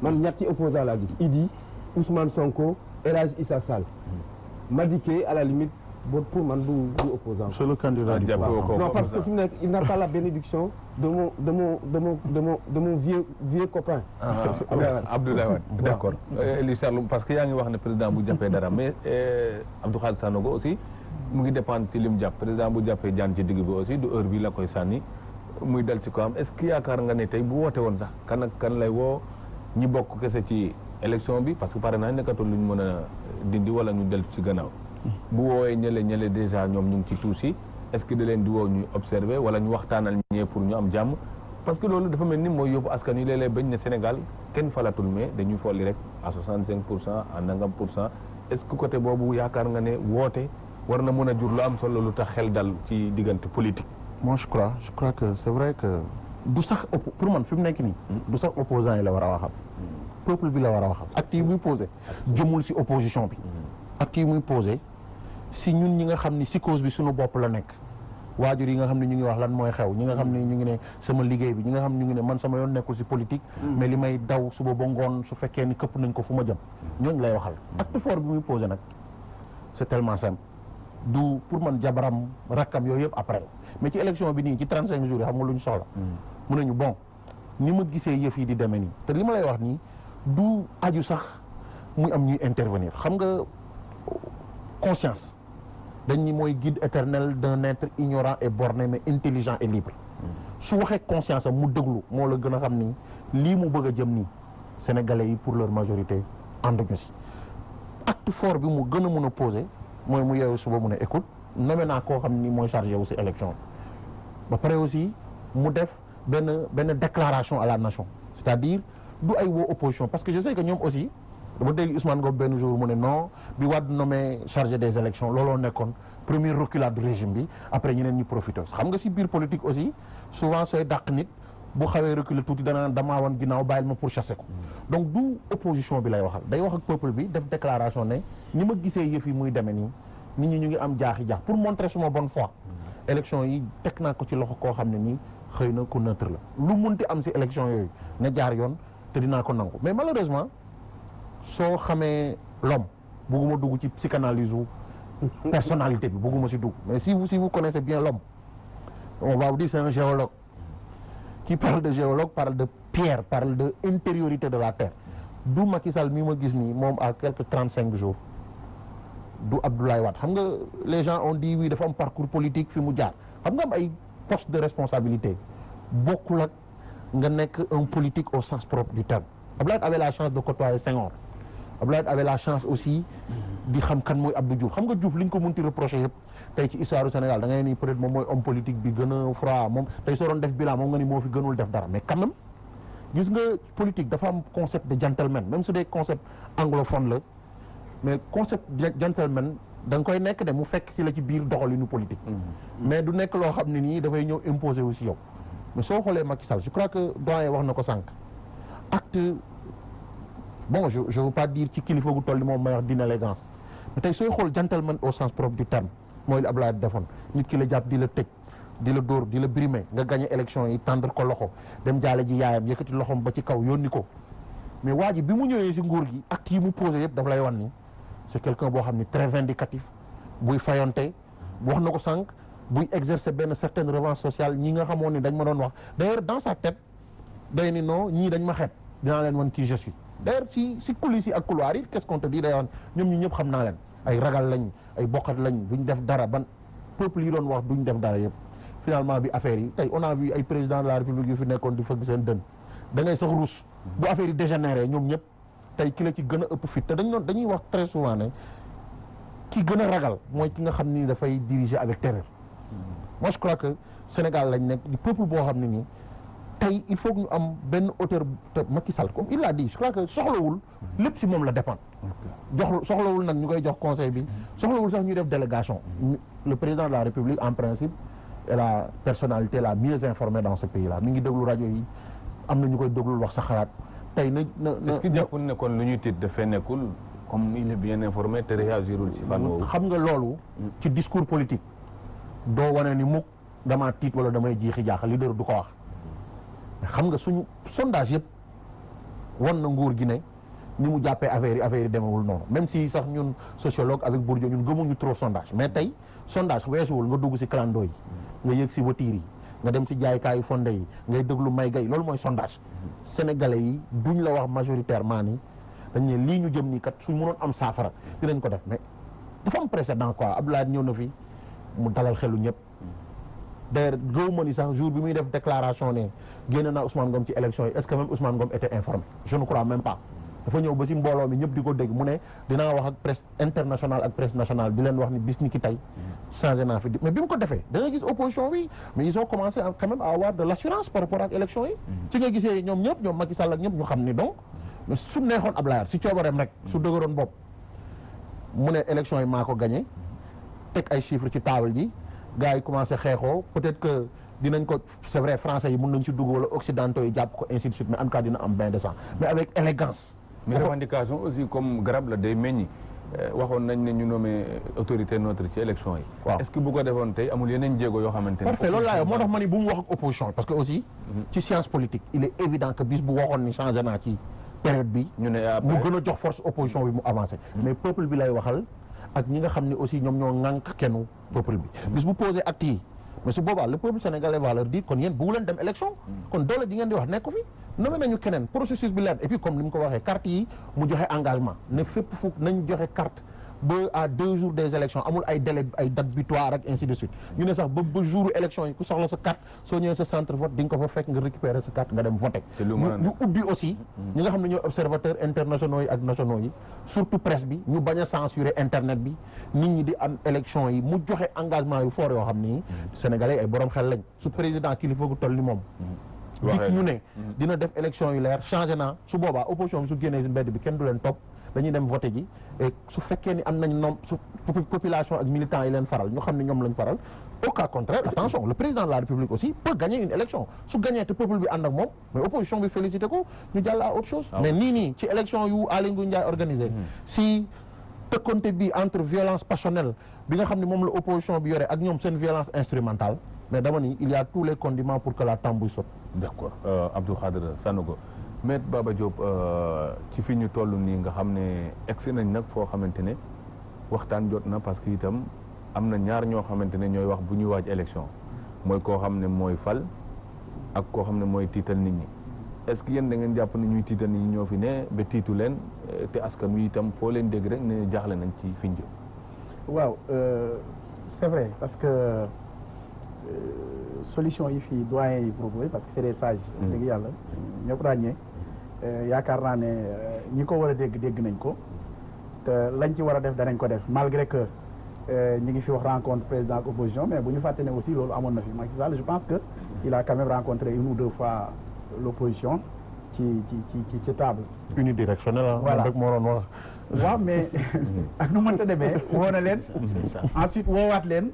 man ñetti opposant laa gis Idi Ousmane Sonko El Hadj Issa Sall Madické à la limite pour man du opposant C'est le candidat du pouvoir. Non parce que fi mu nekk il n'a pas la bénédiction de mon vieux copain Abdoulaye Wade d'accord li Charles parce que yaa ngi wax ne président bu jàppee dara mais Abdou Khadre Sanogo aussi mu ngi dépendre ci lim jàpp président bu jàppee jaan ci digg bi aussi du heure bi la koy sànni muy dal ci ko am est-ce que yaakaar nga ne tey bu woote woon sax kan ak kan lay woo ñi bokk kese ci élection bi parce que pare naa nekkatul lu ñu mën a dindi wala ñu del ci gannaaw bu woowee ñële déjà ñoom ñu ngi ci tuusi est-ce que da leen di woo ñuy observer wala ñu waxtaanal ñee pour ñu am jàmm parce que loolu dafa mel ni mooy yóbbu askan wi léeg-léeg bañ ne Sénégal kenn falatul mais dañuy folli rek à 65% à nangam % est-ce que côté boobu yaakaar nga ne woote war na mën a jur lu am solo lu tax xel dal ci diggante politique. Moi je crois que c'est vrai que du sax pour man fi mu nekk nii du sax opposant yi la war a waxal peuple bi la war a waxal acte yi muy posé jëmul si opposition bi acte yi muy posé si ñun ñi nga xam ni si cause bi suñu bopp la nekk waajur yi nga xam ne ñu ngi wax lan mooy xew ñi nga xam ne ñu ngi ne sama liggéey bi ñi nga xam ne ñu ngi ne man sama yoon nekkul si politique mais li may daw suba ba ngoon su fekkee ni këpp nañ ko fu ma jëm ñooñu lay waxal acte fort bi muy posé nag c'est tellement simple du pour man jabaram rakkam yooyu yëpp après mais ci élection bi nii ci 35 jours yi xam nga lu ñu soxla mu nañu bon ni ma gisee yëf yi di demee nii te li ma lay wax nii du aju sax muy am ñuy intervenir xam nga conscience dañ ni mooy guide éternel d'un être ignorant et borné mais intelligent et libre su waxee conscience am mu déglu moo la gën a xam ni lii mu bëgg a jëm nii sénégalais yi pour leur majorité ànduñu si acte fort bi mu gën a mën a posé mooy mu yeewu suba mu ne écoute nommé naa koo xam ni mooy chargé wu si élection ba pare aussi mu def benn déclaration à la nation c'est-à-dire du ay woo opposition parce que je sais que ñoom aussi dama dégg Ousmane Ngom benn jour mu ne non bi Wade nommé chargé des élections looloo nekkoon première reculade du régime bi après ñeneen ñi profité xam nga si biir politique aussi souvent sooy dàq nit bu xawee reculer tuuti damaa wan ginnaaw bàyyil ma pour chasser ko donc du opposition bi lay waxal day wax ak peuple bi def déclaration ne ni ma gisee yëf yi muy demee nii nit ñi ñu ngi am jaaxi jaax pour montrer suma bonne foi élection yi teg naa ko ci loxo koo xam ne nii xëy na ku neutre la lu munti am si élection yooyu na jaar yoon te dinaa ko nangu mais malheureusement soo xamee l'homme bugguma dugg ci psychanalyse u personnalité bi bugguma si dugg mais si vous connaissez bien l'homme on va vous dire c'est un géologue qui parle de géologue parle de pierre parle de intériorité de la terre du Macky Sall mi ma gis nii moom à quelques 35 jours du Abdoulaye Wade xam nga les gens ont dit oui dafa am parcours politique fi mu jaar xam nga am ay poste de responsabilité bokkul ak nga nekk un politique au sens propre du terme Abdoulaye avait la chance de côtoyer Senghor Abdoulaye avait la chance aussi di xam kan mooy Abdou Diouf xam nga Diouf li ñu ko munti reproché yëpp tey ci histoire du Sénégal da ngay ni peut-être moom mooy homme politique bi gën a froid moom tey soo doon def bilan moom nga ni moo fi gënul def dara mais quand même gis nga politique dafa am concept de gentleman même su dee concept anglophone la mais concept gentleman da nga koy nekk de mu fekk si la ci biir doxalinu politique mais du nekk loo xam ne nii dafay ñëw imposer aussi yow mais soo xoolee Macky Sall je crois que doyen wax na ko sànq acte bon je veux pas dire ci kilifa gu toll ni moom may wax d'inélégance mais tey sooy xool gentleman au sens propre du terme mooy li Abdoulaye defoon nit ki la jàpp di la tëj di la dóor di la brimer nga gagné élection yi tendre ko loxo dem jaale ji yaayam yëkkati loxom ba ci kaw yónni ko mais waa ji bi mu ñëwee si nguur gi acte yi mu posé yëpp daf lay wan ni c'est quelqu'un boo xam ni très vindicatif buy fayonte wax na ko sànq buy exercer benn certaine revanche sociale ñi nga xamoon ni dañ ma doon wax d'ailleurs dans sa tête day ni non ñii dañ ma xeeb dinaa leen wan qui je suis d'ailleurs si coulisses yi ak couloir yi qu'est-ce qu'on te dit day wan ñoom ñi ñëpp xam naa leen ay ragal lañ ay bokkat lañ duñ def dara ban peuple yi doon wax duñ def dara yëpp finalement bi affaire yi tey on a vu ay président de la république yu fi nekkoon di fëgg seen dën da ngay sax ruus bu affaire yi dégénéré ñoom ñëpp tey ki la ci gën a ëpp fit te dañuy wax très souvent ne ki gën a ragal mooy ki nga xam ni dafay diriger avec terreur moi je crois que Sénégal lañ nekk di peuple boo xam ne nii tey il faut que ñu am benn auteur te Macky Sall comme il l'a dit je crois que soxlawul lépp si moom la dépend soxlawul nag ñu koy jox conseil bi soxlawul sax ñuy def délégation le président de la République en principe est la personnalité la mieux informée dans ce pays là mi ngi déglu rajo yi am na ñu koy déglul wax sa xalaat tey na est-ce que jàppul ne kon lu ñuy tiit dafay nekkul comme il est bien informé te réagirul ci fànn woowu xam nga loolu ci discours politique doo wane ni mukk damaa tiit wala damay jiixi jaaxal leader du ko wax xam nga suñu sondage yëpp wan na nguur gi ne ni mu jàppee affaire yi demewul noonu même si sax ñun sociologue avec Bourdieu ñun gëmuñu trop sondage mais tey sondage weesuwul nga dugg si clando yi nga yëg si voiture yi nga dem si jaaykaayu fonde yi ngay déglu may gay loolu mooy sondage sénégalais yi duñ la wax majoritairement ni dañ ne lii ñu jëm nii kat suñ mënoon am saafara dinañ ko def mais dafa am précédent quoi Abdoulaye ñëw na fi mu dalal xelu ñëpp d'ailleurs gëwuma ni sax jour bi muy def déclaration ne génn naa Ousmane Ngom ci élection yi est-ce que même Ousmane Ngom était informé je ne crois même pas dafa ñëw ba si mbooloo mi ñëpp di ko dégg mu ne dinaa wax ak presse internationale ak presse nationale di leen wax ni bis ni ki tey changé naa fi mais bi mu ko defee da nga gis opposition bi mais ils ont commencé quand même à avoir de l'assurance par rapport ak élection yi ci nga gisee ñoom ñëpp ñoom Macky Sall ak ñëpp ñu xam ni donc mais su neexoon Abdoulaye si coobareem rek su dëgëroon bopp mu ne élection yi maa ko gagné teg ay chiffres ci table ji gars yi commencé xeexoo peut-être que dinañ ko c'est vrai français yi mën nañ ci dugg wala occidentaux yi jàpp ko ainsi de suite mais en tout cas dina am bain de sang mais avec élégance mais revendication aussi comme garab la day meññi waxoon nañ ne ñu nommé autorité neutre ci élection yi. waaw est-ce que bu ko defoon tey amul yeneen jéego yoo xamante ne. parfait loolu laa moo tax ma ni bu mu wax ak opposition parce que aussi. ci science politique il est évident que bis bu waxoon ni changé naa ci période bi. ñu ne mu gën a jox force opposition bi mu avancé. mais peuple bi lay waxal ak ñi nga xam ne aussi ñoom ñoo ŋànk kennu peuple bi. bis bu posé acte yi mais su boobaa le peuple sénégalais va leur dire kon yéen bëggu leen dem élection. kon doole ji ngeen di wax nekk fi. nommé nañu keneen processus bi leer et puis comme ni mu ko waxee carte yi mu joxe engagement ne fépp fu nañ joxe carte ba à 2 jours des élections amul ay délai ay date butoir ak ainsi de suite ñu ne sax ba jour élection yi ku soxla sa carte soo ñëwee sa centre vote di nga ko fa fekk nga récupérer sa carte nga dem voter ñu ubbi aussi ñi nga xam ne ñooy observateurs internationaux yi ak nationaux yi surtout presse bi ñu bañ a censurer internet bi nit ñi di am élection yi mu joxe engagement yu fort yoo xam ni sénégalais ay borom xel lañ su président kilifa gu toll ni moom dik ñu ne dina def élection yu leer changé na su boobaa opposition bi su génnee si mbedd bi kenn du leen topp dañuy dem voté ji et su fekkee ni am nañ nom su population ak militants yi leen faral ñu xam ne ñoom lañ faral au cas contraire attention le président de la république aussi peut gagner une élection su gagné te peuple bi ànd ak moom mais opposition bi félicité ko ñu jàll à autre chose mais nii ci élection yu Aly Ngouille Ndiaye organisé si tëkkonte bi entre violence passionnelle bi nga xam ne moom la opposition bi yore ak ñoom seen violence instrumentale mais dama ni il y a tous les condiments pour que la tambouille saute. D'accord Abdou Khadre Sanogo Maître Baba Diop ci fi ñu toll nii nga xam ne egsi nañ nag foo xamante ne waxtaan jot na parce que itam am na ñaar ñoo xamante ne ñooy wax bu ñuy waaj élection mooy koo xam ne mooy fal ak koo xam ne mooy tiital nit ñi est-ce que yéen da ngeen jàpp ne ñuy tiital nit ñi ñoo fi ne ba tiitu leen te askan wi itam foo leen dégg rek ne jaaxle nañ ci fi ñu jëm. waaw c'est vrai parce que solution yi fii doyen yi proposé parce que c'est des sages. dëgg yàlla ñëpp ràññee yaakaar naa ne ñi ko war a dégg nañ ko te lañ ci war a def danañ ko def malgré que ñi ngi fi wax rencontre président ak opposition mais bu ñu fàtte ne aussi loolu amoon na fi Macky Sall je pense que il a quand même rencontré 1 ou 2 fois l'opposition ci table unidirectionnel voilà rek moo doon wax waaw mais ak nu mënta demee woo na leen ensuite woowaat leen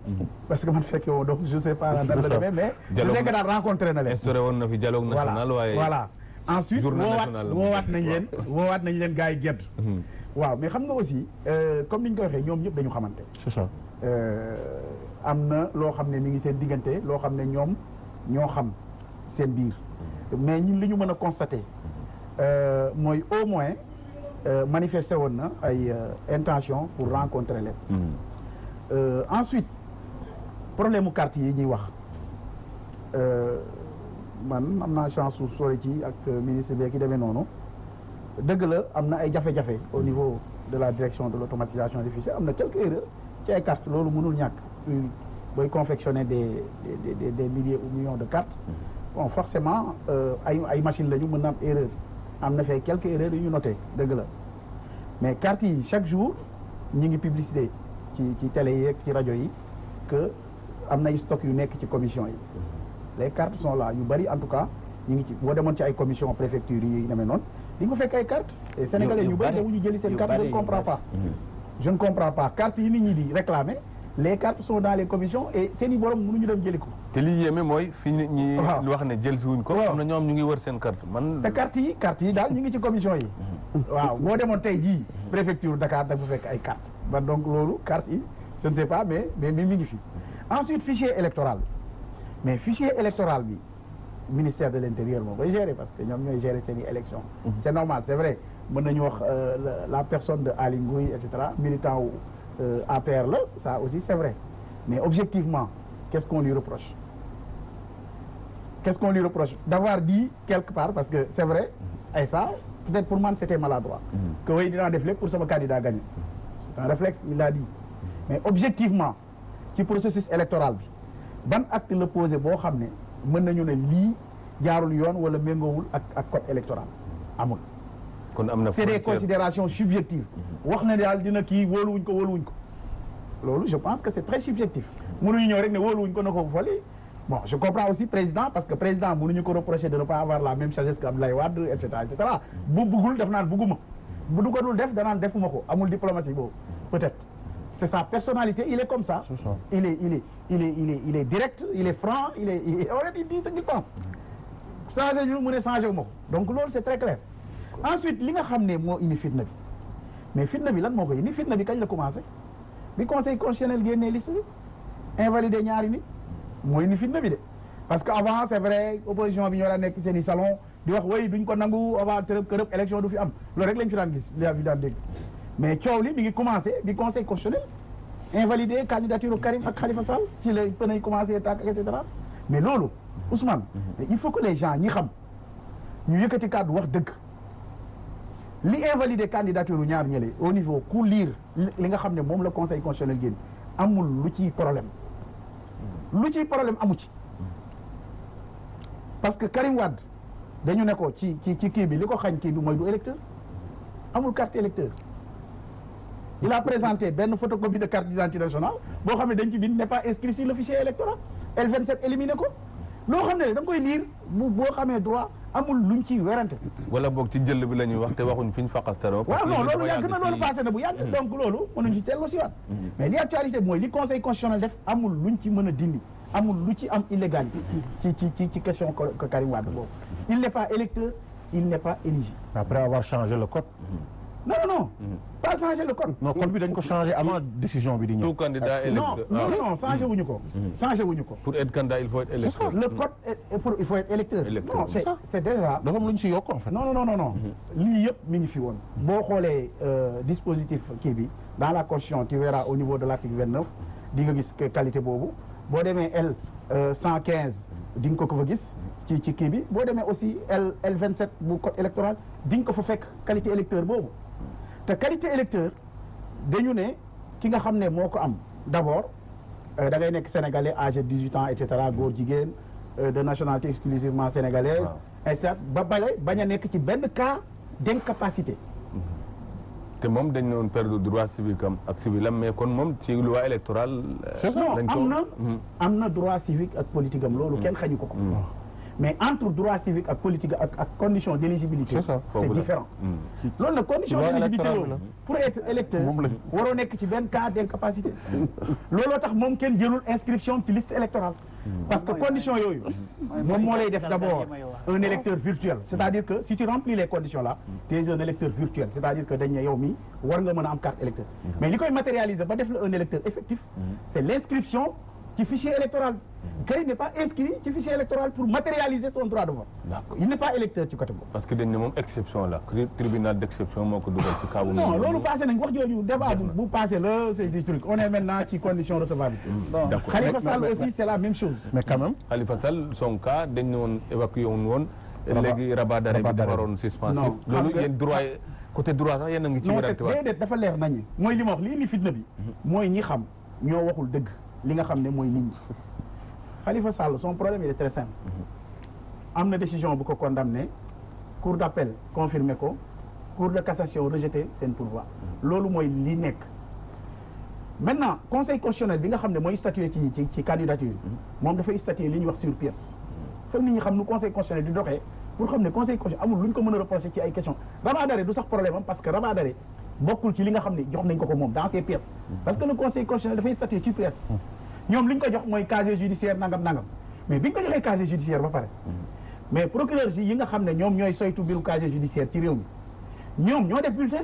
parce que man fekke woo donc je sais pas nan la demee mais je sais que daal rencontré na leen instauré woon na fi dialogue national waaye voilà ensuite woowaat nañ leen gars yi gedd waaw mais xam nga aussi comme ni ñu ko waxee ñoom ñëpp dañu xamante c'est ça am na loo xam ne mi ngi seen diggante loo xam ne ñoom ñoo xam seen biir mais ñun li ñu mën a constater mooy au moins manifesté woon na ay intention pour rencontrer leen ensuite problème mu carte yi ñuy wax man am naa chance su sori ci ak ministre bi ki demee noonu dëgg la am na ay jafe-jafe au niveau de la direction de l'automatisation des fichiers am na quelques erreurs ci ay cartes loolu mënul ñàkk booy confectionner des milliers ou millions de cartes bon forcément ay machines la ñu mën na am erreur am na fay quelques erreurs yu ñu noté dëgg la mais cartes yi chaque jour ñi ngi publicité ci télé yi ak ci rajo yi que am na ay stock yu nekk ci commission yi les cartes sont là yu bari en tout cas ñu ngi ci boo demoon ci ay commission préfecture yi demee noonu di nga fekk ay cartes et sénégalais ñu bari dawuñu jëli seen carte je ne comprends pas je ne comprends pas cartes yi nit ñi di réclamer les cartes sont dans les commissions et seen i borom mënuñu dem jëli ko te li yéeme mooy fi nit ñi wax ne jël si wuñ ko am na ñoom ñu ngi wër seen carte man te cartes yi daal ñu ngi ci commission yi waaw boo demoon tey jii préfecture Dakar da nga fa fekk ay cartes ba donc loolu cartes yi je ne sais pas mais mi ngi fi ensuite fichier électoral bi mais fichier électoral bi ministère de l'intérieur moo koy gérer parce que ñoom ñooy gérer seen i élection c'est normal c'est vrai mën nañu wax la personne de Aly Ngouille et cetera militant wu APR la ça aussi c'est vrai mais objectivement qu'est-ce qu'on lui reproche d'avoir dit quelque part parce que c'est vrai et ça peut-être pour man c'était maladroit que way dinaa def lépp pour sama candidat gagner c'est un réflexe il l'a dit mais objectivement ci processus électoral bi ban acte la posé boo xam ne mën nañu ne lii jaarul yoon wala méngoowul ak code électoral amul kon am na c'est des considérations subjectives wax na daal dina kii wóoluwuñ ko loolu je pense que c'est très subjectif mënuñu ñëw rek ne wóoluwuñ ko na ko fali bon je comprends aussi président parce que président mënuñu ko reprocher de ne pas avoir la même sagesse que Abdoulaye Wade et cetera bu bëggul def naan bëgguma bu du ko dul def danaan defuma ko amul diplomatie boobu peut-être c'est sa personnalité il est comme ça il est direct il est franc il est honnête il dit ce qu'il pense changé ñu mu ne changé wu ma ko donc loolu c'est très clair ensuite li nga xam ne moo indi fitna bi mais fitna bi lan moo ko indi fitna bi kañ la commencé bi conseil constitutionnel génnee liste bi invalidé ñaari nit moo indi fitna bi de parce que avant c'est vrai opposition bi ñoo daan nekk seen i salon di wax way duñ ko nangu avant kërëb élection du fi am loolu rek lañ fi daan gis li fi daan dégg mais coow li mi ngi commencé bi conseil constitutionnel invalidé candidature Karim ak Khalifa Sall ci la nañ commencé tàkk et cetera mais loolu Ousmane il faut que les gens ñi xam ñu yëkkati kàddu wax dëgg li invalidé candidature u ñaar ñële au niveau ku lire li nga xam ne moom la conseil constitutionnel génn amul lu ciy problème amu ci parce que Karim Wade dañu ne ko ci kii bi li ko xañ kii bi mooy du électeur amul carte électeur il a présenté benn photocopie de carte d'identité nationale boo xam ne dañ ci bind n'est pas inscrit sur le fichier électoral L27 éliminé ko loo xam ne da nga koy lire boo xamee droit amul luñ ciy werante wala boog ci jël bi la ñuy wax te waxuñ fi ñu faqastaroo. waaw non loolu yàgg na loolu passé na bu yàgg donc loolu mënuñ ci tellu si waat mais li actualité bi mooy li conseil constitutionnel def amul luñ ci mën a dindi amul lu ci am illégalité ci question que Karim Wade boobu il n'est pas électeur il n'est pas éligible après avoir changé le code non pas changer le code non code bi dañ ko changé avant décision bi di ñëw tout candidat électeur non changé wuñu ko changé wuñu ko pour être candidat il faut être électeur. le code il faut être électeur non c'est déjà dafa am lu ñu si yokk en fait non lii yëpp mi ngi fi woon boo xoolee dispositif kii bi dans la constitution tu verras au niveau de l'article 29 di nga gis qualité boobu boo demee L 115 di nga ko fa gis ci kii bi boo demee aussi L 27 bu code électoral di nga ko fa fekk qualité électeur boobu te qualité électeur dañu ne ki nga xam ne moo ko am d'abord da ngay nekk sénégalais âgé de 18 ans et cetera góor jigéen de nationalité exclusivement sénégalaise et cetera ba bañ a nekk ci benn cas d'incapacité te moom dañ ne woon perdre droit civique am ak civil am mais kon moom ci loi électorale. non am na droit civique ak politique am loolu kenn xañu ko mais entre droit civique ak politique ak condition d'éligibilité c'est différent loolu nag condition d'éligibilité loolu pour être électeur waroo nekk ci benn cas d'incapacité looloo tax moom kenn jëlul inscription ci liste électorale parce que condition yooyu moom moo lay def d'abord un électeur virtuel c'est-à-dire que si tu remplis les conditions là tu es un électeur virtuel c'est-à-dire que dañ ne yow mi war nga mën a am carte électeur mais li koy matérialiser ba def la un électeur effectif c'est l'inscription ci fichier électoral Karim n'est pas inscrit ci fichier électoral pour matérialiser son droit de vote. D'accord. Il n'est pas électeur ci côté boobu. parce que dañ ne moom exception la tribunal d'exception moo ko dugal ci cas bu. non loolu passé nañ wax jooju débat bu passé la c'est du truc on est maintenant ci condition recevabilité. bon d'accord Khalifa Sall aussi c'est la même chose. mais quand même. Khalifa Sall son cas dañ ne woon évacué woon léegi rabat d'arrêt bi dafa waroon suspensif. loolu yéen droit côté droit sax yéen a ngi ci. non c'est déedéet dafa leer nañu mooy li ma wax li indi fitna bi. mooy ñi xam ñoo waxul dëgg li nga xam ne mooy nit ñi. Khalifa Sall son problème il est très simple am na décision bu ko condamné cour d'appel confirmé ko cour de cassation rejeté seen pourvoi loolu mooy li nekk maintenant conseil constitutionnel bi nga xam ne mooy statuer ci candidature moom dafay statuer li ñuy wax sur pièce foog nit ñi xam nu conseil constitutionnel di doxee pour xam ne conseil constitutionnel amul lu ñu ko mën a reprocher ci ay questions rabat d'arrêt du sax problème am parce que rabat d'arrêt bokkul ci li nga xam ne jox nañ ko moom dans ses pièces parce que le conseil constitutionnel dafay statuer ci pièce ñoom li ñu ko jox mooy casier judiciaire nangam mais bi ñu ko joxee casier judiciaire ba pare mais procureur yi nga xam ne ñoom ñooy soytu mbiru casier judiciaire ci réew mi ñoom ñoo def bulletin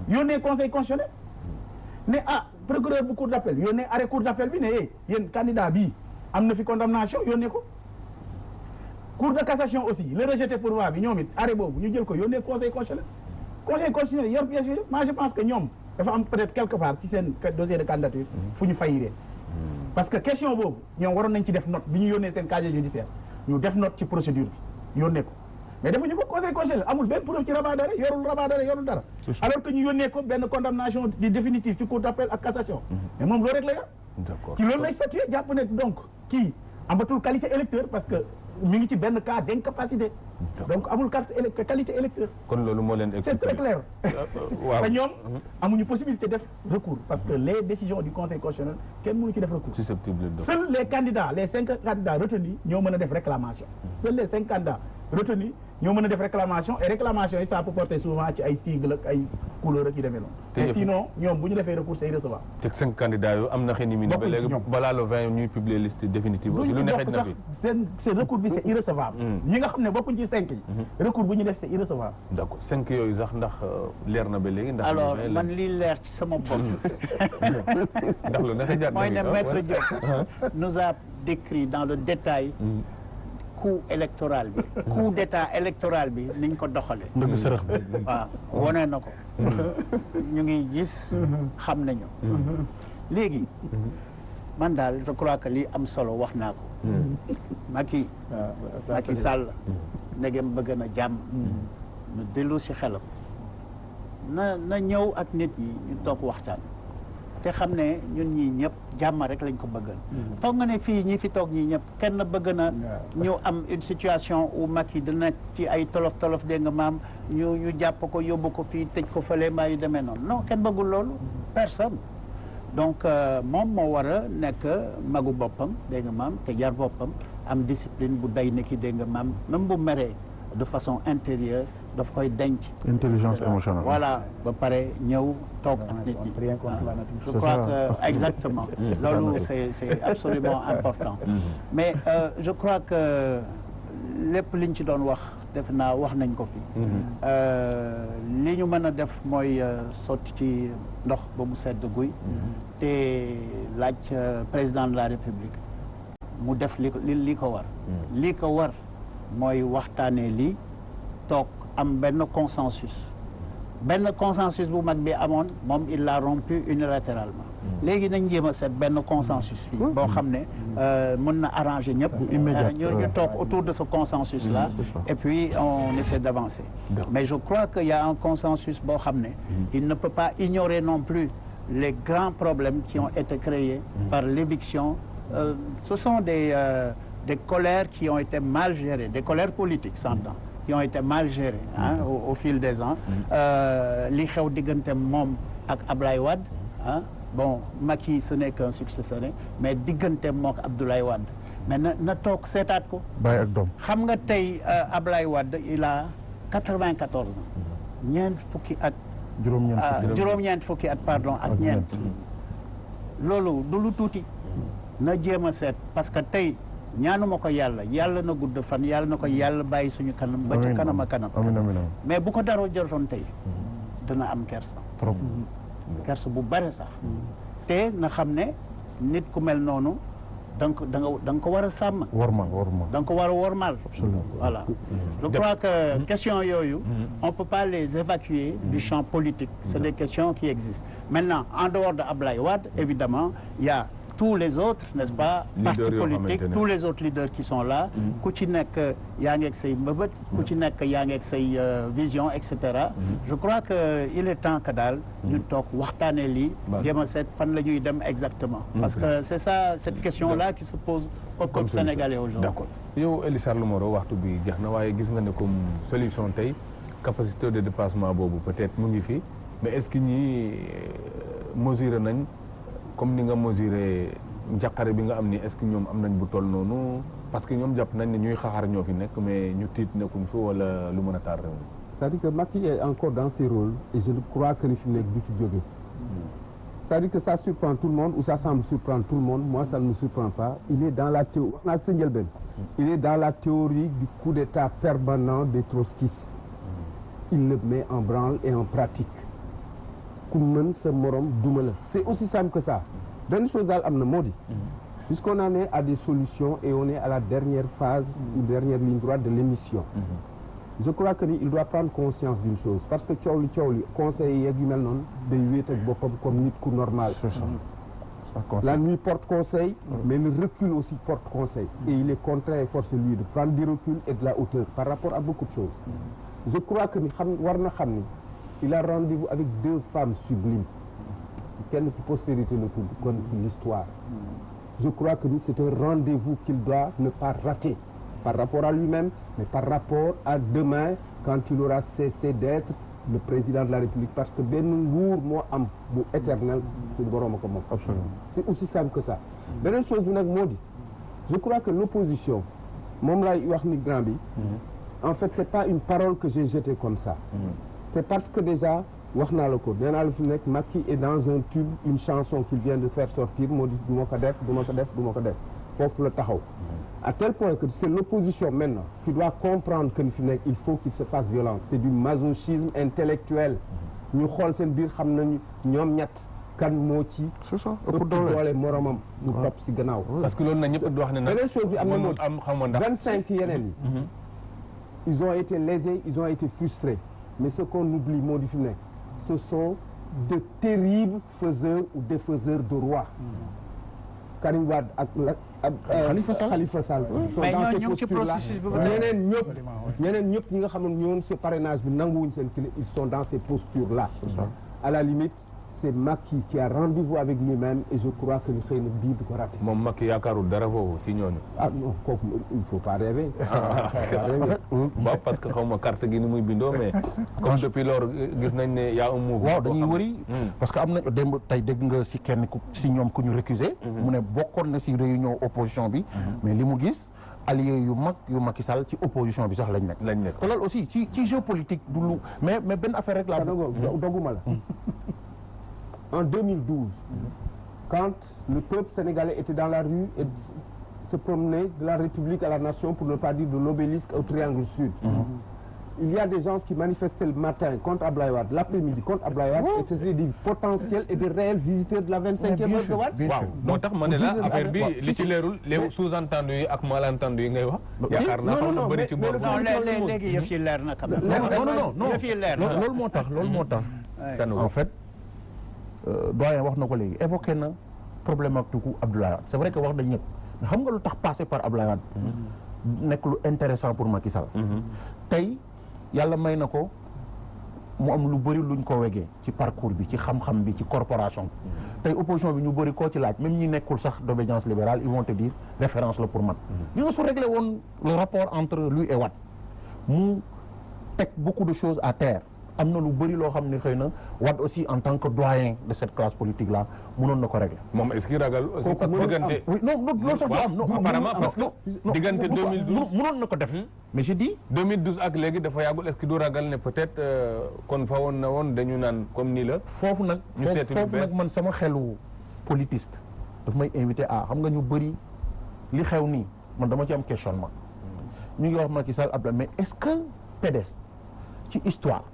yónnee conseil constitutionnel ne procureur bu cour d'appel yónnee arrêt cour d'appel bi ne yéen candidat bii am na fi condamnation yónnee ko cour de cassation aussi le rejeté pourvoi bi ñoom it arrêt boobu ñu jël ko yónnee conseil constitutionnel yor pièce bi moi je pense que ñoom dafa am peut-être quelque part ci seen dossier de candidature fu ñu fayiree parce que question boobu ñoom waroon nañ ci def note bi ñu yónnee seen casier judiciaire ñu def note ci procédure bi yónnee ko mais defuñu ko conseil constitutionnel amul benn preuve ci rabat d'arrêt yorul rabat d'arrêt yorul dara alors que ñu yónnee ko benn condamnation di définitive ci cour d'appel ak cassation mais moom loolu rek la yor ci loolu lay statuer jàpp ne donc kii amatul qualité électeur parce que mi ngi ci benn cas d'incapacité donc amul qualité électeur kon loolu moo leen c'est très clair te ñoom amuñu possibilité def recours parce que les décisions du conseil constitutionnel kenn mënu ci def recours susceptible de seuls les candidats les 5 candidats retenus ñoo mën a def réclamation seuls les 5 candidats retenu ñoo mën a def réclamation et réclamation yi ça peut porter souvent ci ay sigle ak ay couleur ak yu demee noonu. mais sinon ñoom bu ñu defee recours c'est irrecevable. te 5 candidats yu am na xëy na ba léegi balaa le 20 ñuy publier liste définitive. lu ñu bokk sax seen recours bi c'est irrecevable. ñi nga xam ne bokkuñ ci 5 yi. recours bu ñu def c'est irrecevable. d'accord 5 yooyu sax ndax leer na ba léegi. ndax alors man lii leer ci sama bopp. ndax lu naka jaar mooy ne maître Diop nous a décrit dans le détail. coup électoral bi coup d'état électoral bi niñ ko doxalee. ndëgg sërëx bi. waaw wone na ko. ñu ngi gis. xam nañu. léegi man daal je crois que li am solo wax naa ko. Macky Sall. ndegem bëgg na jàmm. ñu dellu si xelam. na ñëw ak nit ñi ñu toog waxtaan. te xam ne ñun ñii ñëpp jàmm rek lañ ko bëggal. foog nga ne fii ñi fi toog ñii ñëpp kenn bëgg na ñu am une situation où Macky dina ci ay tolof dégg nga maam ñu jàpp ko yóbbu ko fii tëj ko fële mbaa yu demee noonu non kenn bëggul loolu personne. donc moom moo war a nekk magu boppam dégg nga maam te jar boppam am discipline bu day nekki dégg nga maam même bu meree de façon intérieure daf koy denc. intelligence émotionnelle. voilà ba pare ñëw toog ak nit ñi. je crois que exactement. loolu c'est absolument important. mais je crois que lépp liñ ci doon wax def naa wax nañ ko fi. li ñu mën a def mooy sotti ci ndox ba mu sedd guy. te laaj président de la République mu def li ko war. li ko war mooy waxtaanee lii toog am benn consensus bu mag bi amoon moom il l'a rompu unilatéralement. léegi nañ jéem a seet benn consensus fii boo xam ne mën na arranger ñëpp. ñu toog autour de ce consensus là. et puis on essaie d'avancer. mais je crois qu'il y a un consensus boo xam ne il ne peut pas ignorer non plus les grands problèmes qui ont été créés par l'éviction. Ce sont des colères qui ont été mal gérées, des colères politiques, s'entend, qui ont été mal gérées au fil des ans. Li xew diggante moom ak Ablaye Wade bon Macky ce n'est qu'un successeur mais diggante moom ak Abdoulaye Wade mais na toog seetaat ko. Baye ak doom. xam nga tey Ablaye Wade il a 94 ans. ñeent fukki at. juróom-ñeent fukki at pardon ak ñeent. loolu du lu tuuti. na jéem a seet parce que tey ñaanuma ko yàlla na gudd fan yàlla na ko yàlla bàyyi suñu kanam ba ca kanam a kanam mais bu ko daroo jotoon tey dana am kersa trop kersa bu bare sax te na xam ne nit ku mel noonu da nga ko war a sàmm wormal da nga ko war a wormal voilà je crois que question yooyu on peut pas les évacuer du champ politique c'est des questions qui existent maintenant en dehors de Ablaye Wade évidemment il y a tous les autres n'est-ce pas partis politiques tous les autres leaders qui sont là ku ci nekk yaa ngi ak say mbëbët ku ci nekk yaa ngi ak say vision et cetera je crois que il est temps que daal ñu toog waxtaanee lii jéem a seet fan la ñuy dem exactement parce que c'est ça cette question là qui se pose au peuple sénégalais aujourd'hui. D'accord yow Ely Charles Moreau waxtu bi jeex na waaye gis nga ne comme solution tey capacité de dépassement boobu peut-être mu ngi fi mais est-ce que ñi mesurer nañ comme ni nga mesuré njàqare bi nga am ni est-ce que ñoom am nañ bu toll noonu parce que ñoom jàpp nañ ne ñuy xaxar ñoo fi nekk mais ñu tiit nekkuñ fi wala lu mën a taar réew mi. c'est-à-dire que Macky est encore dans ses rôles et je crois que ni fi mu nekk du ci jóge. c'est-à-dire que ça surprend tout le monde ou ça semble surprendre tout le monde moi ça ne me surprend pas il est dans la théorie wax naa ak sa njëlbeen il est dans la théorie du coup d'état permanent des trotskistes. il le met en branle et en pratique. ku mën sa morom duma la c'est aussi simple que ça benn chose daal am na moo di puisqu'on en est à des solutions et on est à la dernière phase ou dernière ligne droite de l'émission je crois que ni il doit prendre conscience d'une chose parce que coow li conseil yeeg yu mel noonu day wéet ak boppam comme nit ku normal la nuit porte conseil mais le recul aussi porte conseil et il est contraint et forcé lui de prendre du recul et de la hauteur par rapport à beaucoup de choses je crois que ni war na xam ni il a rendez-vous avec deux femmes sublimes kenn ci postérité la tudd kon ci l'histoire je crois que c'est un rendez-vous qu'il doit ne pas rater par rapport à lui-même mais par rapport à demain quand il aura cessé d'être le président de la République parce que benn nguur moo am bu éternel suñu boroom a ko moom c'est aussi simple que ça beneen chose bi nag moo di je crois que l'opposition moom laay wax ni grand bi en fait c'est pas une parole que j'ai jetée comme ça. C'est parce que déjà wax naa la ko nee naa la fi nekk Macky est dans un tube une chanson qu'il vient de faire sortir moo di du ma ko def du ma ko def du ma ko def foofu la taxaw. À tel point que c'est l'opposition maintenant qui doit comprendre que ni fi nekk il faut qu'il se fasse violence. C'est du masochisme intellectuel. ñu xool seen biir xam nañu ñoom ñett kan moo ci. c'est ça ëpp doole moromam. mu topp si gannaaw. parce que loolu na ñëpp di wax ne nag. beneen chose bi am na moo am xam nga ndax 25 yeneen yi. ils ont été lésés ils ont été frustrés mais ce qu'on oublie moo di fi nekk ce sont de terribles faiseurs ou défaiseurs de rois. Karim Wade ak Khalifa Sall. mais ñoo ngi ci processus bi ba tey ñeneen ñëpp ñi nga xam ne ñoon ce parrainage bi nanguwuñ seen clé ils sont dans ces postures là. À la limite c'est Macky qui a rendez-vous avec lui-même et je crois que ni xëy na bii du ko raté. moom Macky yaakaarul dara foofu ci ñooñu. ah non kooku il faut pas rêver. waaw parce que xaw ma carte gi ni muy bindoo mais comme depuis lors gis nañ ne y a un mouvement. waaw dañuy wëri parce que am na démb tey dégg nga si kenn ku si ñoom ku ñu récusé mu ne bokkoon na si réunion opposition bi mais li mu gis allié yu mag yu Macky Sall ci opposition bi sax lañ nekk te loolu aussi ci géopolitique du lu mais benn affaire rek laa doguma la en 2012 quand le peuple sénégalais était dans la rue et se promenait de la République à la Nation pour ne pas dire de l'obélisque au Triangle Sud. Il y a des gens qui manifestaient le matin contre Abdoulaye Wade, l'après-midi contre Abdoulaye Wade, et c'était des potentiels et de réels visiteurs de la 25e heure de Wade. waaw moo tax ma ne la affaire bi li ci leerul les sous-entendus yi ak malentendu yi ngay wax. yaakaar naa xaw na bëri ci boor. non léegi yëf yi leer na quand même. non yëf yi leer na loolu moo tax en fait doyen wax na ko léegi évoqué na problématique Abdoulaye Wade c'est vrai que wax dañ ñëpp mais xam nga lu tax passé par Abdoulaye Wade nekk lu intéressant pour Macky Sall. tey yàlla may na ko mu am lu bëri luñ ko wegee ci parcours bi ci xam-xam bi ci corporation bi tey opposition bi ñu bëri koo ci laaj même ñi nekkul sax d'obédience libérale ils vont te dire référence la pour man li nga su réglé woon le rapport entre lui et Wade mu teg beaucoup de choses à terre am na lu bëri loo xam ne xëy na Wade aussi en tant que doyen de cette classe politique là mënoon na ko régler. moom est-ce qu'il ragal aussi diggante. oui non loolu sax du am. non apparemment parce que diggante 2012 mënoon na ko def. mais je dis 2012 ak léegi dafa yàggul est-ce que du ragal ne peut-être kon fa woon na woon dañu naan comme nii la. foofu nag man sama xelu politiste daf may invité à xam nga ñu bëri li xew nii man dama ci am questionnement ñu ngi wax Macky Sall Abdoulaye mais est-ce que PDS ci histoire.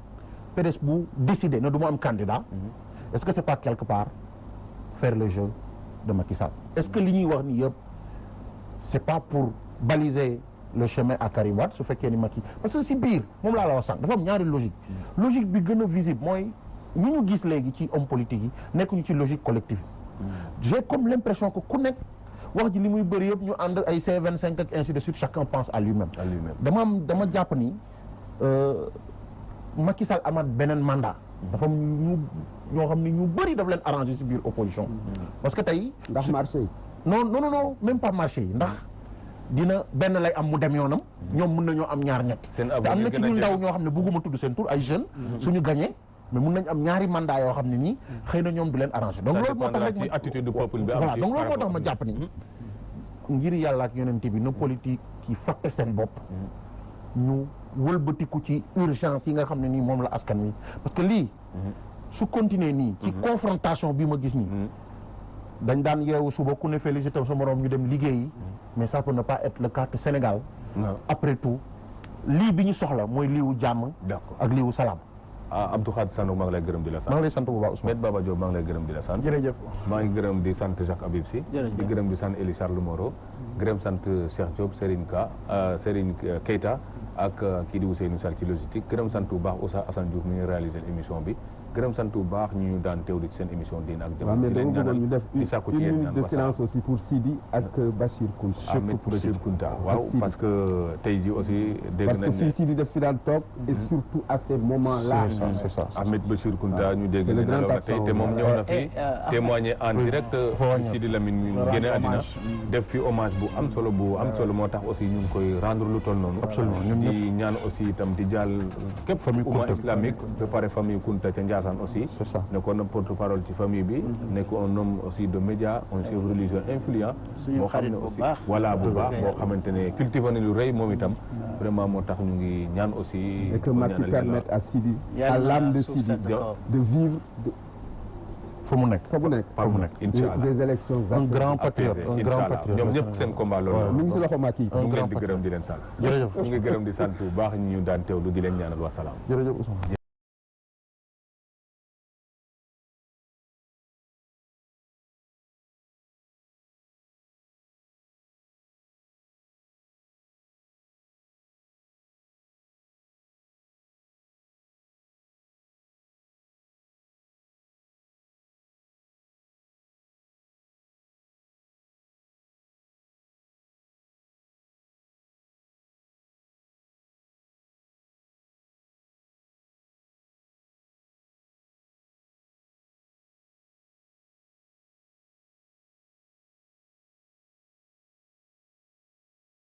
PDS bu décider ne du ma am candidat est-ce que c'est pas quelque part faire le jeu de Macky Sall est-ce que li ñuy wax ni yëpp c'est pas pour baliser le chemin à Karim Wade su fekkee ni Macky parce que si biir moom laa la wax sànq dafa am ñaari logique bi gën a visible mooy ñi ñu gis léegi ci homme politique yi nekkuñu ci logique collective j'ai comme l'impression que ku nekk wax ji li muy bëri yëpp ñu ànd ay C25 ak ainsi de suite chacun pense à lui-même dama jàpp ni Macky Sall amaat beneen mandat dafa am ñoo xam ne ñu bëri daf leen arrangé ci biir opposition parce que tey ndax marché yi non même pas marché yi ndax dina benn lay am mu dem yoonam ñoom mën nañoo am ñaar ñett te am na ci ñu ndaw ñoo xam ne bugguma tudd seen tur ay jeunes suñu gagné mais mën nañ am ñaari mandat yoo xam ne nii xëy na ñoom du leen arrangé donc loolu moo tax rek ci attitude du peuple bi voilà donc loolu moo tax ma jàpp ni ngir yàlla ak yonent bi na politique yi fàtte seen bopp ñu wëlbatiku ci urgence yi nga xam ne nii moom la askan wi parce que lii su continuer nii ci confrontation bi ma gis nii dañ daan yeewu suba ku ne félicité sa moroom ñu dem liggéeyi mais ça peut ne pas être le cas de Sénégal après tout lii bi ñu soxla mooy liiwu jàmm ak liiwu salaam Abdou Khadre Sanokh maa ngi lay gërëm di la sant. maa ngi lay sant bu baax Ousmane. Maître Baba Diop maa ngi lay gërëm di la sant. jërëjëf. maa ngi gërëm di sant Jacques Habib Sy. di gërëm di sant Elie Charles Moreau. gërëm sant Cheikh Diop Serigne Keita ak kii di Ousseynou Sall ci logistique gërëm sant bu baax Oussa Assane Diouf mi ngi réalisé émission bi gërëm sant bu baax ñu daan teewlu ci seen émission Diine ak Jamono. mais dama bëggoon ñu def une minute de silence aussi pour Sidi ak Bachir Kounta. surtout Bachir Kounta waaw parce que tey jii aussi. dégg nañ ne parce que fii Sidi daf fi daan toog. et surtout à ces moments là. c'est ça Ahmed Bachir Kounta ñu dégg ne nelaw na tey te moom ñëw na fi témoigner en direct Sidi Lamine ñu génne àddina def fi hommage bu am solo moo tax aussi ñu ngi koy rendre lu toll noonu. absolument di ñaan aussi itam di jàll képp famille umma islamique préparé famille Kounta ca Ndiassane aussi nekkoon porte-parole ci famille bi nekk un homme aussi de média un chef religieux influent suñu xarit bu baax voilà bu baax boo xamante ne cultivé na lu rëy moom itam vraiment moo tax ñu ngi ñaan aussi. et que Macky permette à Sidi à l'âme de Sidi de vivre fa mu nekk incha allah des élections un grand patriote ñoom ñëpp seen combat loolu mi ngi si loxo Macky ñu ngi leen di gërëm di leen sant. jërëjëf ñu ngi gërëm di sant bu baax ñu daan teewlu di leen ñaanal wasalaam. jërëjëf Ousmane.